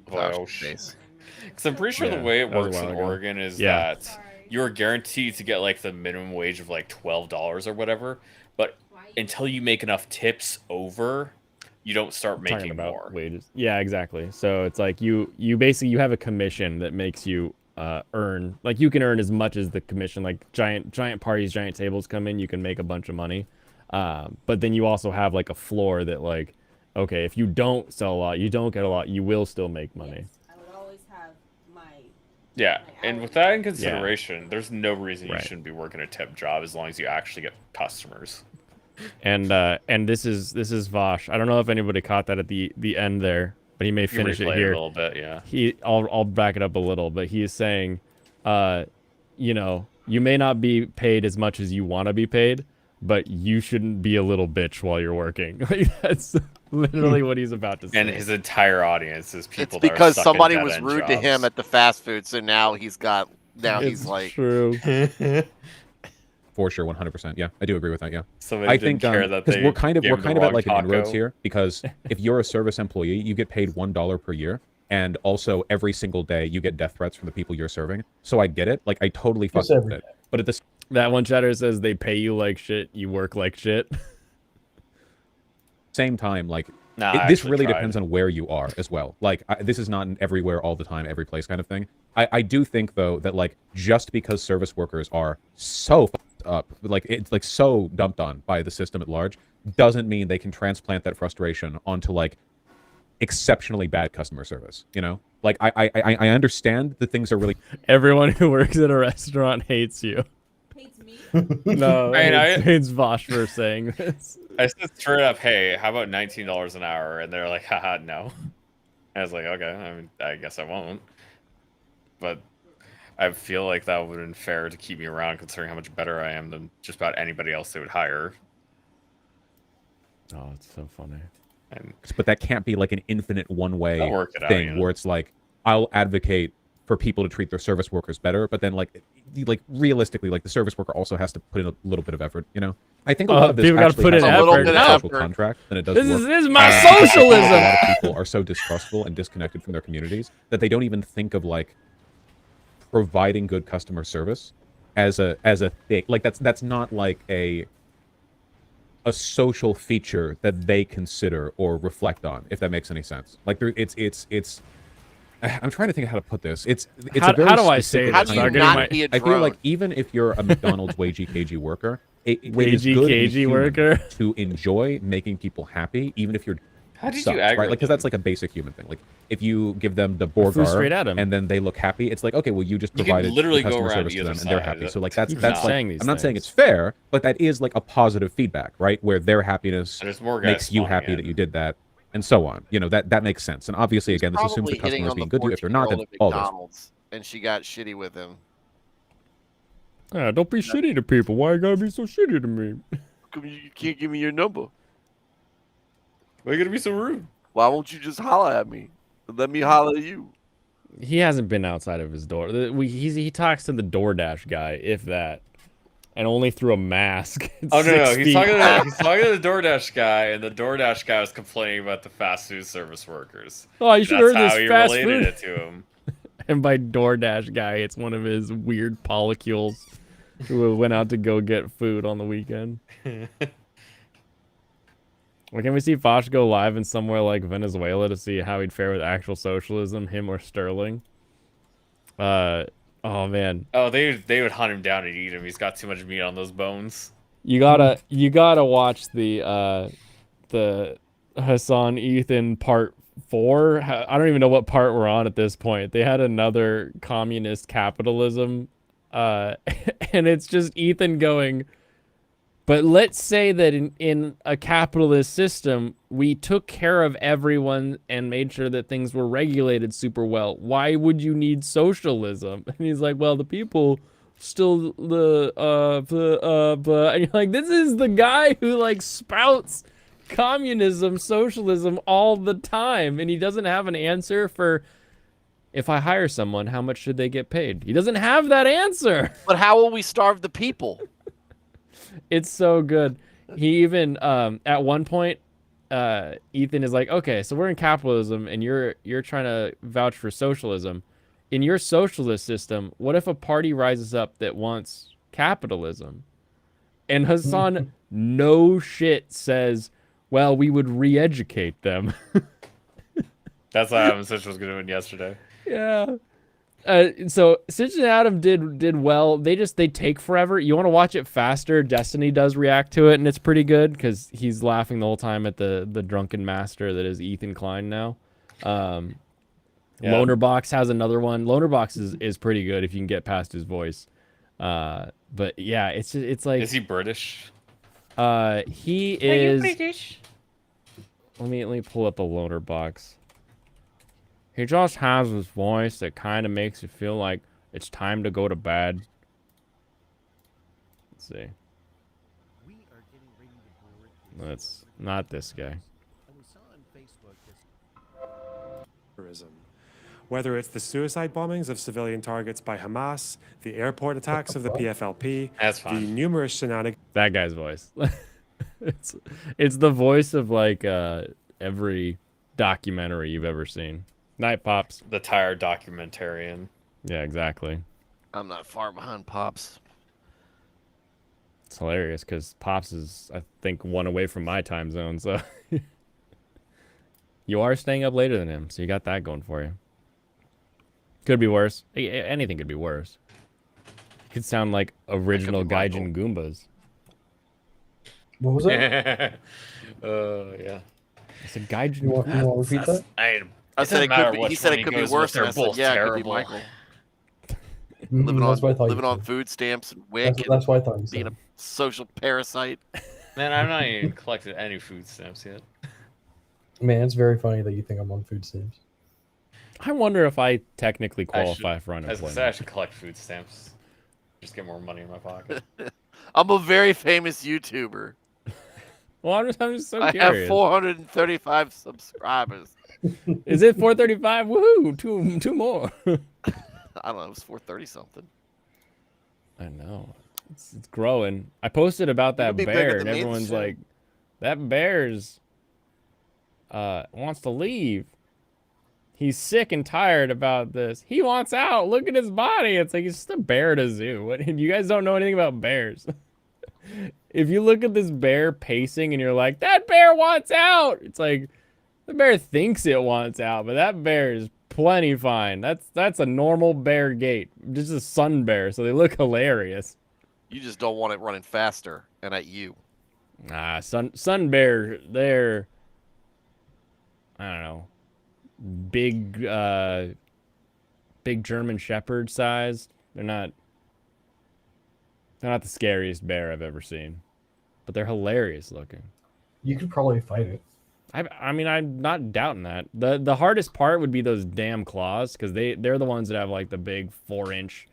Vaush's face. Because I'm pretty sure Yeah, the way it that was a works in while ago. Oregon is Yeah. that you're guaranteed to get like the minimum wage of like $12 or whatever, but until you make enough tips over, you don't start Talking making about more. wages. Yeah, exactly. So it's like you basically you have a commission that makes you earn, like you can earn as much as the commission. Like giant parties, giant tables come in, you can make a bunch of money. But then you also have like a floor that like, okay, if you don't sell a lot, you don't get a lot, you will still make money. I would always have my. Yeah, and with that in consideration, Yeah. there's no reason you Right. shouldn't be working a tip job as long as you actually get customers. And this is Vaush. I don't know if anybody caught that at the end there, but he may finish it replay it a here. little bit, yeah. I'll back it up a little, but he is saying, you know, you may not be paid as much as you want to be paid, but you shouldn't be a little bitch while you're working. Like that's literally what he's about to say. And his entire audience is people It's that are because stuck somebody in was dead-end rude to him jobs. at the fast food, so now he's It's like true. For sure, 100%. Yeah, I do agree with that. Yeah, Somebody I didn't think care that because they we're kind of gave him the at wrong like an inroads taco. here, because if you're a service employee, you get paid $1 per year, and also every single day you get death threats from the people you're serving. So I get it. Like I totally fuck with it. But at the That one chatter says they pay you like shit, you work like shit. same time, like Nah, I this actually really tried. depends on where you are as well. Like this is not everywhere all the time, every place kind of thing. I do think though that like just because service workers are so fucked up, like it's like so dumped on by the system at large, doesn't mean they can transplant that frustration onto like exceptionally bad customer service. You know, like I understand that things are really. Everyone who works at a restaurant hates you. Hates me? No, I mean, it's Vaush for saying this. I said straight up, hey, how about $19 an hour? And they're like, haha, no. I was like, okay, I mean, I guess I won't. But I feel like that would have been fair to keep me around considering how much better I am than just about anybody else they would hire. Oh, it's so funny. And But that can't be like an infinite one-way They'll work it out, thing you know? where it's like I'll advocate for people to treat their service workers better, but then like realistically, like the service worker also has to put in a little bit of effort. You know, I think a lot of this people gotta actually put has in more to do effort. with No. social contract than it does. This work. is my Because I think socialism. A lot of people are so distrustful and disconnected from their communities that they don't even think of like providing good customer service as a thing. Like that's not like a social feature that they consider or reflect on, if that makes any sense. Like it's I'm trying to think of how to put this. It's How- a very how do I say specific this? How do you kind of- not be a I feel like drone? even if you're a McDonald's wagey cagey worker, it is Wagey good and cagey human worker. to enjoy making people happy, even if you're How did you sucks, right? aggravate Like, because that's like a basic human thing. Like, if you give them the burger straight at 'em. and then they look happy, it's like, okay, well, you just You can provided literally the go customer around service to either them and they're side. happy. So like that's Keep like, saying these I'm not saying things. it's fair, but that is like a positive feedback, right? Where their happiness There's more guys makes you spawning happy in. that you did that, and so on. You know, that makes sense. And obviously, again, this assumes the Probably hitting customer is on being the good to you. If they're not, then 14-year-old at all this. McDonald's, and she got shitty with him. Yeah, don't be shitty to people. Why you gotta be so shitty to me? Come, you can't give me your number. Why are you gonna be so rude? Why won't you just holler at me? Let me holler at you. He hasn't been outside of his door. He talks to the DoorDash guy, if that, and only through a mask. Oh no, 6 he's feet. talking to the DoorDash guy, and the DoorDash guy was complaining about the fast food service workers. Oh, you should heard That's this how he fast related food. it to him. And by DoorDash guy, it's one of his weird polycules who went out to go get food on the weekend. Well, can we see Vaush go live in somewhere like Venezuela to see how he'd fare with actual socialism, him or Sterling? Oh man. Oh, they would hunt him down and eat him. He's got too much meat on those bones. You gotta watch the Hassan Ethan part 4. I don't even know what part we're on at this point. They had another communist capitalism, and it's just Ethan going. But let's say that in a capitalist system, we took care of everyone and made sure that things were regulated super well. Why would you need socialism? And he's like, well, the people still and you're like, this is the guy who like spouts communism, socialism all the time, and he doesn't have an answer for if I hire someone, how much should they get paid? He doesn't have that answer. But how will we starve the people? It's so good. He even at one point, Ethan is like, okay, so we're in capitalism and you're trying to vouch for socialism. In your socialist system, what if a party rises up that wants capitalism? And Hassan no shit says, well, we would re-educate them. That's what Adam Sitch was doing yesterday. Yeah. So Sitch and Adam did well. They take forever. You want to watch it faster? Destiny does react to it, and it's pretty good because he's laughing the whole time at the drunken master that is Ethan Klein now. Lonerbox has another one. Lonerbox is pretty good if you can get past his voice. But yeah, it's like. Is he British? He is. Are you British? Let me pull up a Lonerbox. He just has this voice that kind of makes you feel like it's time to go to bed. Let's see. That's not this guy. Whether it's the suicide bombings of civilian targets by Hamas, the airport attacks of the PFLP, the numerous shenanigans. That guy's voice. it's the voice of like every documentary you've ever seen. Night, Pops. The tired documentarian. Yeah, exactly. I'm not far behind Pops. It's hilarious because Pops is, I think, one away from my time zone. So you are staying up later than him, so you got that going for you. Could be worse. Anything could be worse. Could sound like original Gaijin Goombas. What was that? Yeah. It's a Gaijin. You want to repeat that? I said it could be. He said it could be worse. And I said, yeah, it could be Michael. Living on food stamps and WIC. That's what I thought you being said. a social parasite. Man, I've not even collected any food stamps yet. Man, it's very funny that you think I'm on food stamps. I wonder if I technically qualify for unemployment. I should collect food stamps. Just get more money in my pocket. I'm a very famous YouTuber. Well, I'm just so I curious. have 435 subscribers. Is it 435? Woohoo! Two more. I don't know. It was 430 something. I know. It's growing. I posted about that be bigger bear, than and me, everyone's sure. like, "That bear's wants to leave. He's sick and tired about this. He wants out. Look at his body. It's like he's just a bear at a zoo. What? You guys don't know anything about bears. If you look at this bear pacing and you're like, that bear wants out. It's like the bear thinks it wants out, but that bear is plenty fine. That's a normal bear gait. Just a sun bear, so they look hilarious. You just don't want it running faster and at you. Nah, sun bear, I don't know, big German Shepherd size. They're not the scariest bear I've ever seen, but they're hilarious looking. You could probably fight it. I mean, I'm not doubting that. The hardest part would be those damn claws, because they're the ones that have like the big 4-inch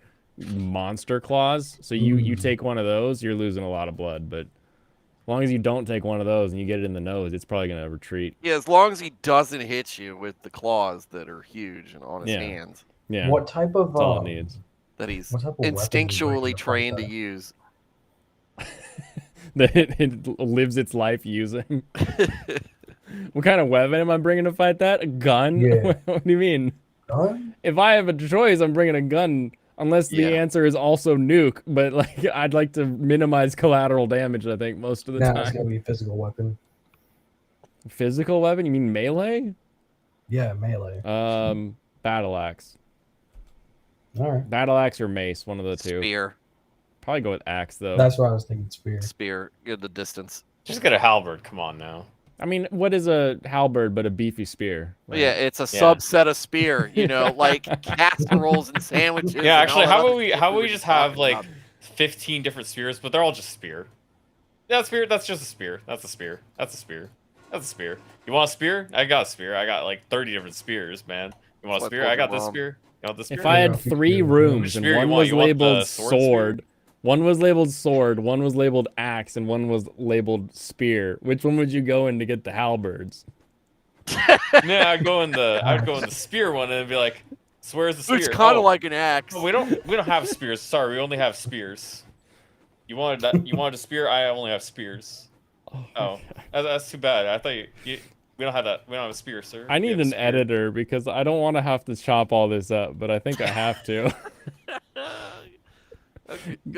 monster claws. So you take one of those, you're losing a lot of blood. But as long as you don't take one of those and you get it in the nose, it's probably gonna retreat. Yeah, as long as he doesn't hit you with the claws that are huge and on his hands. Yeah. What type of That's all it needs. That he's what type of weapon do you bring instinctually to fight trained to that? use. That it lives its life using. What kind of weapon am I bringing to fight that? A gun? Yeah. What do you mean? Gun? If I have a choice, I'm bringing a gun. Unless the answer is also nuke, but like I'd like to minimize collateral damage. I think most of the Nah, time. it's gonna be a physical weapon. Physical weapon? You mean melee? Yeah, melee. Battle axe. All right. Battle axe or mace, one of the two. Spear. Probably go with axe though. That's what I was thinking. Spear. Spear. Get the distance. Just get a halberd. Come on now. I mean, what is a halberd but a beefy spear? Like, Yeah, it's a subset of spear. You know, like casseroles and sandwiches. Yeah, and actually, all how that about other we shit how we about we were just have talking like about. 15 different spears, but they're all just spear. Yeah, spear. That's just a spear. That's a spear. That's a spear. That's a spear. You want a spear? I got a spear. I got like 30 different spears, man. You want a That's spear? what I got we're this on. spear. You want this spear? If I had 3 rooms and spear you one want? was You want the labeled sword spear? sword, one was labeled sword, one was labeled axe, and one was labeled spear, which one would you go in to get the halberds? Yeah, I'd go in the spear one and be like, so where's the spear? It's kind of like an axe. Oh, we don't we have spears. Sorry, we only have spears. You wanted that? You wanted a spear? I only have spears. Oh, that's too bad. I thought we don't have that. We don't have a spear, sir. I need an editor because I don't want to have to chop all this up, but I think I have to.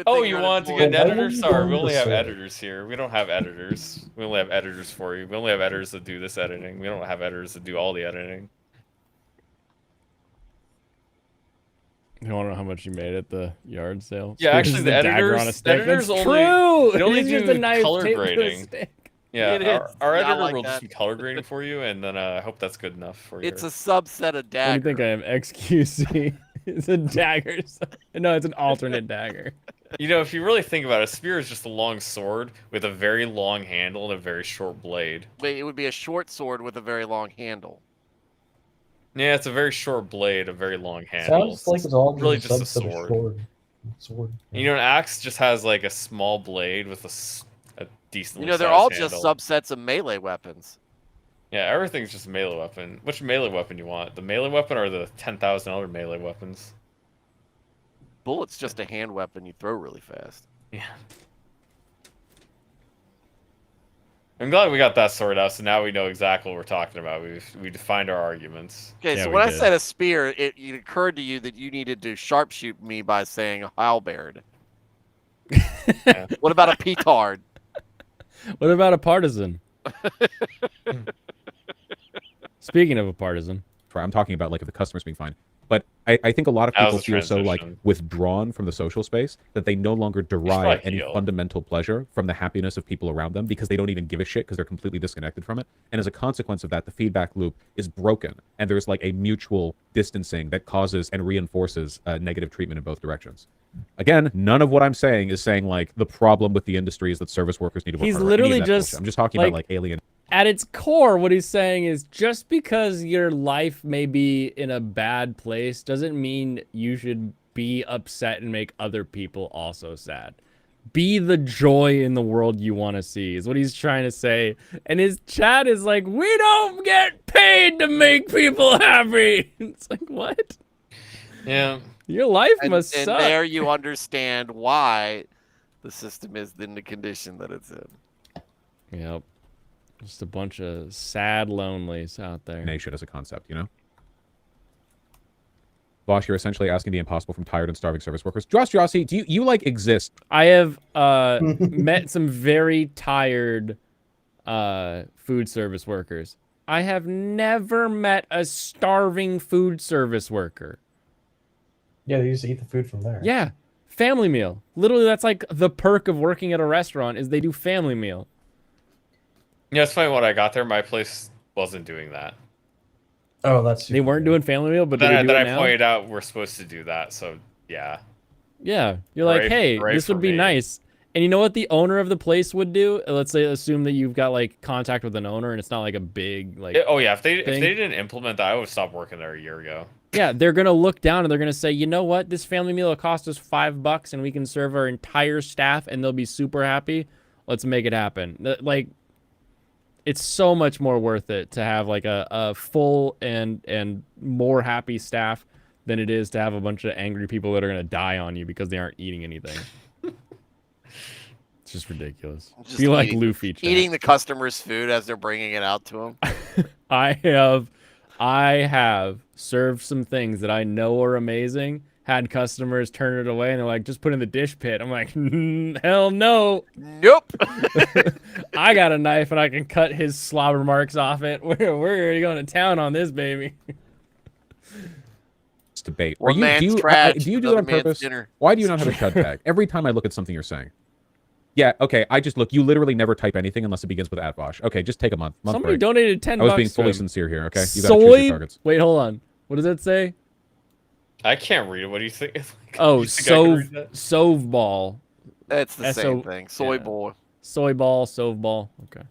Oh, you want to get an editor? Sorry, we only have editors here. We don't have editors. We only have editors for you. We only have editors that do this editing. We don't have editors that do all the editing. You want to know how much you made at the yard sale? Yeah, actually, the dagger on a editors, stick. editors That's only, true. they only It's just do a knife color taped to a grading. stick. Yeah, It our is. Yeah, I editor like will that. just do color grading for you, and then I hope that's good enough for you. It's a subset of What do dagger. you think I am? XQC. It's a dagger. No, it's an alternate dagger. You know, if you really think about it, a spear is just a long sword with a very long handle and a very short blade. Wait, it would be a short sword with a very long handle. Yeah, it's a very short blade, a very long handle. Sounds like it's all really just just a subset of sword. Sword. You know, an axe just has like a small blade with a decently You know, they're sized all handle. just subsets of melee weapons. Yeah, everything's just a melee weapon. Which melee weapon you want? The melee weapon or the 10,000 other melee weapons? Bullet's just a hand weapon you throw really fast. Yeah. I'm glad we got that sorted out, so now we know exactly what we're talking about. We defined our arguments. Okay, Yeah, so we when I did. said a spear, it occurred to you that you needed to sharpshoot me by saying a halberd. Yeah. What about a petard? What about a partisan? Speaking of a partisan, I'm talking about like if the customer's being fine. But I think a lot of That people was a feel so like transition. withdrawn from the social space that they no longer derive probably any heal. fundamental pleasure from the happiness of people around them because they don't even give a shit because they're completely disconnected from it. And as a consequence of that, the feedback loop is broken and there's like a mutual distancing that causes and reinforces negative treatment in both directions. Again, none of what I'm saying is saying like the problem with the industry is that service workers need to work He's harder or any of literally that just, bullshit. I'm just talking like, about like alien. at its core, what he's saying is just because your life may be in a bad place doesn't mean you should be upset and make other people also sad. Be the joy in the world you want to see is what he's trying to say. And his chat is like, we don't get paid to make people happy. It's like, what? Yeah. Your life And must suck. there you understand why the system is in the condition that it's in. Yep. Just a bunch of sad lonelies out there. Nation as a concept, you know? Vaush, you're essentially asking the impossible from tired and starving service workers. Jossie, do you like exist? I have met some very tired food service workers. I have never met a starving food service worker. Yeah, they used to eat the food from there. Yeah, family meal. Literally, that's like the perk of working at a restaurant is they do family meal. Yeah, it's funny when I got there, my place wasn't doing that. Oh, that's They weren't doing family meal, but they then do I it now. pointed out we're supposed to do that, so yeah. Yeah, you're like, hey, this would be nice. And you know what the owner of the place would do? Let's say, assume that you've got like contact with an owner, and it's not like a big like. Oh yeah, if they didn't implement that, I would stop working there a year ago. Yeah, they're gonna look down and they're gonna say, you know what, this family meal will cost us $5, and we can serve our entire staff, and they'll be super happy. Let's make it happen. Like, it's so much more worth it to have like a full and more happy staff than it is to have a bunch of angry people that are gonna die on you because they aren't eating anything. It's just ridiculous. Just Be like Luffy. Chat. Eating the customer's food as they're bringing it out to them. I have served some things that I know are amazing, had customers turn it away, and they're like, just put in the dish pit. I'm like, hell no. Nope. I got a knife and I can cut his slobber marks off it. We're already going to town on this baby. It's debate. One man's do trash, you do it on another man's purpose? dinner. Why do you not have a chud tag? Every time I look at something you're saying. Yeah, okay, I just look. You literally never type anything unless it begins with @Vaush. Okay, just take a month Somebody break. donated $10. I was being to fully him. sincere here, okay? You gotta choose your targets. Wait, hold on. What does that say? I can't read it. What do you think? Oh, You think I can read that? Sove ball. That's the same S-O- thing. Soy yeah. boy. Soy ball, Sove ball. Okay.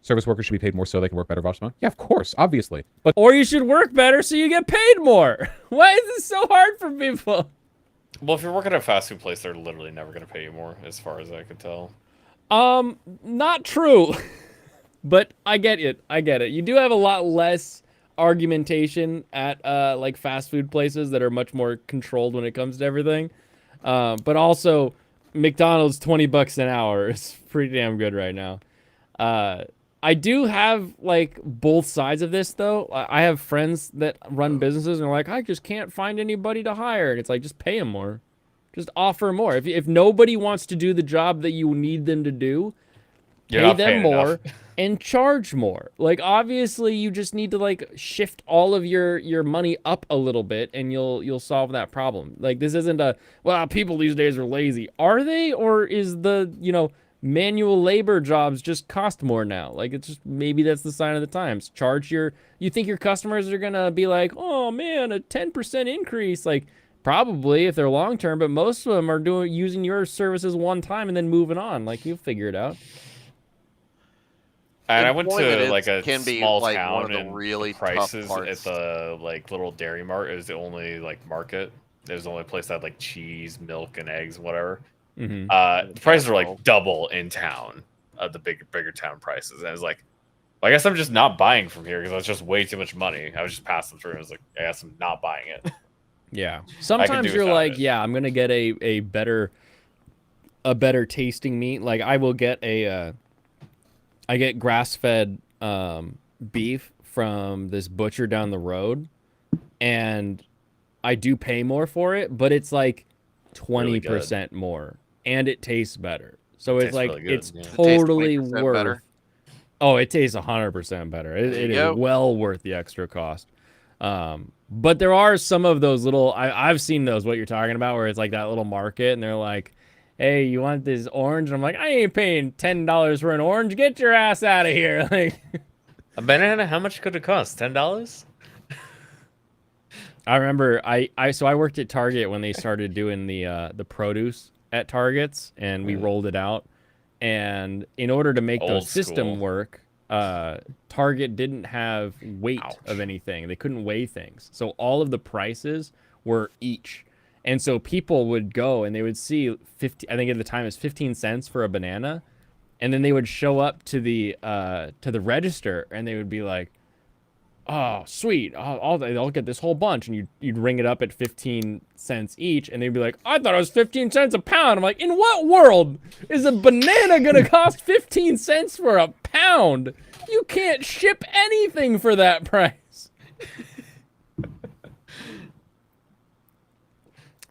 Service workers should be paid more so they can work better, Vaush. Yeah, of course, obviously. But Or you should work better so you get paid more. Why is this so hard for people? Well, if you're working at a fast food place, they're literally never going to pay you more, as far as I could tell. Not true. But I get it. I get it. You do have a lot less argumentation at like fast food places that are much more controlled when it comes to everything. But also McDonald's $20 an hour is pretty damn good right now. I do have like both sides of this though. I have friends that run businesses and are like, I just can't find anybody to hire. And it's like, just pay them more. Just offer more. If nobody wants to do the job that you need them to do, pay them more and charge more. Like, obviously you just need to like shift all of your money up a little bit and you'll solve that problem. Like, this isn't a, well, people these days are lazy. Are they? Or is the, manual labor jobs just cost more now? Like, it's just, maybe that's the sign of the times. You think your customers are gonna be like, oh man, a 10% increase? Like, probably if they're long term, but most of them are using your services one time and then moving on. Like, you'll figure it out. And I went to like a can be, small like, town, one of the and really the tough prices at parts. the like little dairy mart, it was the only like market. It was the only place that had like cheese, milk, and eggs, and whatever. Mm-hmm. The prices are like double in town, the bigger town prices. And I was like, well, I guess I'm just not buying from here because that's just way too much money. I was just passing through. I was like, I guess I'm not buying it. Yeah. Sometimes you're like, yeah, I'm gonna get a better tasting meat. Like, I will get I get grass-fed beef from this butcher down the road, and I do pay more for it, but it's like 20% more, and it tastes better. So it's like, really good, it's yeah. totally It tastes 20% worth. better? Oh, it tastes 100% better. It is well worth the extra cost. But there are some of those little, I've seen those, what you're talking about, where it's like that little market, and they're like, hey, you want this orange? And I'm like, I ain't paying $10 for an orange. Get your ass out of here. Like, A banana? How much could it cost? $10? I remember I worked at Target when they started doing the produce at Targets, and we rolled it out. And in order to make Old those system school. work, Target didn't have weight of anything. They couldn't weigh things. So all of the prices were each. And so people would go and they would see I think at the time it was 15 cents for a banana. And then they would show up to the register and they would be like, oh, sweet, I'll get this whole bunch. And you'd ring it up at 15 cents each. And they'd be like, I thought it was 15 cents a pound. I'm like, in what world is a banana going to cost 15 cents for a pound? You can't ship anything for that price.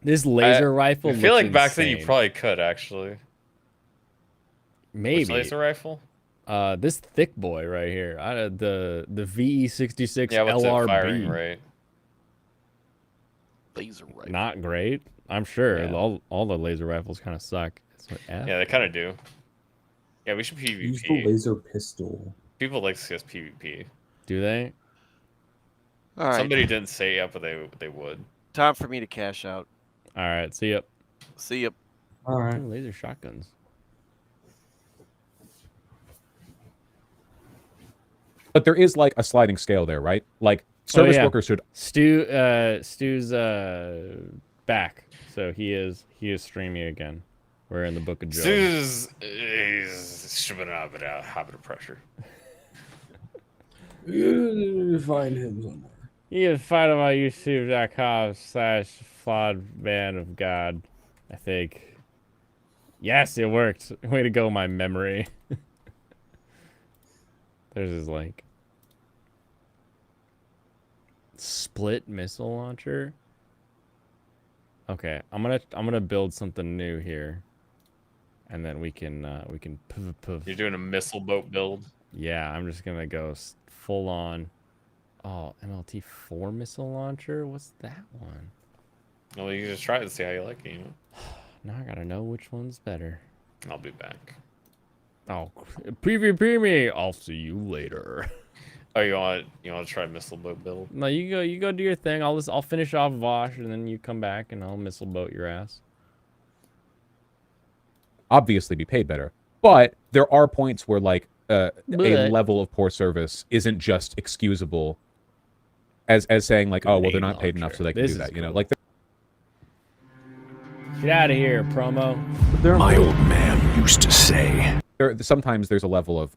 This laser rifle. I feel looks like back then you insane. probably could actually. Maybe. Which laser rifle? This thick boy right here. The VE66 Yeah, what's LRB. it firing rate? Laser rifle. Not great. I'm sure Yeah. all the laser rifles kind of suck. Yeah, they kind of do. Yeah, we should PvP. Use the laser pistol. People like CS PvP. Do they? All right. Somebody didn't say yet, but they would. Time for me to cash out. All right. See ya. See ya. All right. Ooh, laser shotguns. But there is like a sliding scale there, right? Like service workers should. Stu's back, so he is streaming again. We're in the book of Job. Sue's habit of pressure. You find him somewhere. You can find him on youtube.com/flawed man of God, I think. Yes, it worked. Way to go, my memory. There's his link. Split missile launcher. Okay, I'm gonna build something new here, and then we can poof. You're doing a missile boat build. Yeah, I'm just gonna go full on. Oh, MLT4 missile launcher. What's that one? Well, you just try it and see how you like it. You know? Now I gotta know which one's better. I'll be back. Oh, preview. I'll see you later. Oh, you want to try missile boat build? No, you go do your thing. I'll finish off Vaush, and then you come back, and I'll missile boat your ass. Obviously be paid better, but there are points where like a level of poor service isn't just excusable as saying like, oh well, they're not paid enough, so they can do that. You know, like. Get out of here, promo. My old man used to say. Sometimes there's a level of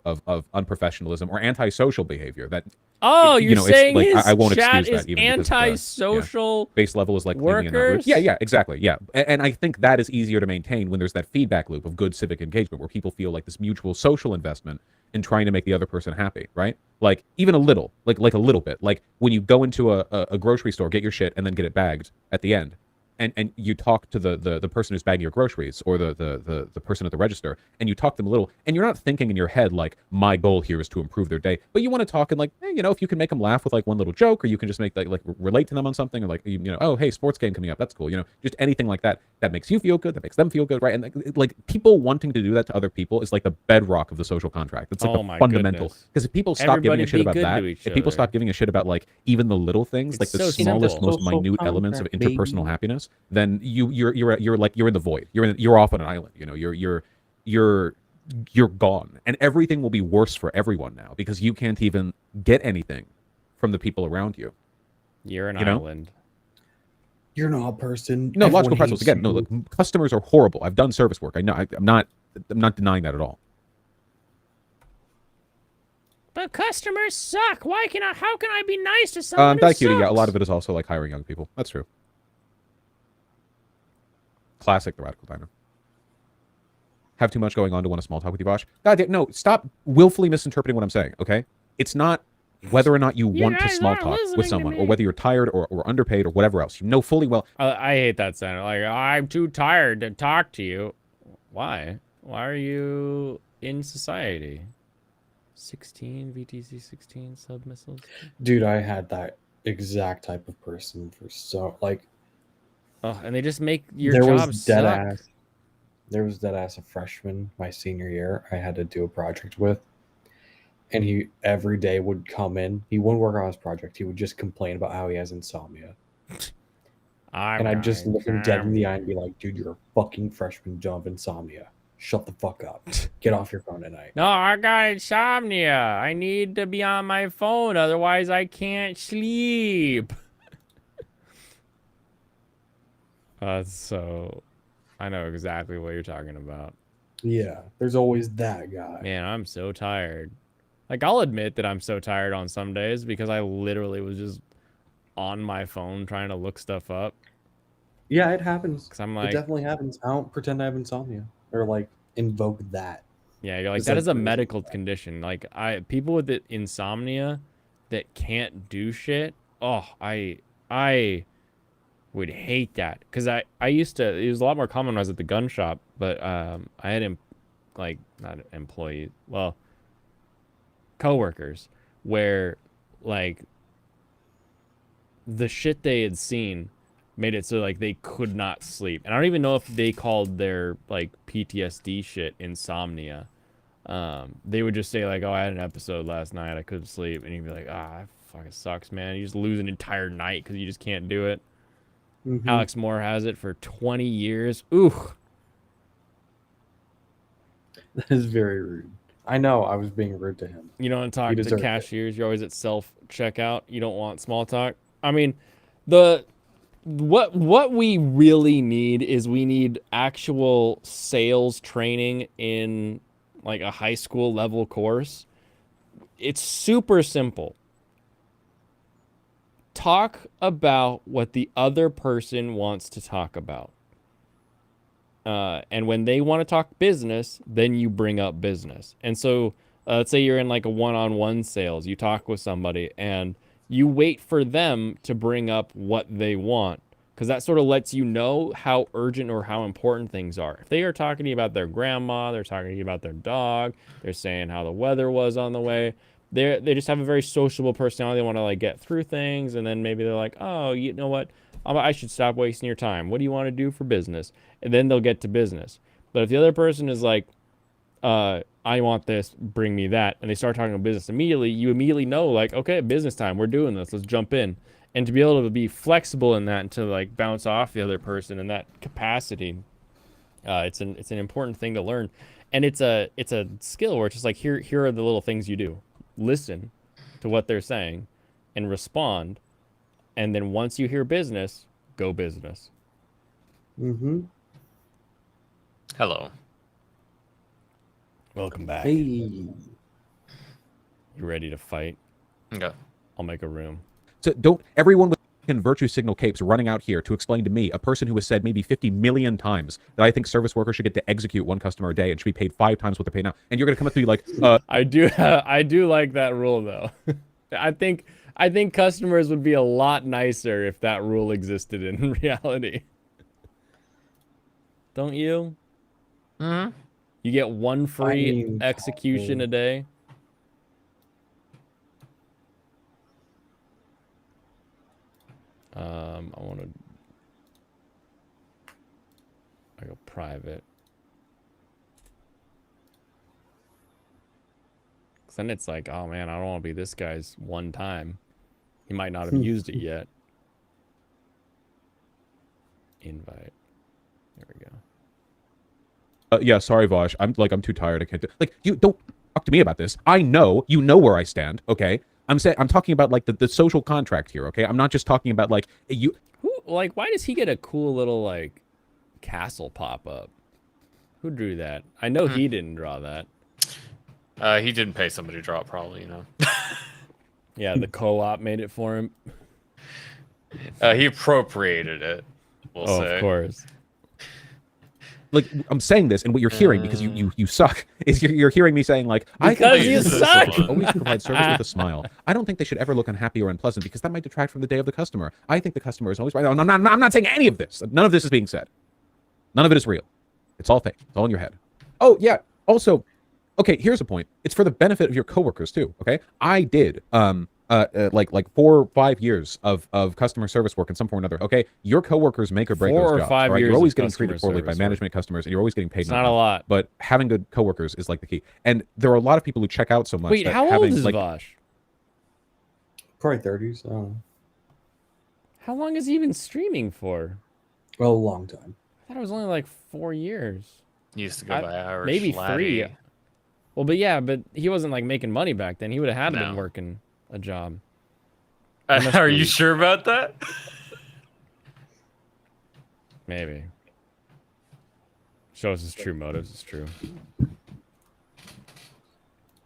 unprofessionalism or antisocial behavior that. Oh, you're saying it's, like, his I won't chat excuse is that even antisocial. Base level is like workers. Yeah, exactly. Yeah, and I think that is easier to maintain when there's that feedback loop of good civic engagement where people feel like this mutual social investment in trying to make the other person happy, right? Like even a little, like a little bit, like when you go into a grocery store, get your shit, and then get it bagged at the end. And you talk to the person who's bagging your groceries or the person at the register, and you talk to them a little, and you're not thinking in your head like, my goal here is to improve their day, but you want to talk and like, hey, you know, if you can make them laugh with like one little joke, or you can just make like relate to them on something, or like, you know, oh, hey, sports game coming up, that's cool, you know, just anything like that makes you feel good, that makes them feel good, right? And like people wanting to do that to other people is like the bedrock of the social contract. It's like the fundamental, because if people stop giving a shit about that, if people stop giving a shit about like even the little things, like the smallest, most minute elements of interpersonal happiness, then you're in the void. You're off on an island. You know, you're gone, and everything will be worse for everyone now because you can't even get anything from the people around you. You're an island. You're not a person. No, logical pretzels. Again, no. Look, customers are horrible. I've done service work. I know. I'm not denying that at all. But customers suck. How can I be nice to someone who sucks? Yeah, a lot of it is also like hiring young people. That's true. Classic the radical diner. Have too much going on to want to small talk with you, Vaush. God damn, no, stop willfully misinterpreting what I'm saying, okay? It's not whether or not you want to small talk with someone, or whether you're tired or underpaid or whatever else. You know fully well. I hate that sound. Like, I'm too tired to talk to you. Why? Why are you in society? 16 VTC 16 sub missiles. Dude, I had that exact type of person for so like. Oh, and they just make your job suck. There was dead ass a freshman my senior year I had to do a project with, and he every day would come in. He wouldn't work on his project. He would just complain about how he has insomnia. And I'd just look him dead in the eye and be like, dude, you're a fucking freshman, don't have insomnia. Shut the fuck up. Get off your phone tonight. No, I got insomnia. I need to be on my phone, otherwise I can't sleep. So I know exactly what you're talking about. Yeah, there's always that guy. Man, I'm so tired. Like, I'll admit that I'm so tired on some days because I literally was just on my phone trying to look stuff up. Yeah, it happens. 'Cause I'm like, it definitely happens. I don't pretend I have insomnia or like invoke that. Yeah, you're like, that is a medical condition. Like, people with insomnia that can't do shit. Oh, I would hate that, because I used to. It was a lot more common when I was at the gun shop, but I had not employees, well, coworkers, where like the shit they had seen made it so like they could not sleep, and I don't even know if they called their like PTSD shit insomnia, they would just say like, "Oh, I had an episode last night. I couldn't sleep," and you'd be like, "Ah, it fucking sucks, man. You just lose an entire night because you just can't do it." Mhm. Alex Moore has it for 20 years. Ooh. That is very rude. I know I was being rude to him. You don't talk He to deserved it. cashiers. You're always at self checkout. You don't want small talk. I mean, what we really need is we need actual sales training in like a high school level course. It's super simple. Talk about what the other person wants to talk about. And when they want to talk business, then you bring up business. And so let's say you're in like a one-on-one sales. You talk with somebody and you wait for them to bring up what they want, because that sort of lets you know how urgent or how important things are. If they are talking to you about their grandma, they're talking to you about their dog, they're saying how the weather was on the way, they just have a very sociable personality. They want to like get through things, and then maybe they're like, oh, you know what? I should stop wasting your time. What do you want to do for business? And then they'll get to business. But if the other person is like, I want this, bring me that, and they start talking about business immediately, you immediately know, like, okay, business time, we're doing this, let's jump in. And to be able to be flexible in that and to like bounce off the other person in that capacity, it's an important thing to learn. And it's a skill where it's just like, here are the little things you do. Listen to what they're saying and respond. And then once you hear business, go business. Mm-hmm. Hello. Welcome back. Hey. You ready to fight? Okay. I'll make a room. So don't everyone with virtue signal capes running out here to explain to me, a person who has said maybe 50 million times that I think service workers should get to execute one customer a day and should be paid 5 times what they're paid now, and you're gonna come up to me like, I do like that rule though. I think customers would be a lot nicer if that rule existed in reality. Don't you? Mm-hmm. You get one free execution a day. I want to. I go private. 'Cause then it's like, oh man, I don't want to be this guy's one time. He might not have used it yet. Invite. There we go. yeah, sorry, Vaush. I'm too tired. I can't do. Like, you don't talk to me about this. I know you know where I stand. Okay, I'm talking about like the social contract here. Okay, I'm not just talking about like you. Like, why does he get a cool little like castle pop up? Who drew that? I know he didn't draw that. He didn't pay somebody to draw it, probably, you know. Yeah, the co-op made it for him. He appropriated it, we'll say. Of course. Like, I'm saying this, and what you're hearing, because you suck, is you're hearing me saying, like, because you suck! Should always provide service with a smile. I don't think they should ever look unhappy or unpleasant, because that might detract from the day of the customer. I think the customer is always right. I'm not saying any of this. None of this is being said. None of it is real. It's all fake. It's all in your head. Oh, yeah. Also, okay, here's the point. It's for the benefit of your coworkers, too, okay? I did, like 4 or 5 years of customer service work in some form or another. Okay, your coworkers make or break 4 those or jobs. 5 right? years You're always of getting customer treated poorly by service management customers, and you're always getting paid. It's not a lot, but having good coworkers is like the key. And there are a lot of people who check out so much. Wait, that how old having, is like, Vaush? Probably 30s. I don't know. How long has he been streaming for? Well, a long time. I thought it was only like 4 years. He used to go by Irish maybe laddie. 3. Well, but yeah, but he wasn't like making money back then. He would have had to been working a job. Are you sure about that? Maybe. Shows his true motives. It's true.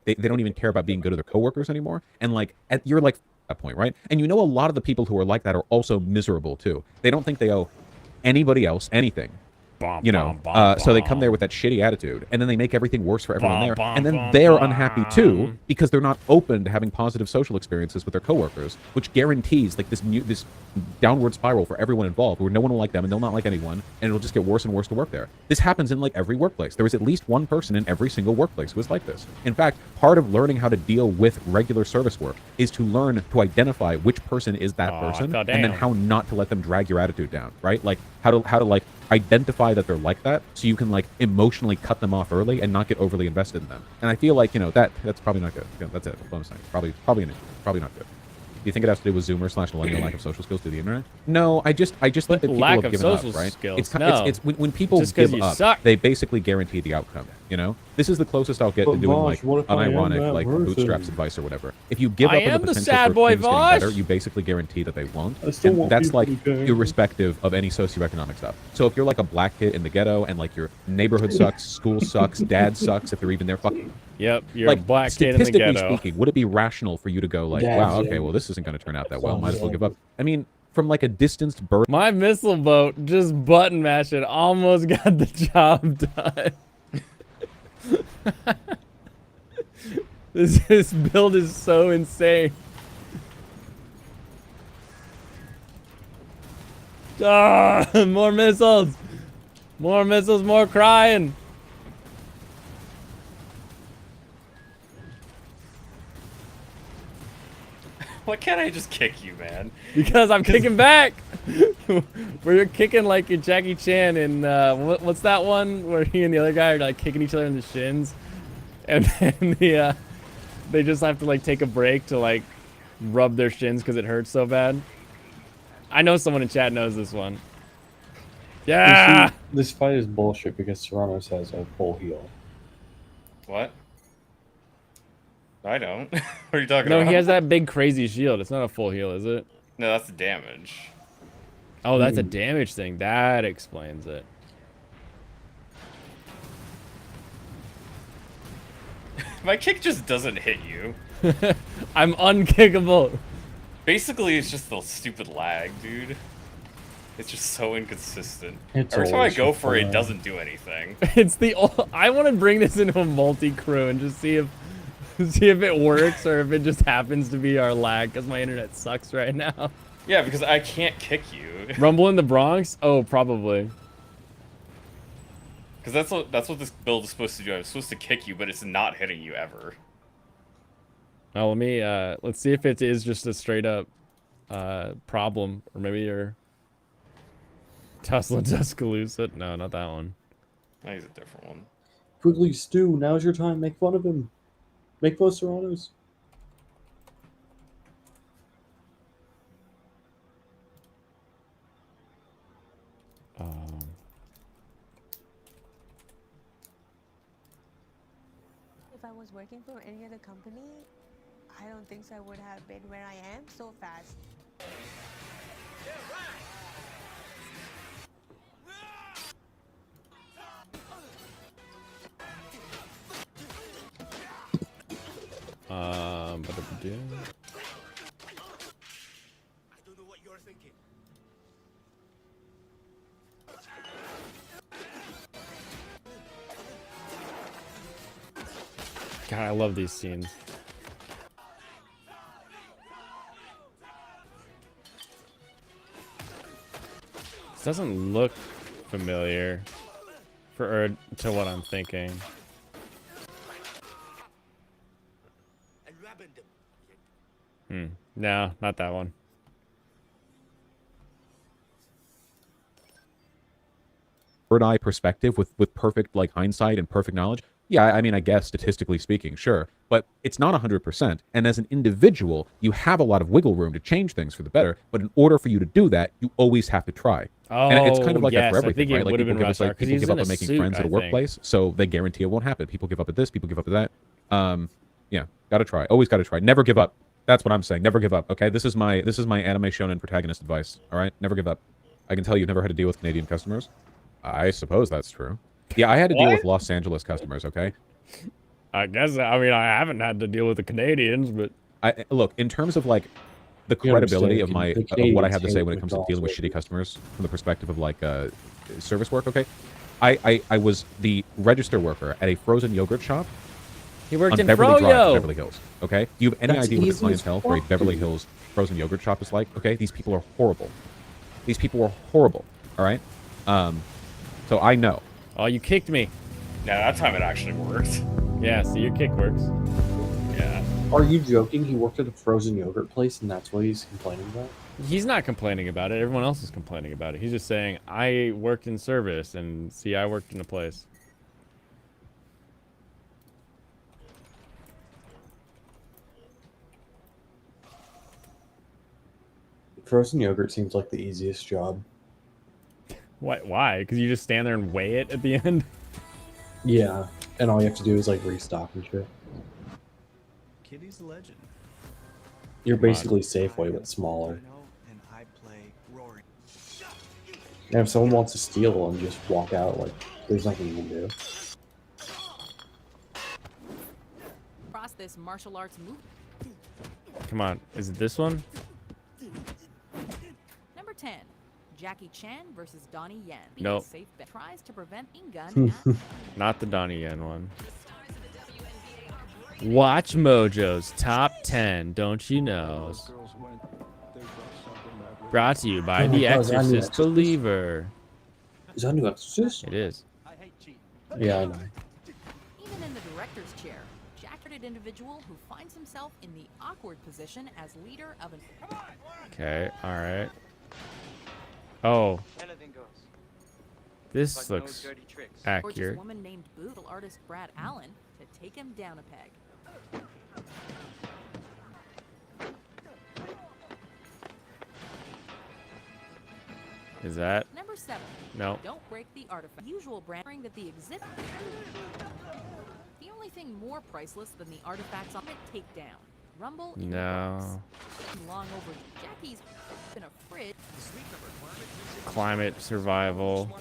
They don't even care about being good to their coworkers anymore. And like you're like at that point, right? And you know, a lot of the people who are like that are also miserable too. They don't think they owe anybody else anything. You know, so they come there with that shitty attitude, and then they make everything worse for everyone there, and then they're unhappy too because they're not open to having positive social experiences with their coworkers, which guarantees like this downward spiral for everyone involved, where no one will like them and they'll not like anyone, and it'll just get worse and worse to work there. This happens in like every workplace. There is at least one person in every single workplace who is like this. In fact, part of learning how to deal with regular service work is to learn to identify which person is that person, and then how not to let them drag your attitude down, right? Like how to like identify that they're like that, so you can like emotionally cut them off early and not get overly invested in them. And I feel like, you know, that's probably not good. Yeah, that's it. That's what I'm saying. Probably not good. Do you think it has to do with Zoomer/millennial lack of social skills through the internet? No, I just think that people lack have of given up, social right? skills. It's No. it's when people Just 'cause give you up, suck. they basically guarantee the outcome. You know, this is the closest I'll get But to doing Vaush, like what if I am unironic that like person? bootstraps advice or whatever. If you give I up on am the the potential sad for boy, things getting Vaush. better, you basically guarantee that they won't. I still And want that's people like to be irrespective of any socioeconomic stuff. So if you're like a black kid in the ghetto and like your neighborhood sucks, school sucks, dad sucks, if they're even there, fucking Yep, you're like a black kid in the statistically ghetto. speaking, would it be rational for you to go like, Dad's wow, okay, in. well this isn't going to turn out that well, might as well Son's give up. I mean, from like a distanced birth. My missile boat just button mashed it, almost got the job done. This build is so insane. Ah, more missiles. More missiles, more crying. Why can't I just kick you, man? Because I'm kicking back. Where you're kicking like you're Jackie Chan in what's that one where he and the other guy are like kicking each other in the shins, and then they just have to like take a break to like rub their shins because it hurts so bad. I know someone in chat knows this one. Yeah. This fight is bullshit because Serrano's has a full heal. What? I don't. What are you talking No, about? he has that big crazy shield. It's not a full heal, is it? No, that's the damage. Oh, that's a damage thing. That explains it. My kick just doesn't hit you. I'm unkickable. Basically, it's just the stupid lag, dude. It's just so inconsistent. It's Every time I always go so for it, it fun. doesn't do anything. It's the I want to bring this into a multi-crew and just see if it works or if it just happens to be our lag because my internet sucks right now. Yeah, because I can't kick you. Rumble in the Bronx? Oh, probably. Because that's what this build is supposed to do. I'm supposed to kick you, but it's not hitting you ever. Now let me let's see if it is just a straight up problem, or maybe your Tesla Tuscaloosa. No, not that one. I think it's a different one. Quigley Stew, now's your time. Make fun of him. Make fun of Serrano's. If I was working for any other company, I don't think I would have been where I am so fast. But if we do. God, I love these scenes. This doesn't look familiar to what I'm thinking. No, not that one. Bird eye perspective with perfect like hindsight and perfect knowledge. Yeah, I mean, I guess statistically speaking, sure, but it's not 100%. And as an individual, you have a lot of wiggle room to change things for the better. But in order for you to do that, you always have to try. Oh, and it's kind of like yes, that for I everything, think it right? Like would have people been give us Rockstar, like 'cause people he's give in up a on making suit, friends at I a think. workplace, so they guarantee it won't happen. People give up at this, people give up at that. Yeah, gotta try. Always gotta try. Never give up. That's what I'm saying. Never give up. Okay, this is my anime shonen protagonist advice. All right, never give up. I can tell you've never had to deal with Canadian customers. I suppose that's true. Yeah, I had to deal with Los Angeles customers. Okay. I guess, I mean, I haven't had to deal with the Canadians, but look, in terms of like the You credibility of understand, my the of what I Canadians have to say hate when it comes to dealing with McDonald's. shitty customers from the perspective of like service work. Okay, I was the register worker at a frozen yogurt shop. he worked on in Beverly Drive, Froyo. Beverly Hills. Okay, do you have any That's idea what the easy as clientele for a fuck, Beverly dude. Hills frozen yogurt shop is like? Okay, these people are horrible. These people are horrible. All right, so I know. Oh, you kicked me. No, that time it actually worked. Yeah, see, your kick works. Yeah. Are you joking? He worked at a frozen yogurt place and that's what he's complaining about? He's not complaining about it. Everyone else is complaining about it. He's just saying, I worked in service, and see, I worked in a place. Frozen yogurt seems like the easiest job. Why? Because you just stand there and weigh it at the end? Yeah, and all you have to do is like restock and shit. Kitty's a legend. You're basically Safeway, but smaller. And I play Rory. And if someone wants to steal and just walk out, like, there's nothing you can do. Across this martial arts move. Come on. Is it this one? Number 10. Jackie Chan versus Donnie Yen. Nope. Safe bet tries to prevent gun. Not the Donnie Yen one. Watch Mojo's Top 10, don't you know? Brought to you by The Exorcist Believer. Is that New Exorcist? It is. Yeah, I know. Even in the director's chair, Jack-hearted individual who finds himself in the awkward position as leader of an... Okay, alright. Oh. This looks accurate. Gorgeous woman named Boodle artist Brad Allen to take him down a peg. Is that? Number 7. No. Don't break the artifact. Usual branding that the exhibit. The only thing more priceless than the artifacts on it takedown. Rumble in the No. box. Long over Jackie's in a fridge. Climate survival.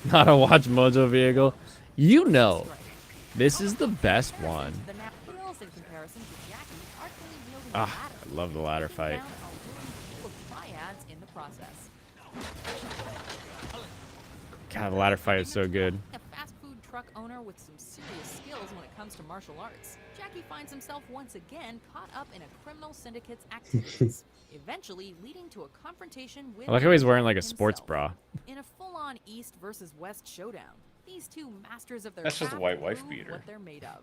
Not a Watch Mojo vehicle. You know, this is the best one. The map fails in comparison to Jackie artfully wielding a Ah, ladder. I love the ladder fight. Down a room full of triads in the process. God, the ladder fight is so good. A fast food truck owner with some serious skills when it comes to martial arts, Jackie finds himself once again caught up in a criminal syndicate's activities, eventually leading to a confrontation with I like how he's wearing like a sports himself. bra. In a full-on East versus West showdown, these two masters of their That's just a craft white wife prove beater. what they're made of.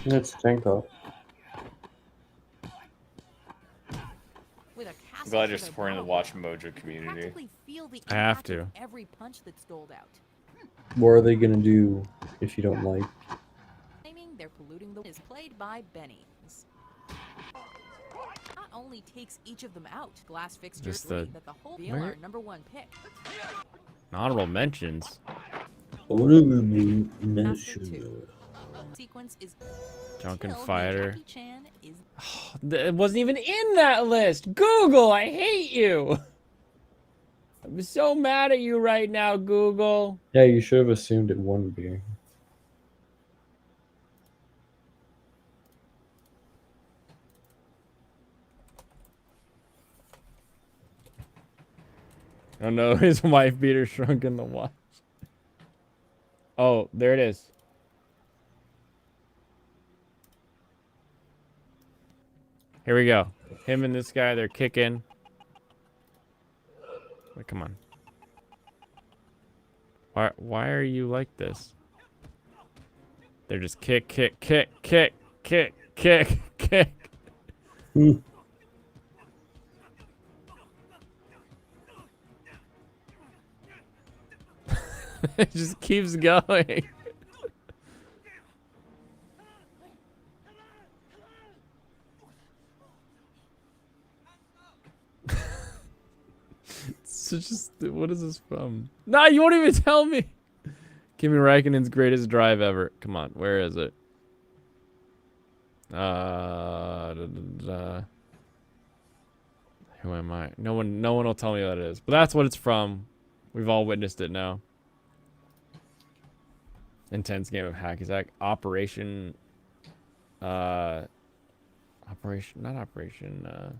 It's tank top. With a I'm castle glad for you're their supporting the battleground, Watch Mojo you community. practically feel the I have impact of to. every punch that's doled out. What are they gonna do if you don't like? Claiming they're polluting the is played by Benny. Not only takes each of them out, glass fixture Just 3 the- that the whole where- our #1 pick. Honorable mentions. Sequence is Drunken kill Fighter. Jackie Chan is It wasn't even in that list. Google, I hate you. I'm so mad at you right now, Google. Yeah, you should have assumed it wouldn't be. Oh no, his wife beater shrunk in the watch. Oh, there it is. Here we go. Him and this guy, they're kicking. Wait, come on. Why are you like this? They're just kick, kick, kick, kick, kick, kick, kick. It just keeps going. So just, what is this from? Nah, you won't even tell me. Kimi Räikkönen's greatest drive ever. Come on, where is it? Who am I? No one will tell me what it is. But that's what it's from. We've all witnessed it now. Intense game of hacky sack. Operation. Not Operation.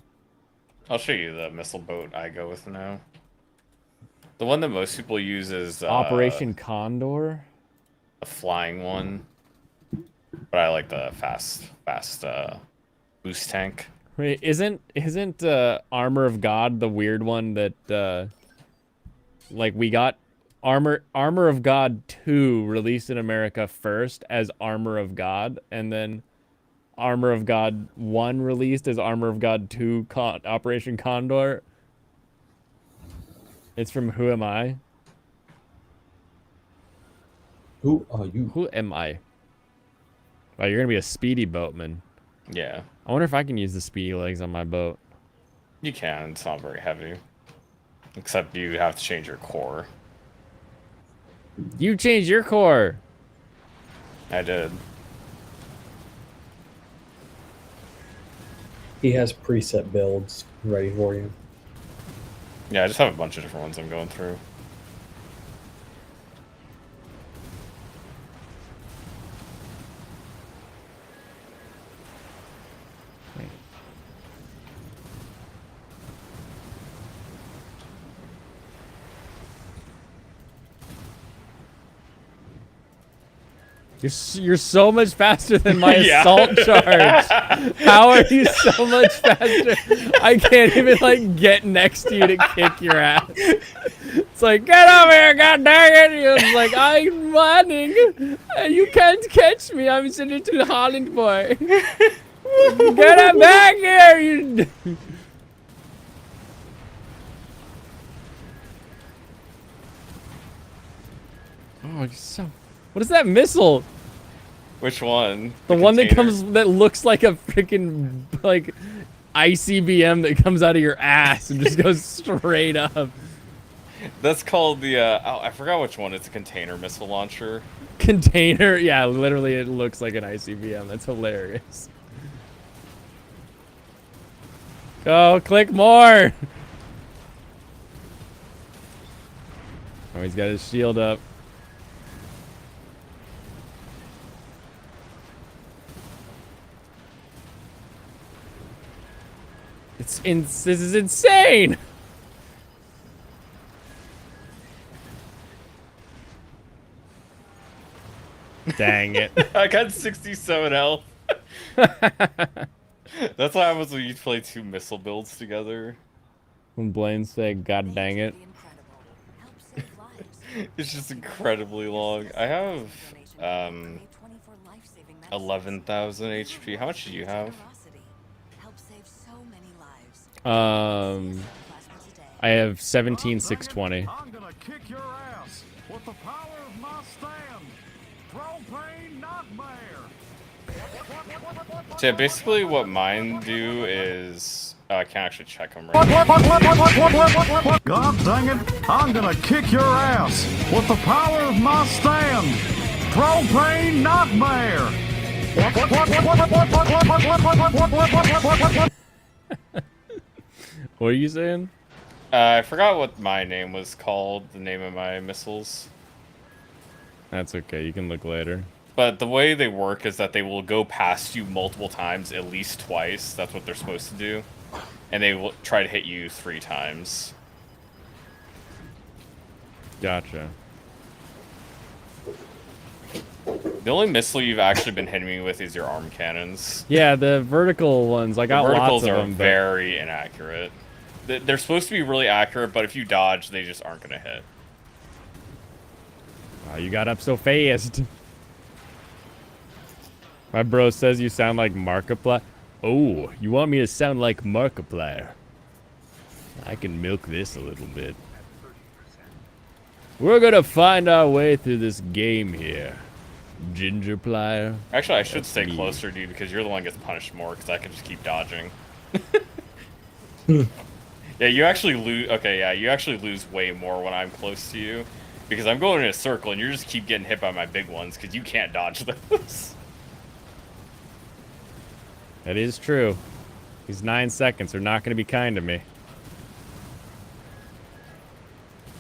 I'll show you the missile boat I go with now. The one that most people use is Operation Condor. the flying one, but I like the fast boost tank. Wait, isn't Armor of God the weird one that like we got Armor of God 2 released in America first as Armor of God, and then Armor of God 1 released as Armor of God 2 Operation Condor. It's from Who Am I? Who are you? Who am I? Wow, you're gonna be a speedy boatman. Yeah. I wonder if I can use the speedy legs on my boat. You can. It's not very heavy. Except you have to change your core. You changed your core. I did. He has preset builds ready for you. Yeah, I just have a bunch of different ones I'm going through. You're so much faster than my Yeah. assault charge. How are you so much faster? I can't even like get next to you to kick your ass. It's like, get over here, god dang it! It's like, I'm running. You can't catch me. I'm a little Holland boy. Get him back here, you. Oh, you're so. What is that missile? Which one? The one that looks like a freaking like ICBM that comes out of your ass and just goes straight up. That's called the, I forgot which one. It's a container missile launcher. Container? Yeah, literally it looks like an ICBM. That's hilarious. Go, click more! Oh, he's got his shield up. This is insane! Dang it. I got 67 health. That's what happens when you play two missile builds together. When Blaine said, God dang it. It's just incredibly long. I have 11,000 HP. How much do you have? I have 17,620. I'm gonna kick your ass with the power of my stand. Propane nightmare. So yeah, basically what mine do is I can't actually check them right now. God dang it! I'm gonna kick your ass with the power of my stand. Propane nightmare. What are you saying? I forgot what my name was called, the name of my missiles. That's okay, you can look later. But the way they work is that they will go past you multiple times, at least twice. That's what they're supposed to do. And they will try to hit you 3 times. Gotcha. The only missile you've actually been hitting me with is your arm cannons. Yeah, the vertical ones. I got lots of them. The verticals are very inaccurate. They're supposed to be really accurate, but if you dodge, they just aren't going to hit. Wow, you got up so fast. My bro says you sound like Markiplier. Oh, you want me to sound like Markiplier? I can milk this a little bit. We're gonna find our way through this game here. Gingerplier. Actually, I should stay closer, dude, because you're the one that gets punished more, because I can just keep dodging. Yeah, you actually lose. Okay, yeah, you actually lose way more when I'm close to you, because I'm going in a circle, and you just keep getting hit by my big ones, because you can't dodge those. That is true. These 9 seconds are not going to be kind to me.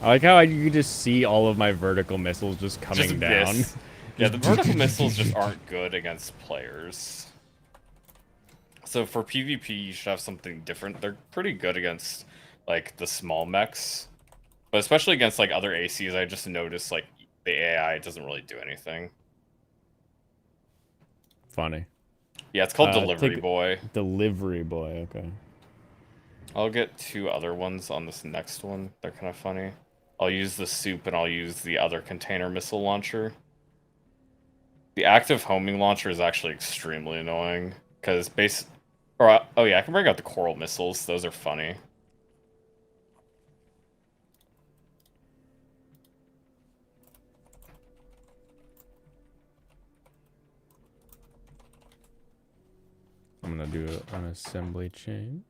I like how you can just see all of my vertical missiles just coming down. Miss. Yeah, the vertical missiles just aren't good against players. So for PvP, you should have something different. They're pretty good against, like, the small mechs. But especially against, like, other ACs, I just noticed, like, the AI doesn't really do anything. Funny. Yeah, it's called Delivery Boy. Delivery Boy, okay. I'll get 2 other ones on this next one. They're kind of funny. I'll use the soup and I'll use the other container missile launcher. The active homing launcher is actually extremely annoying. Because oh yeah, I can bring out the coral missiles. Those are funny. I'm gonna do an assembly change.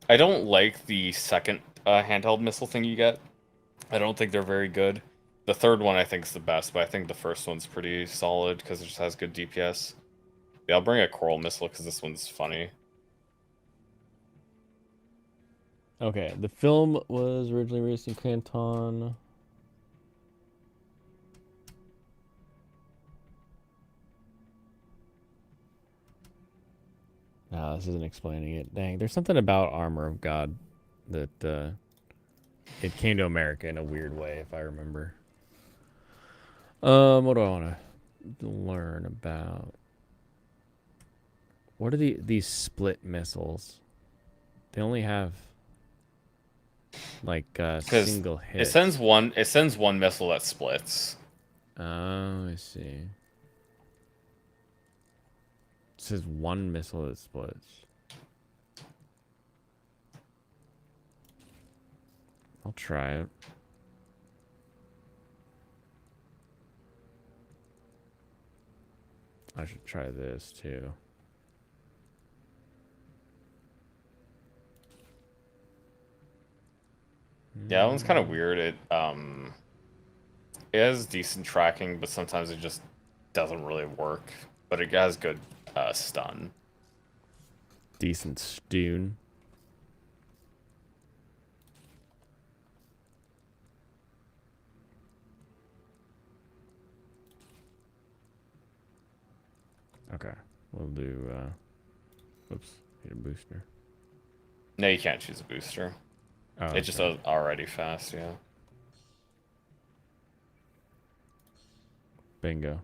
I don't like the second handheld missile thing you get. I don't think they're very good. The third one I think is the best, but I think the first one's pretty solid because it just has good DPS. Yeah, I'll bring a coral missile because this one's funny. Okay, the film was originally released in Canton. No, this isn't explaining it. Dang, there's something about Armor of God that it came to America in a weird way, if I remember. What do I want to learn about? What are these split missiles? They only have like single hit. It sends one missile that splits. Oh, I see. It says one missile that splits. I'll try it. I should try this too. Yeah, that one's kind of weird. It has decent tracking, but sometimes it just doesn't really work. But it has good stun. Decent stun. Okay, we'll do. Oops, need a booster. No, you can't choose a booster. Oh, it just does already fast, yeah. Bingo.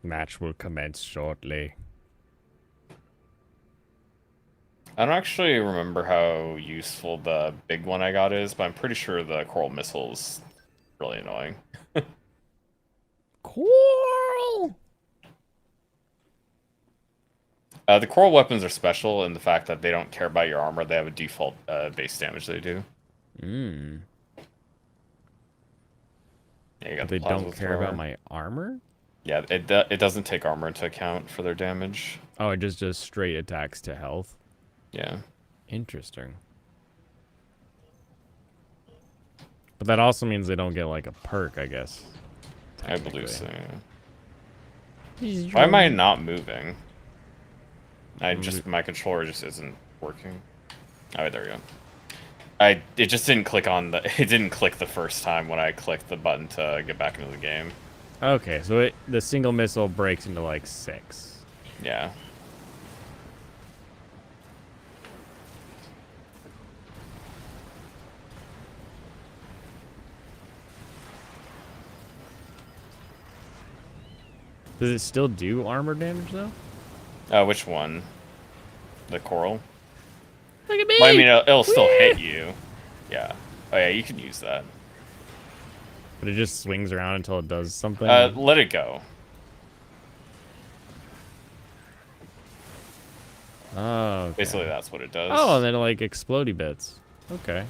Match will commence shortly. I don't actually remember how useful the big one I got is, but I'm pretty sure the coral missile is really annoying. Coral! The coral weapons are special in the fact that they don't care about your armor. They have a default base damage they do. Hmm. Yeah, you got they the plasma don't care thrower. about my armor? Yeah, it doesn't take armor into account for their damage. Oh, it just does straight attacks to health? Yeah. Interesting. But that also means they don't get like a perk, I guess. I believe so, yeah. Why am I not moving? My controller just isn't working. Oh, there we go. It just didn't click on it didn't click the first time when I clicked the button to get back into the game. Okay, so the single missile breaks into like 6. Yeah. Does it still do armor damage though? Which one? The coral? Look at me! Well, I mean, it'll still hit you. Yeah. Oh yeah, you can use that. But it just swings around until it does something? Let it go. Oh, okay. Basically, that's what it does. Oh, and then like explodey bits. Okay.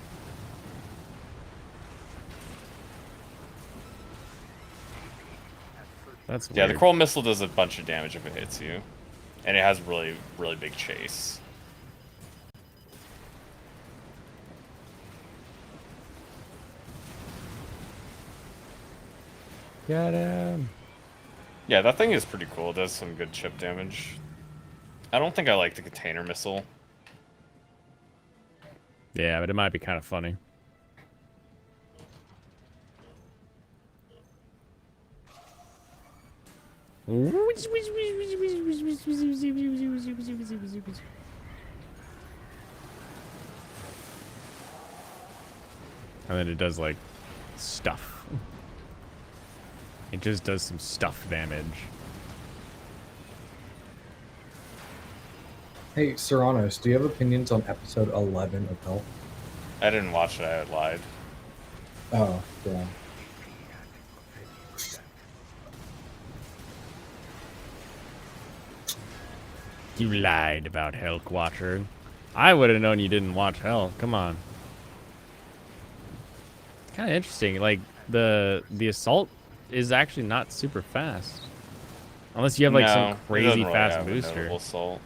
That's weird. Yeah, the coral missile does a bunch of damage if it hits you. And it has really, really big chase. Got him. Yeah, that thing is pretty cool. It does some good chip damage. I don't think I like the container missile. Yeah, but it might be kind of funny. And then it does like stuff. It just does some stuff damage. Hey, Serranos, do you have opinions on episode 11 of Hell? I didn't watch it. I lied. Oh, yeah. You lied about Hulk Watcher. I would have known you didn't watch Hell. Come on. Kind of interesting. Like the assault is actually not super fast, unless you have like some No, it crazy doesn't really fast have a booster. notable assault.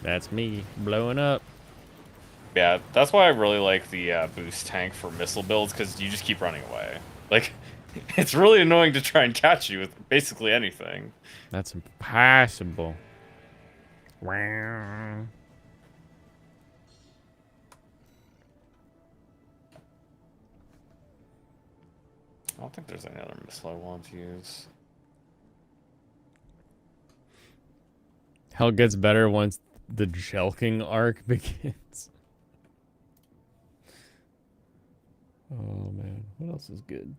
That's me blowing up. Yeah, that's why I really like the boost tank for missile builds, because you just keep running away. Like, it's really annoying to try and catch you with basically anything. That's impossible. Wow. I don't think there's any other missile I want to use. Hell gets better once the Jelking arc begins. Oh man, what else is good?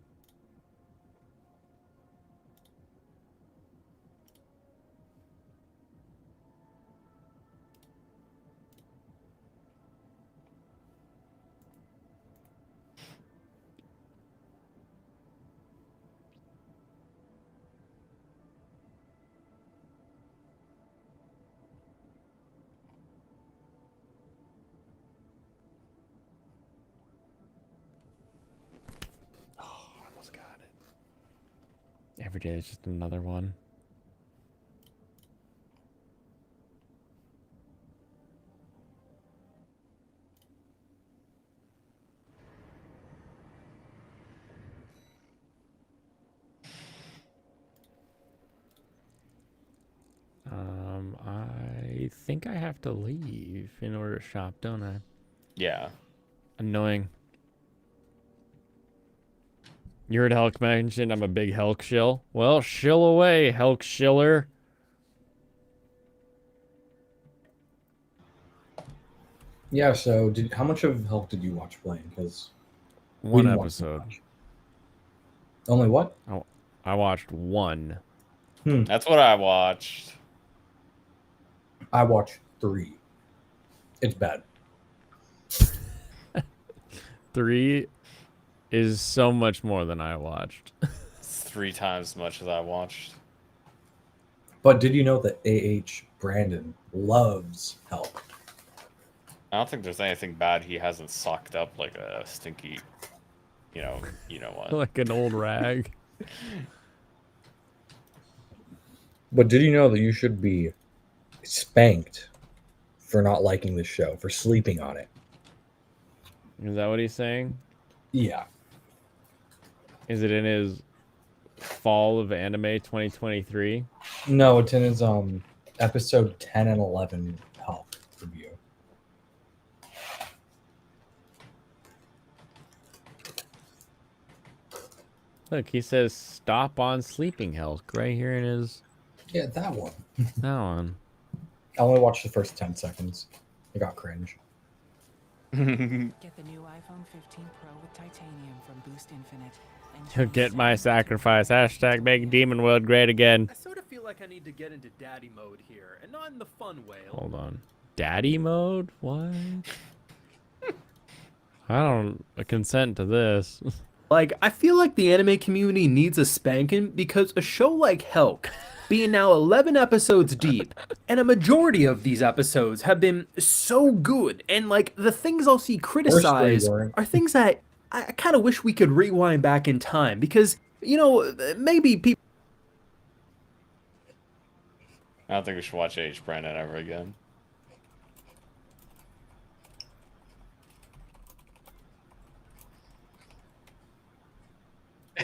Every day is just another one. I think I have to leave in order to shop, don't I? Yeah. Annoying. You heard Helk mentioned I'm a big Helk shill. Well, shill away, Helk shiller. Yeah, so how much of Help did you watch playing? Because One episode. Only what? Oh, I watched one. That's what I watched. I watched 3. It's bad. 3 is so much more than I watched. It's 3 times as much as I watched. But did you know that A.H. Brandon loves Help? I don't think there's anything bad he hasn't socked up like a stinky, you know what. Like an old rag. But did you know that you should be spanked for not liking the show, for sleeping on it? Is that what he's saying? Yeah. Is it in his fall of anime 2023? No, it's in his episode 10 and 11 Help review. Look, he says stop on sleeping Helk right here in his... Yeah, that one. That one. I only watched the first 10 seconds. I got cringe. Get the new iPhone 15 Pro with titanium from Boost Infinite. He'll get my sacrifice. Hashtag make Demon World great again. I sort of feel like I need to get into daddy mode here, and not in the fun way. Hold on. Daddy mode? What? I don't consent to this. Like, I feel like the anime community needs a spanking because a show like Helk, being now 11 episodes deep, and a majority of these episodes have been so good, and like the things I'll see criticized are things that I kind of wish we could rewind back in time because, you know, maybe people. I don't think we should watch H. Brandon ever again.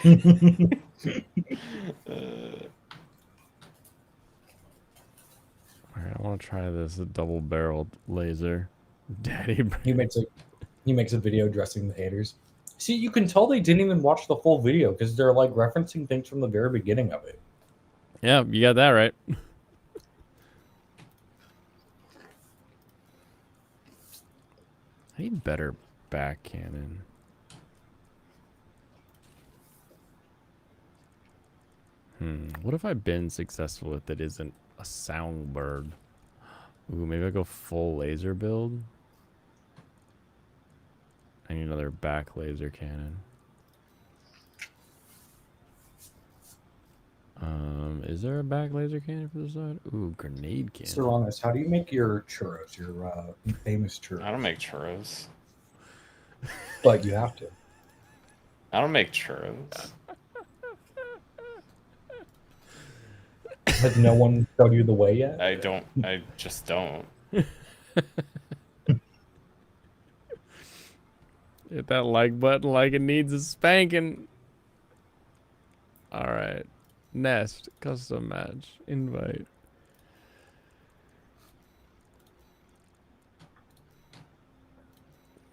Alright, I want to try this double-barreled laser. Daddy. He makes a video addressing the haters. See, you can tell they didn't even watch the full video because they're like referencing things from the very beginning of it. Yeah, you got that right. I need better back cannon. What have I been successful with that isn't a songbird? Ooh, maybe I go full laser build. I need another back laser cannon. Is there a back laser cannon for the side? Ooh, grenade cannon. Serranos, how do you make your churros? Your famous churros? I don't make churros. But you have to. I don't make churros. Has no one showed you the way yet? I don't. I just don't. Hit that like button like it needs a spanking. Alright. Nest. Custom match. Invite.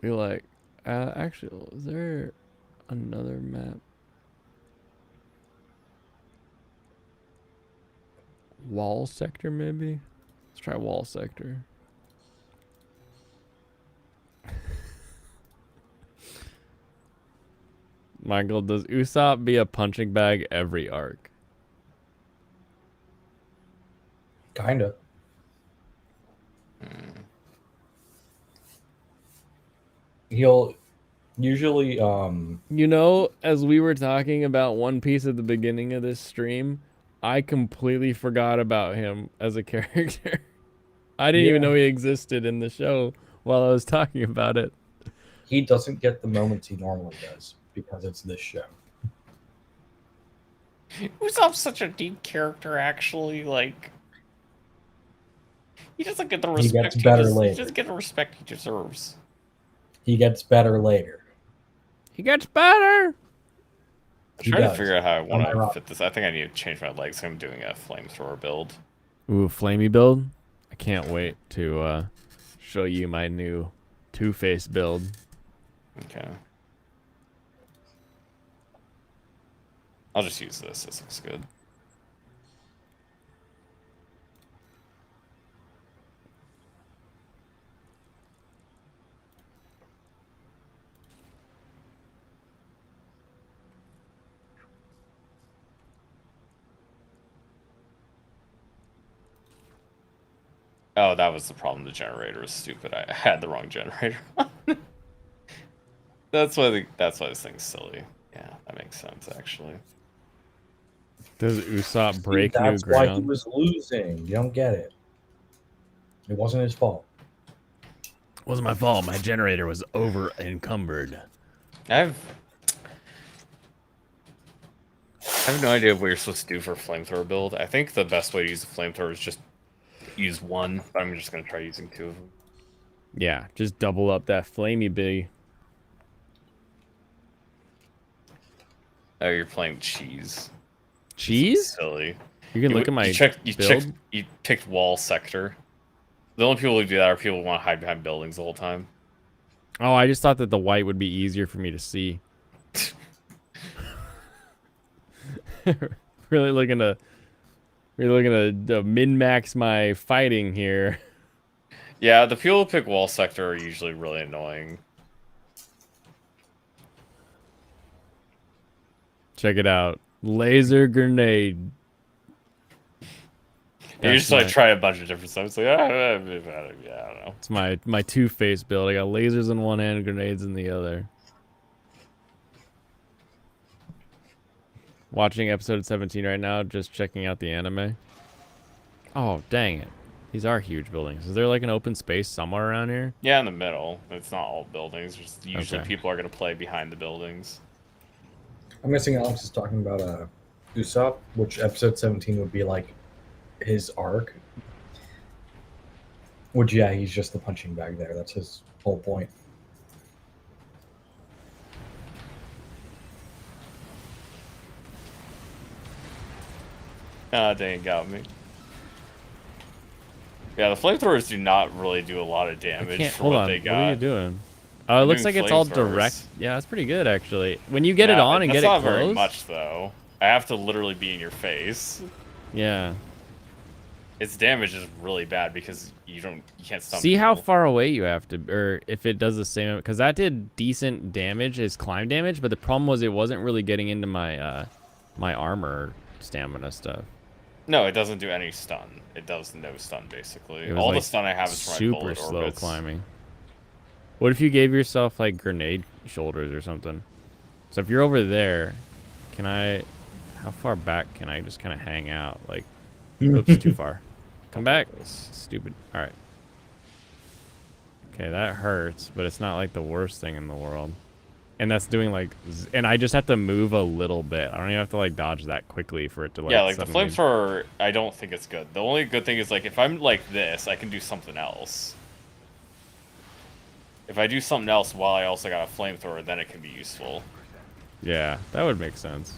We like... actually, is there another map? Wall sector, maybe? Let's try wall sector. Michael, does Usopp be a punching bag every arc? Kinda. He'll usually You know, as we were talking about One Piece at the beginning of this stream, I completely forgot about him as a character. I didn't even know he existed in the show while I was talking about it. he doesn't get the moments he normally does because it's this show. Usopp's such a deep character, actually. Like, he doesn't get the He respect. gets better He later. doesn't get the respect he deserves. He gets better later. He gets better. I'm He trying to does. figure out how I Am want I to wrong? fit this. I think I need to change my legs. I'm doing a flamethrower build. Ooh, flamey build. I can't wait to show you my new Two-Face build. Okay. I'll just use this. This looks good. Oh, that was the problem. The generator was stupid. I had the wrong generator. That's why this thing's silly. Yeah, that makes sense actually. Does Usopp break new That's why he ground? was losing. You don't get it. It wasn't his fault. Wasn't my fault. My generator was over encumbered. I have no idea what you're supposed to do for a flamethrower build. I think the best way to use a flamethrower is just use one, but I'm just gonna try using two of them. Yeah, just double up that flamey bee. Oh, you're playing cheese. Cheese? Silly. You can look at my build. You picked wall sector. The only people who do that are people who want to hide behind buildings the whole time. Oh, I just thought that the white would be easier for me to see. really looking to min-max my fighting here. Yeah, the people who pick wall sector are usually really annoying. Check it out. Laser grenade. You just like try a bunch of different stuff. It's like, yeah, I don't know. It's my Two-Face build. I got lasers in one hand, grenades in the other. Watching episode 17 right now, just checking out the anime. Oh, dang it. These are huge buildings. Is there like an open space somewhere around here? Yeah, in the middle. It's not all buildings. Just usually Okay. people are going to play behind the buildings. I'm guessing Alex is talking about Usopp, which episode 17 would be like his arc. Which, yeah, he's just the punching bag there. That's his whole point. Ah, dang, got me. Yeah, the flamethrowers do not really do a lot of damage for Hold what on. they What got. are you doing? Oh, it I'm looks doing like it's all flamethrowers. direct. Yeah, that's pretty good actually. When you get it Yeah, on and get that's it not close. very much though. I have to literally be in your face. Yeah. its damage is really bad because you can't stun See how people. far away you have to, or if it does the same, because that did decent damage, is climb damage, but the problem was it wasn't really getting into my my armor stamina stuff. No, it doesn't do any stun. It does no stun basically. It was All like the stun I have is from my super bullet slow orbits. climbing. What if you gave yourself like grenade shoulders or something? So if you're over there, can I? How far back can I just kind of hang out? Like, oops, too far. Come back. Stupid. All right. Okay, that hurts, but it's not like the worst thing in the world. And that's doing like, and I just have to move a little bit. I don't even have to like dodge that quickly for it to like. Yeah, like the suddenly... flamethrower, I don't think it's good. The only good thing is like if I'm like this, I can do something else. If I do something else while I also got a flamethrower, then it can be useful. Yeah, that would make sense.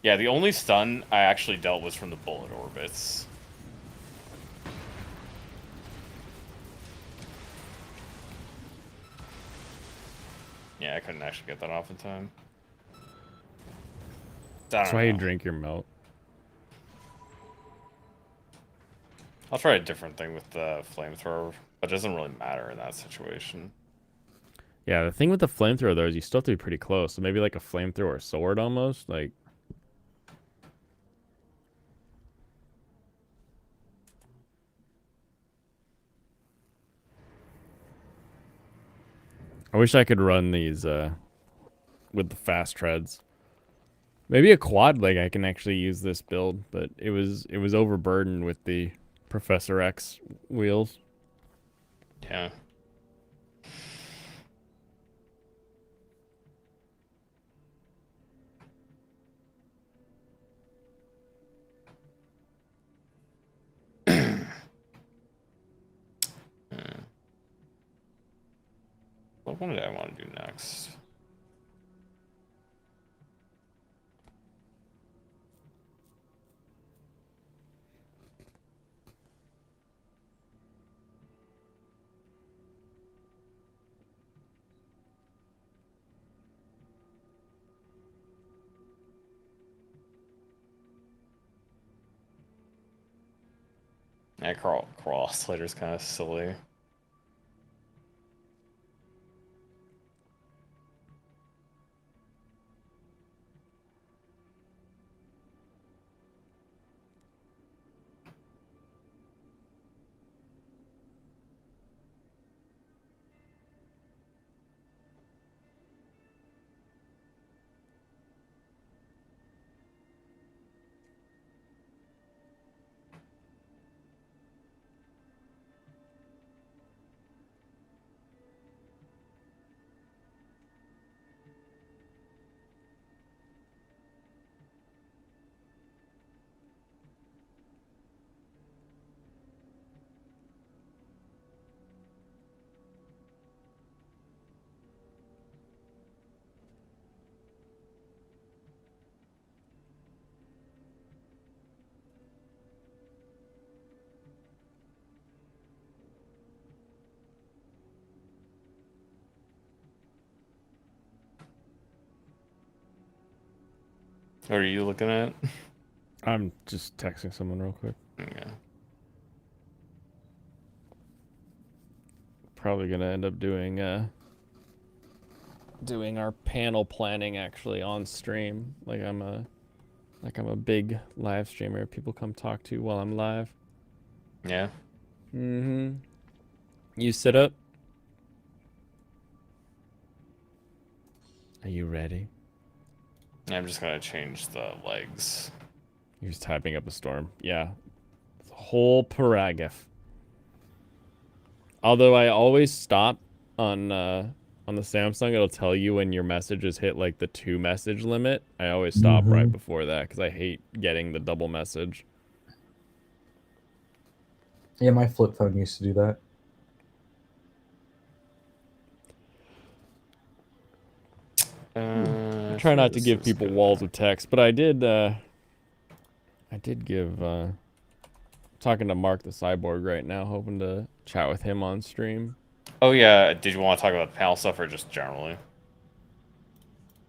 Yeah, the only stun I actually dealt was from the bullet orbits. Yeah, I couldn't actually get that off in time. That's why you drink your milk. I'll try a different thing with the flamethrower, but it doesn't really matter in that situation. Yeah, the thing with the flamethrower though is you still have to be pretty close. So maybe like a flamethrower sword almost, like. I wish I could run these with the fast treads. Maybe a quad leg I can actually use this build, but it was overburdened with the Professor X wheels. Yeah. What one did I want to do next? Yeah, crawl oscillator's kind of silly. What are you looking at? I'm just texting someone real quick. Yeah. Probably gonna end up doing our panel planning actually on stream. Like I'm a big live streamer people come talk to while I'm live. Yeah. Mm-hmm. You sit up? Are you ready? I'm just gonna change the legs. You're just typing up a storm. Yeah. The whole paragraph. Although I always stop on the Samsung, it'll tell you when your messages hit like the 2 message limit. I always stop right before that because I hate getting the double message. Yeah, my flip phone used to do that. I try not to give people walls of text, but I did give talking to Mark the Cyborg right now, hoping to chat with him on stream. Oh yeah, did you want to talk about panel stuff or just generally?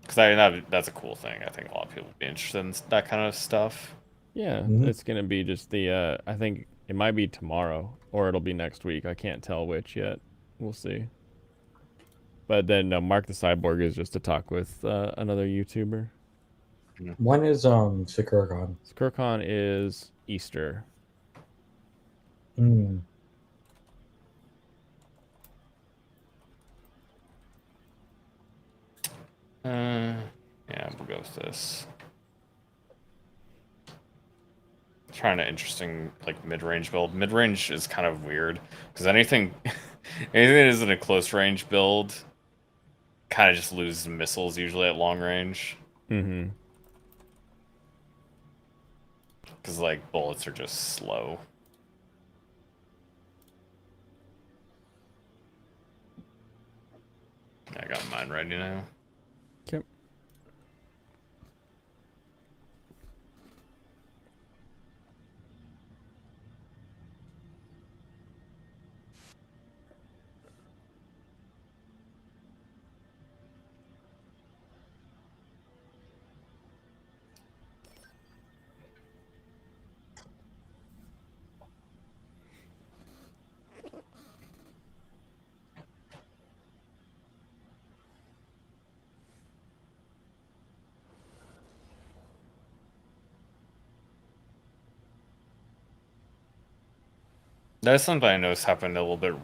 Because I mean, that's a cool thing. I think a lot of people would be interested in that kind of stuff. Yeah, it's gonna be just the. I think it might be tomorrow or it'll be next week. I can't tell which yet. We'll see. But then Mark the Cyborg is just to talk with another YouTuber. When is SakuraCon? SakuraCon is Easter. Mm. Yeah, we'll go with this. Trying an interesting like mid-range build. Mid-range is kind of weird because anything that isn't a close range build kind of just loses missiles usually at long range. Mm-hmm. Because like bullets are just slow. I got mine ready now. Okay. That's something I noticed happen a little bit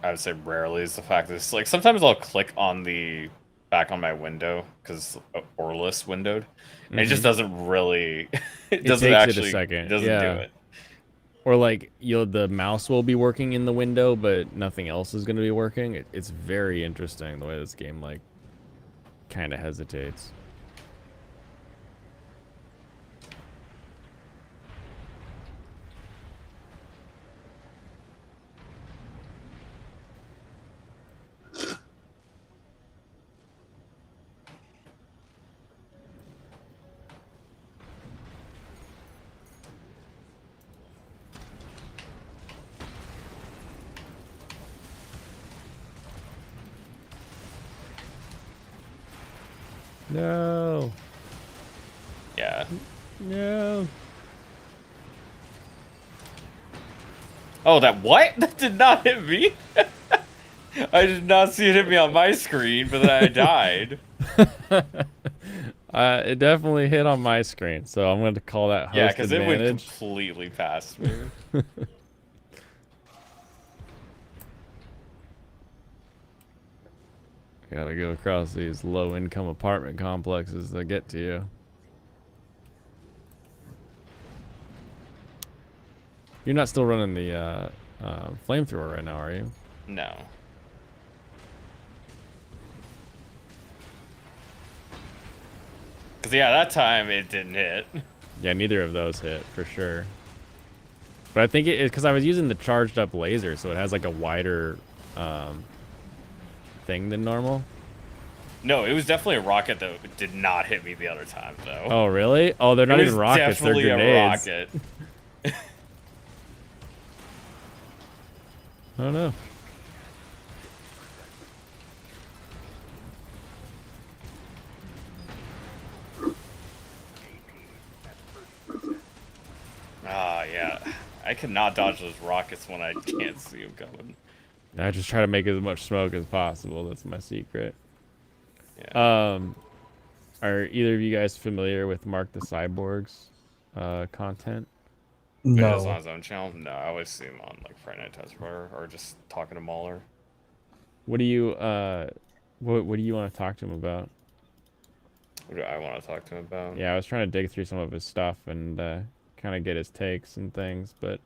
I would say rarely is the fact that it's like sometimes I'll click on the back on my window because Orlis windowed and it just doesn't really it doesn't takes actually it a second. it doesn't Yeah. do it. Or like the mouse will be working in the window, but nothing else is going to be working. It's very interesting the way this game like kind of hesitates. No. Yeah. No. Oh, that what? That did not hit me. I did not see it hit me on my screen, but then I died. It definitely hit on my screen, so I'm going to call that host Yeah, because it went advantage. completely past me. Gotta go across these low-income apartment complexes that get to you. You're not still running the flamethrower right now, are you? No. Because, yeah, that time it didn't hit. Yeah, neither of those hit, for sure. But I think it's because I was using the charged up laser, so it has like a wider thing than normal. No, it was definitely a rocket that did not hit me the other time, though. Oh, really? Oh, they're not even rockets, they're grenades. A rocket. Oh, no. Ah, yeah. I cannot dodge those rockets when I can't see them coming. I just try to make as much smoke as possible. That's my secret. Yeah. Are either of you guys familiar with Mark the Cyborg's content? No. He is on his own channel? No, I always see him on like Friday Night Test or just talking to Mauler. What do you what do you want to talk to him about? What do I want to talk to him about? Yeah, I was trying to dig through some of his stuff and kind of get his takes and things, but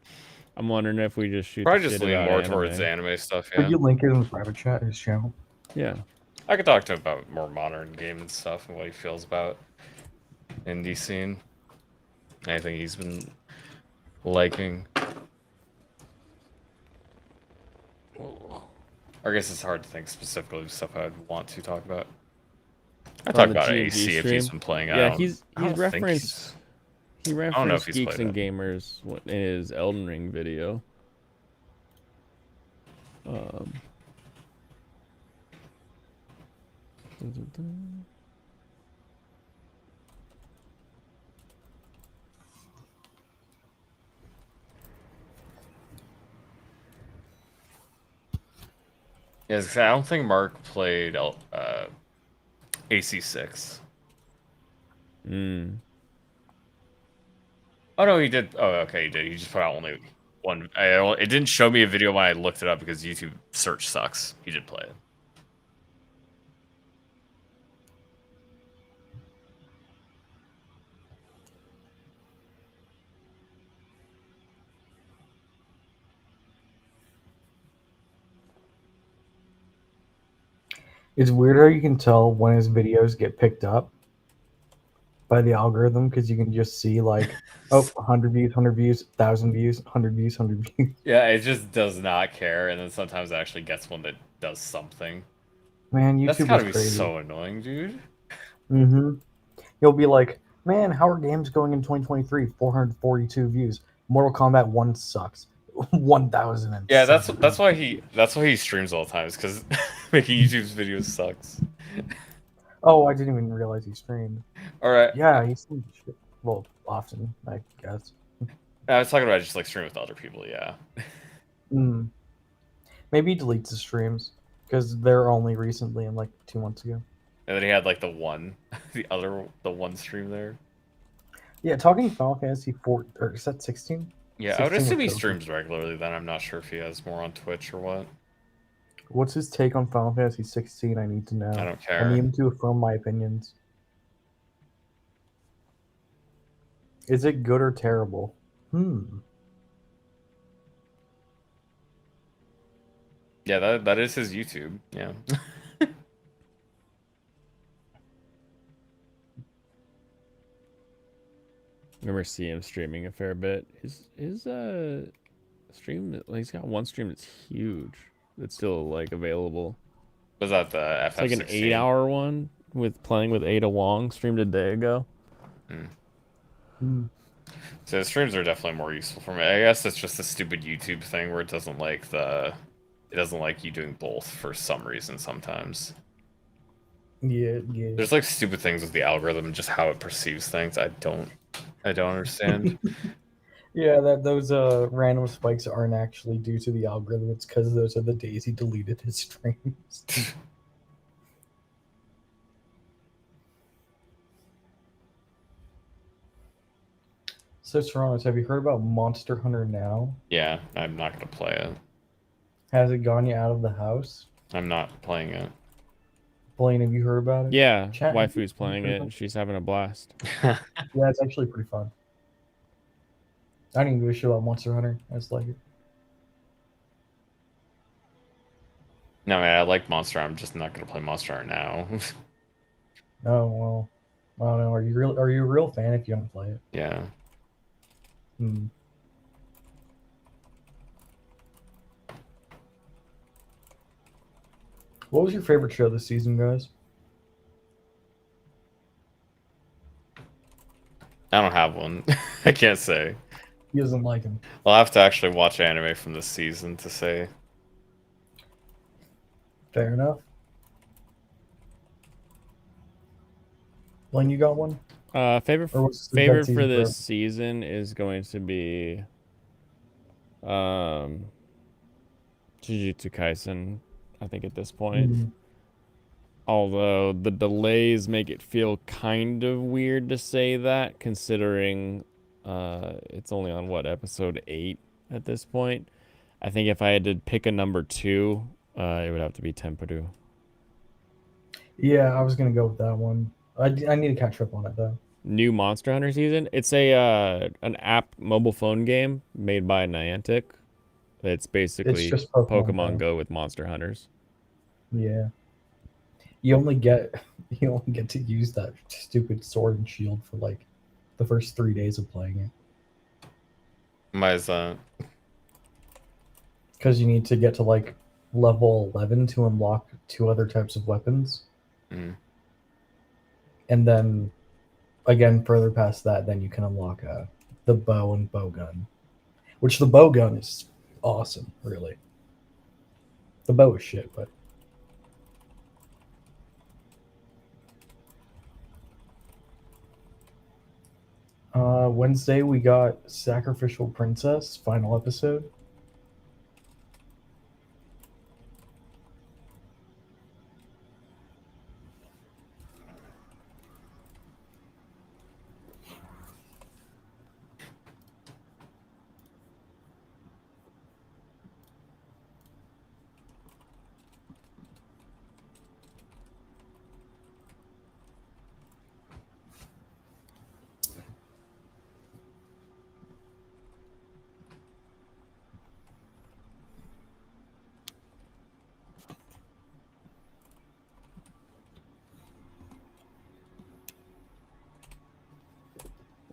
I'm wondering if we just shoot. Probably the just shit lean about more anime. towards anime stuff. Yeah. Could you link it in the private chat, his channel? Yeah. I could talk to him about more modern gaming stuff and what he feels about indie scene. Anything he's been liking. I guess it's hard to think specifically of stuff I'd want to talk about. I talk about GMG AC if he's been playing. Yeah, he's referenced. He referenced I don't know if he's Geeks played and Gamers in his Elden Ring video. Yes, I don't think Mark played AC6. Mm. Oh no, he did. Oh, okay, he did. He just put out only one. It didn't show me a video when I looked it up because YouTube search sucks. He did play it. It's weird how you can tell when his videos get picked up by the algorithm because you can just see like, oh, 100 views, 100 views, 1,000 views, 100 views, 100 views. Yeah, it just does not care, and then sometimes it actually gets one that does something. Man, That's YouTube gotta is be crazy. so annoying, dude. Mm-hmm. You'll be like, man, how are games going in 2023? 442 views. Mortal Kombat 1 sucks. 1,000. Yeah, that's why he streams all the time, is because making YouTube's videos sucks. Oh, I didn't even realize he streamed. All right. Yeah, he streams well often, I guess. I was talking about just like streaming with other people. Yeah. Mm. Maybe he deletes his streams because they're only recently in like 2 months ago. And then he had like the one stream there. Yeah, talking Final Fantasy 4 or is that 16? Yeah, I would 16 assume he or 17. streams regularly. Then I'm not sure if he has more on Twitch or what. What's his take on Final Fantasy 16? I need to know. I don't I care. need him to affirm my opinions. Is it good or terrible? Yeah, that is his YouTube. Yeah. Remember seeing him streaming a fair bit. His stream, he's got one stream that's huge. That's still like available. Was that the FF16? It's like an 8-hour one with playing with Ada Wong, streamed a day ago. So the streams are definitely more useful for me. I guess it's just a stupid YouTube thing where it doesn't like you doing both for some reason sometimes. Yeah. There's like stupid things with the algorithm and just how it perceives things. I don't understand. Yeah, those random spikes aren't actually due to the algorithm. It's because those are the days he deleted his streams. So, Serranos, have you heard about Monster Hunter Now? Yeah, I'm not gonna play it. Has it gone you out of the house? I'm not playing it. Blaine, have you heard about it? Yeah, Chat, waifu's playing it and she's having a blast. Yeah, it's actually pretty fun. I didn't give a shit about Monster Hunter. I just like it. No, man, I like Monster. I'm just not gonna play Monster Hunter now. Oh well, I don't know. Are you a real fan if you don't play it? Yeah. What was your favorite show this season, guys? I don't have one. I can't say. He doesn't like him. I'll have to actually watch anime from this season to say. Fair enough. Blaine, you got one? Favorite Or what's the favorite best for season this season is going to be Jujutsu Kaisen, I think at this point. Mhm. Although the delays make it feel kind of weird to say that, considering it's only on episode 8 at this point. I think if I had to pick a number 2, it would have to be Tempuru. Yeah, I was gonna go with that one. I need to catch up on it though. New Monster Hunter season. It's an app mobile phone game made by Niantic. It's basically just Pokemon Pokemon Go with Monster Hunters. Yeah. You only get to use that stupid sword and shield for like the first 3 days of playing it. Why is that? Because you need to get to like level 11 to unlock 2 other types of weapons. And then again further past that, then you can unlock the bow and bow gun. Which the bow gun is awesome, really. The bow is shit, but Wednesday we got Sacrificial Princess final episode.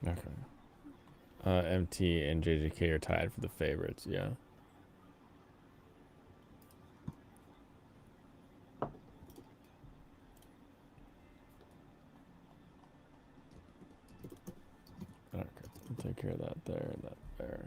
Okay. MT and JJK are tied for the favorites. Yeah. Okay. We'll take care of that there and that there.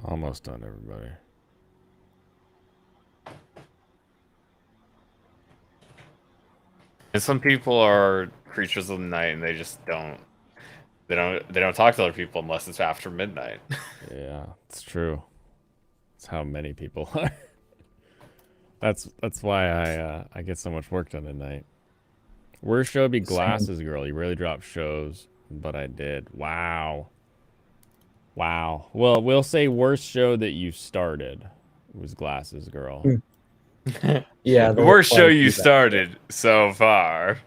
Almost done, everybody. And some people are creatures of the night, and they just don't. They don't talk to other people unless it's after midnight. Yeah, it's true. It's how many people are. That's why I get so much work done at night. Worst show would be Glasses Girl. You rarely drop shows, but I did. Wow. Wow. Well, we'll say worst show that you started was Glasses Girl. Yeah, the worst show you started so far.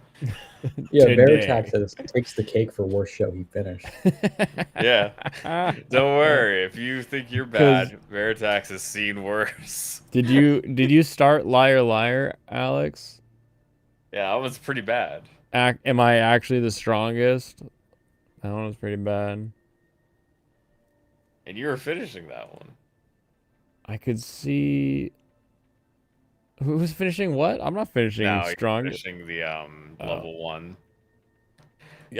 Yeah, Today. Veritax takes the cake for worst show he finished. Yeah. Don't worry. If you think you're bad, Veritax has seen worse. Did you start Liar Liar, Alex? Yeah, that was pretty bad. Am I actually the strongest? That one was pretty bad. And you were finishing that one. I could see. Who was finishing what? I'm not finishing strong. Finishing the level 1.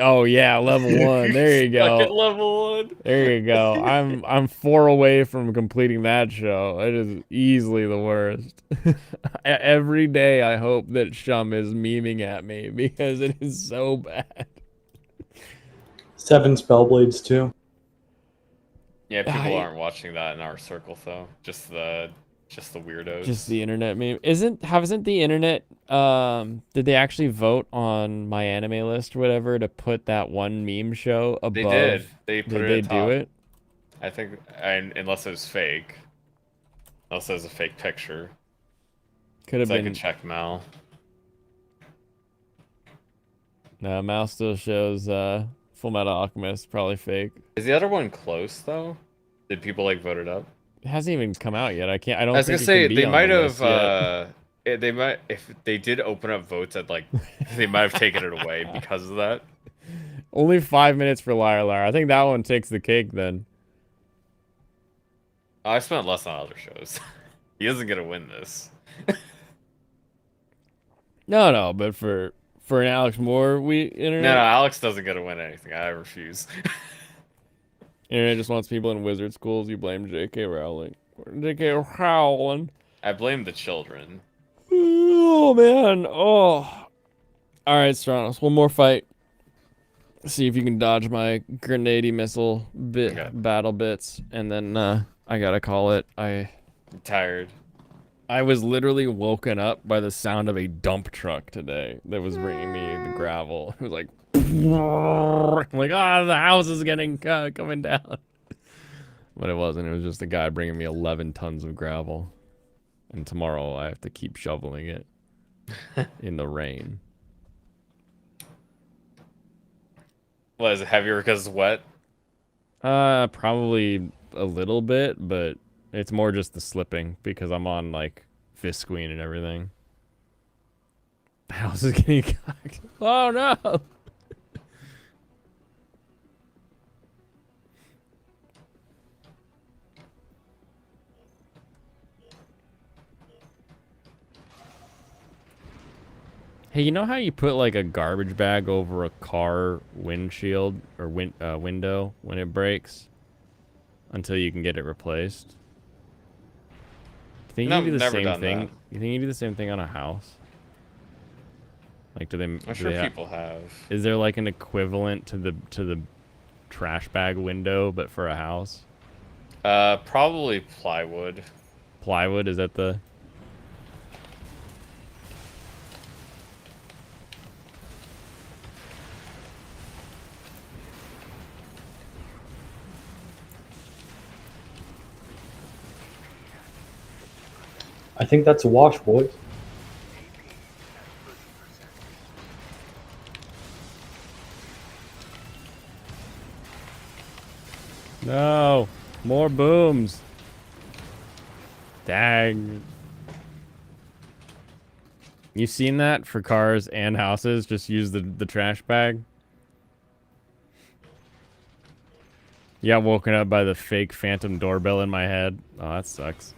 Oh yeah, level 1. There you go. Stuck at level 1. There you go. I'm 4 away from completing that show. It is easily the worst. Every day I hope that Shum is memeing at me because it is so bad. 7 Spellblades too. Yeah, people aren't watching that in our circle though. Just the weirdos. Just the internet meme. Hasn't the internet did they actually vote on my anime list or whatever to put that one meme show above? They did. They put did it they top. do it? I think unless it was fake. Unless it was a fake picture. Could have so been. I can check Mal. No, Mal still shows Full Metal Alchemist, probably fake. Is the other one close though? Did people vote it up? It hasn't even come out yet. I don't. I was think gonna say it can be they on might the have. list yet. They might if they did open up votes at they might have taken it away because of that. Only 5 minutes for Liar Liar. I think that one takes the cake then. I spent less on other shows. He isn't gonna win this. No, but for an Alex Moore, internet. No, Alex doesn't get to win anything. I refuse. Internet just wants people in wizard schools. You blame J.K. Rowling. J.K. Rowling. I blame the children. Oh man. Oh. All right, Stranos. One more fight. See if you can dodge my grenade missile battle bits, and then I gotta call it. I'm tired. I was literally woken up by the sound of a dump truck today that was bringing me the gravel. It was like, I'm like, the house is getting coming down. But it wasn't. It was just a guy bringing me 11 tons of gravel. And tomorrow I have to keep shoveling it in the rain. What, is it heavier because it's wet? Probably a little bit, but it's more just the slipping because I'm on Visqueen and everything. The house is getting cocked. Oh no! Hey, you know how you put a garbage bag over a car windshield or window when it breaks until you can get it replaced? You think you do the same thing? That. You think you do the same thing on a house? Do they? I'm sure people have. Is there an equivalent to the trash bag window, but for a house? Probably plywood. Plywood, is that the? I think that's a wash, boys. No, more booms. Dang. You seen that for cars and houses? Just use the trash bag. You got woken up by the fake phantom doorbell in my head. Oh, that sucks.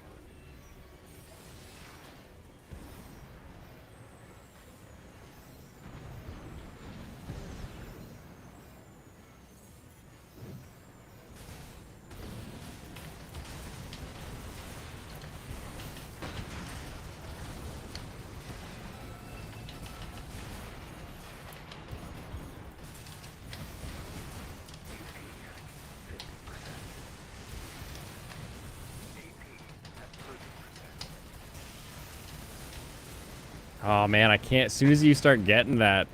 Oh man, I can't. As soon as you start getting that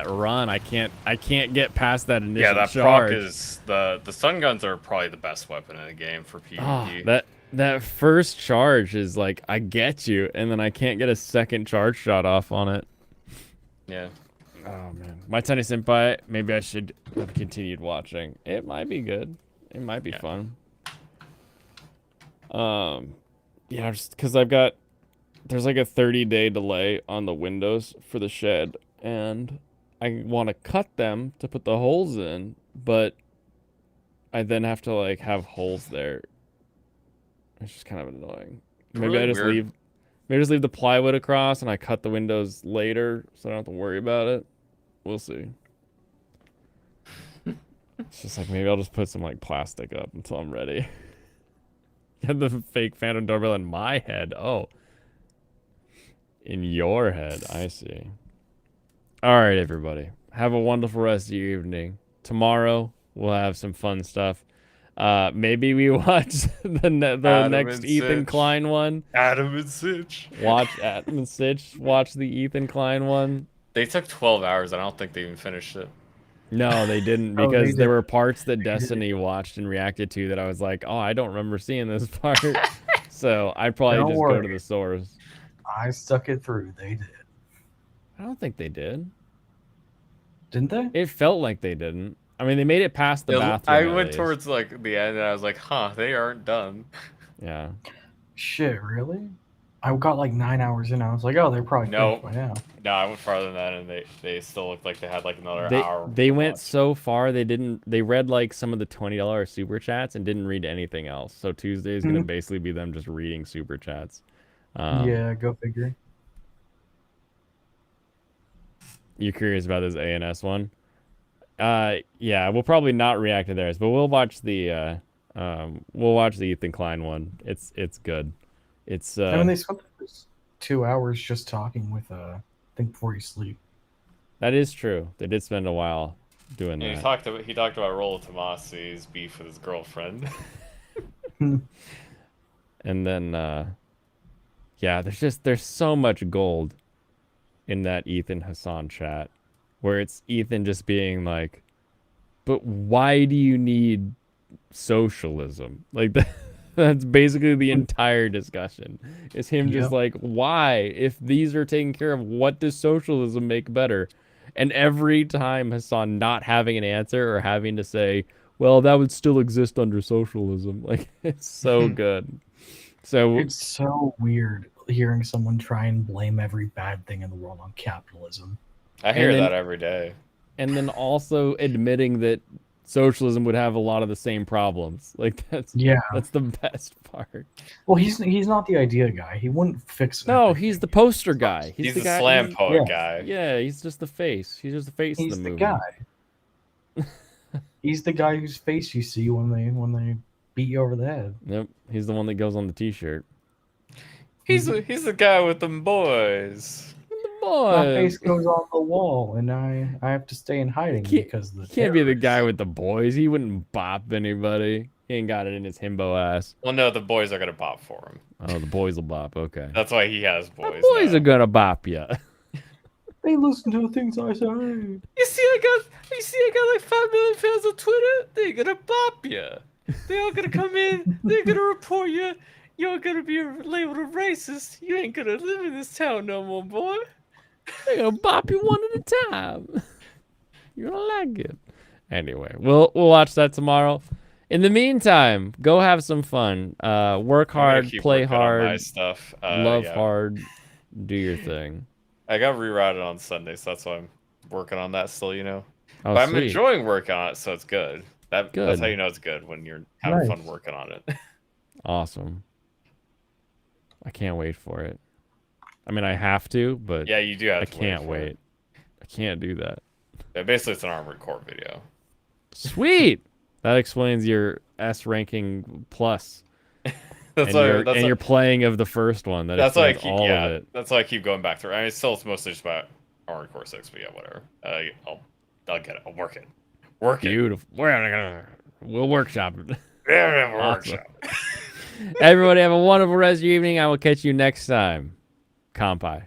run, I can't get past that initial Yeah, that charge. proc is the stun guns are probably the best weapon in the game for PvP. Oh, that first charge is like, I get you, and then I can't get a second charge shot off on it. Yeah. Oh man, my tiny senpai. Maybe I should have continued watching. It might be good. It might be fun. Yeah, just because there's like a 30-day delay on the windows for the shed, and I want to cut them to put the holes in, but I then have to like have holes there. It's just kind of annoying. Maybe Really I just weird. leave the plywood across and I cut the windows later so I don't have to worry about it. We'll see. It's just like, maybe I'll just put some like plastic up until I'm ready. Get the fake phantom doorbell in my head. Oh. In your head. I see. All right, everybody. Have a wonderful rest of your evening. Tomorrow, we'll have some fun stuff. Maybe we watch the next Ethan Klein one. Adam and Sitch. Watch Adam and Sitch. Watch the Ethan Klein one. They took 12 hours. I don't think they even finished it. No, they didn't, Oh, because they there did. were parts that Destiny watched and reacted to that I was like, oh, I don't remember seeing this part. So I'd probably Don't just go to worry. the source. I stuck it through. They did. I don't think they did. Didn't they? It felt like they didn't. I mean, they made it past the bathroom. I at went least. towards like the end and I was like, huh, they aren't done. Yeah. Shit, really? I got like 9 hours in. I was like, oh, they're probably No. finished by now. No, I went farther than that, and they still looked like they had like another They, hour. they went so far they read like some of the $20 super chats and didn't read anything else. So Tuesday is gonna basically be them just reading super chats. Yeah, go figure. You curious about this ANS one? Yeah, we'll probably not react to theirs, but we'll watch the Ethan Klein one. It's good. It's I mean, they spent the first 2 hours just talking with I think before you sleep. That is true. They did spend a while doing And that. he talked about Rollo Tomasi's beef with his girlfriend. And then yeah, there's so much gold in that Ethan Hassan chat, where it's Ethan just being like, but why do you need socialism? Like that's basically the entire discussion. It's him just Yep. like, why? If these are taken care of, what does socialism make better? And every time Hassan not having an answer or having to say, well, that would still exist under socialism. Like, it's so good. So It's so weird hearing someone try and blame every bad thing in the world on capitalism. I hear And then- that every day. and then also admitting that socialism would have a lot of the same problems. Like that's the best part. Well, he's not the idea guy. He wouldn't fix it. No, he's the poster guy. He's the the guy, slam poet yeah. guy. Yeah, he's just the face. He's just the face He's of the the movie. guy. He's the guy whose face you see when they beat you over the head. Yep, he's the one that goes on the t-shirt. He's the guy with them boys. My face goes on the wall, and I have to stay in hiding because the He can't be the guy with the boys. He wouldn't bop anybody. He ain't got it in his himbo ass. Well, no, the boys are gonna bop for him. Oh, the boys will bop. Okay. That's why he has boys. The boys are gonna bop ya. They listen to the things I say. You see, I got like 5 million fans on Twitter. They're gonna bop you. They all gonna come in. They're gonna report you. You're gonna be labeled a racist. You ain't gonna live in this town no more, boy. They're gonna bop you one at a time. You're gonna like it. Anyway, we'll watch that tomorrow. In the meantime, go have some fun. Work hard, play hard, my stuff. love hard, do your thing. I got rerouted on Sunday, so that's why I'm working on that still. Oh, but I'm sweet. enjoying working on it, so it's good. That's Good. how you know it's good, when you're having Nice. fun working on it. Awesome. I can't wait for it. I mean, I have to, but Yeah, you do have I to can't wait for wait. I can't do that. Yeah, basically, it's an Armored Core video. Sweet. That explains your S ranking plus. That's and why, your playing of the first one. That's why I explains keep all of it. That's why I keep going back through. I mean, it's mostly just about Armored Core 6, but yeah, whatever. I'll get it. I'll work it. Beautiful. We'll workshop it. Yeah, Awesome. workshop. Everybody have a wonderful rest of your evening. I will catch you next time. Kampai.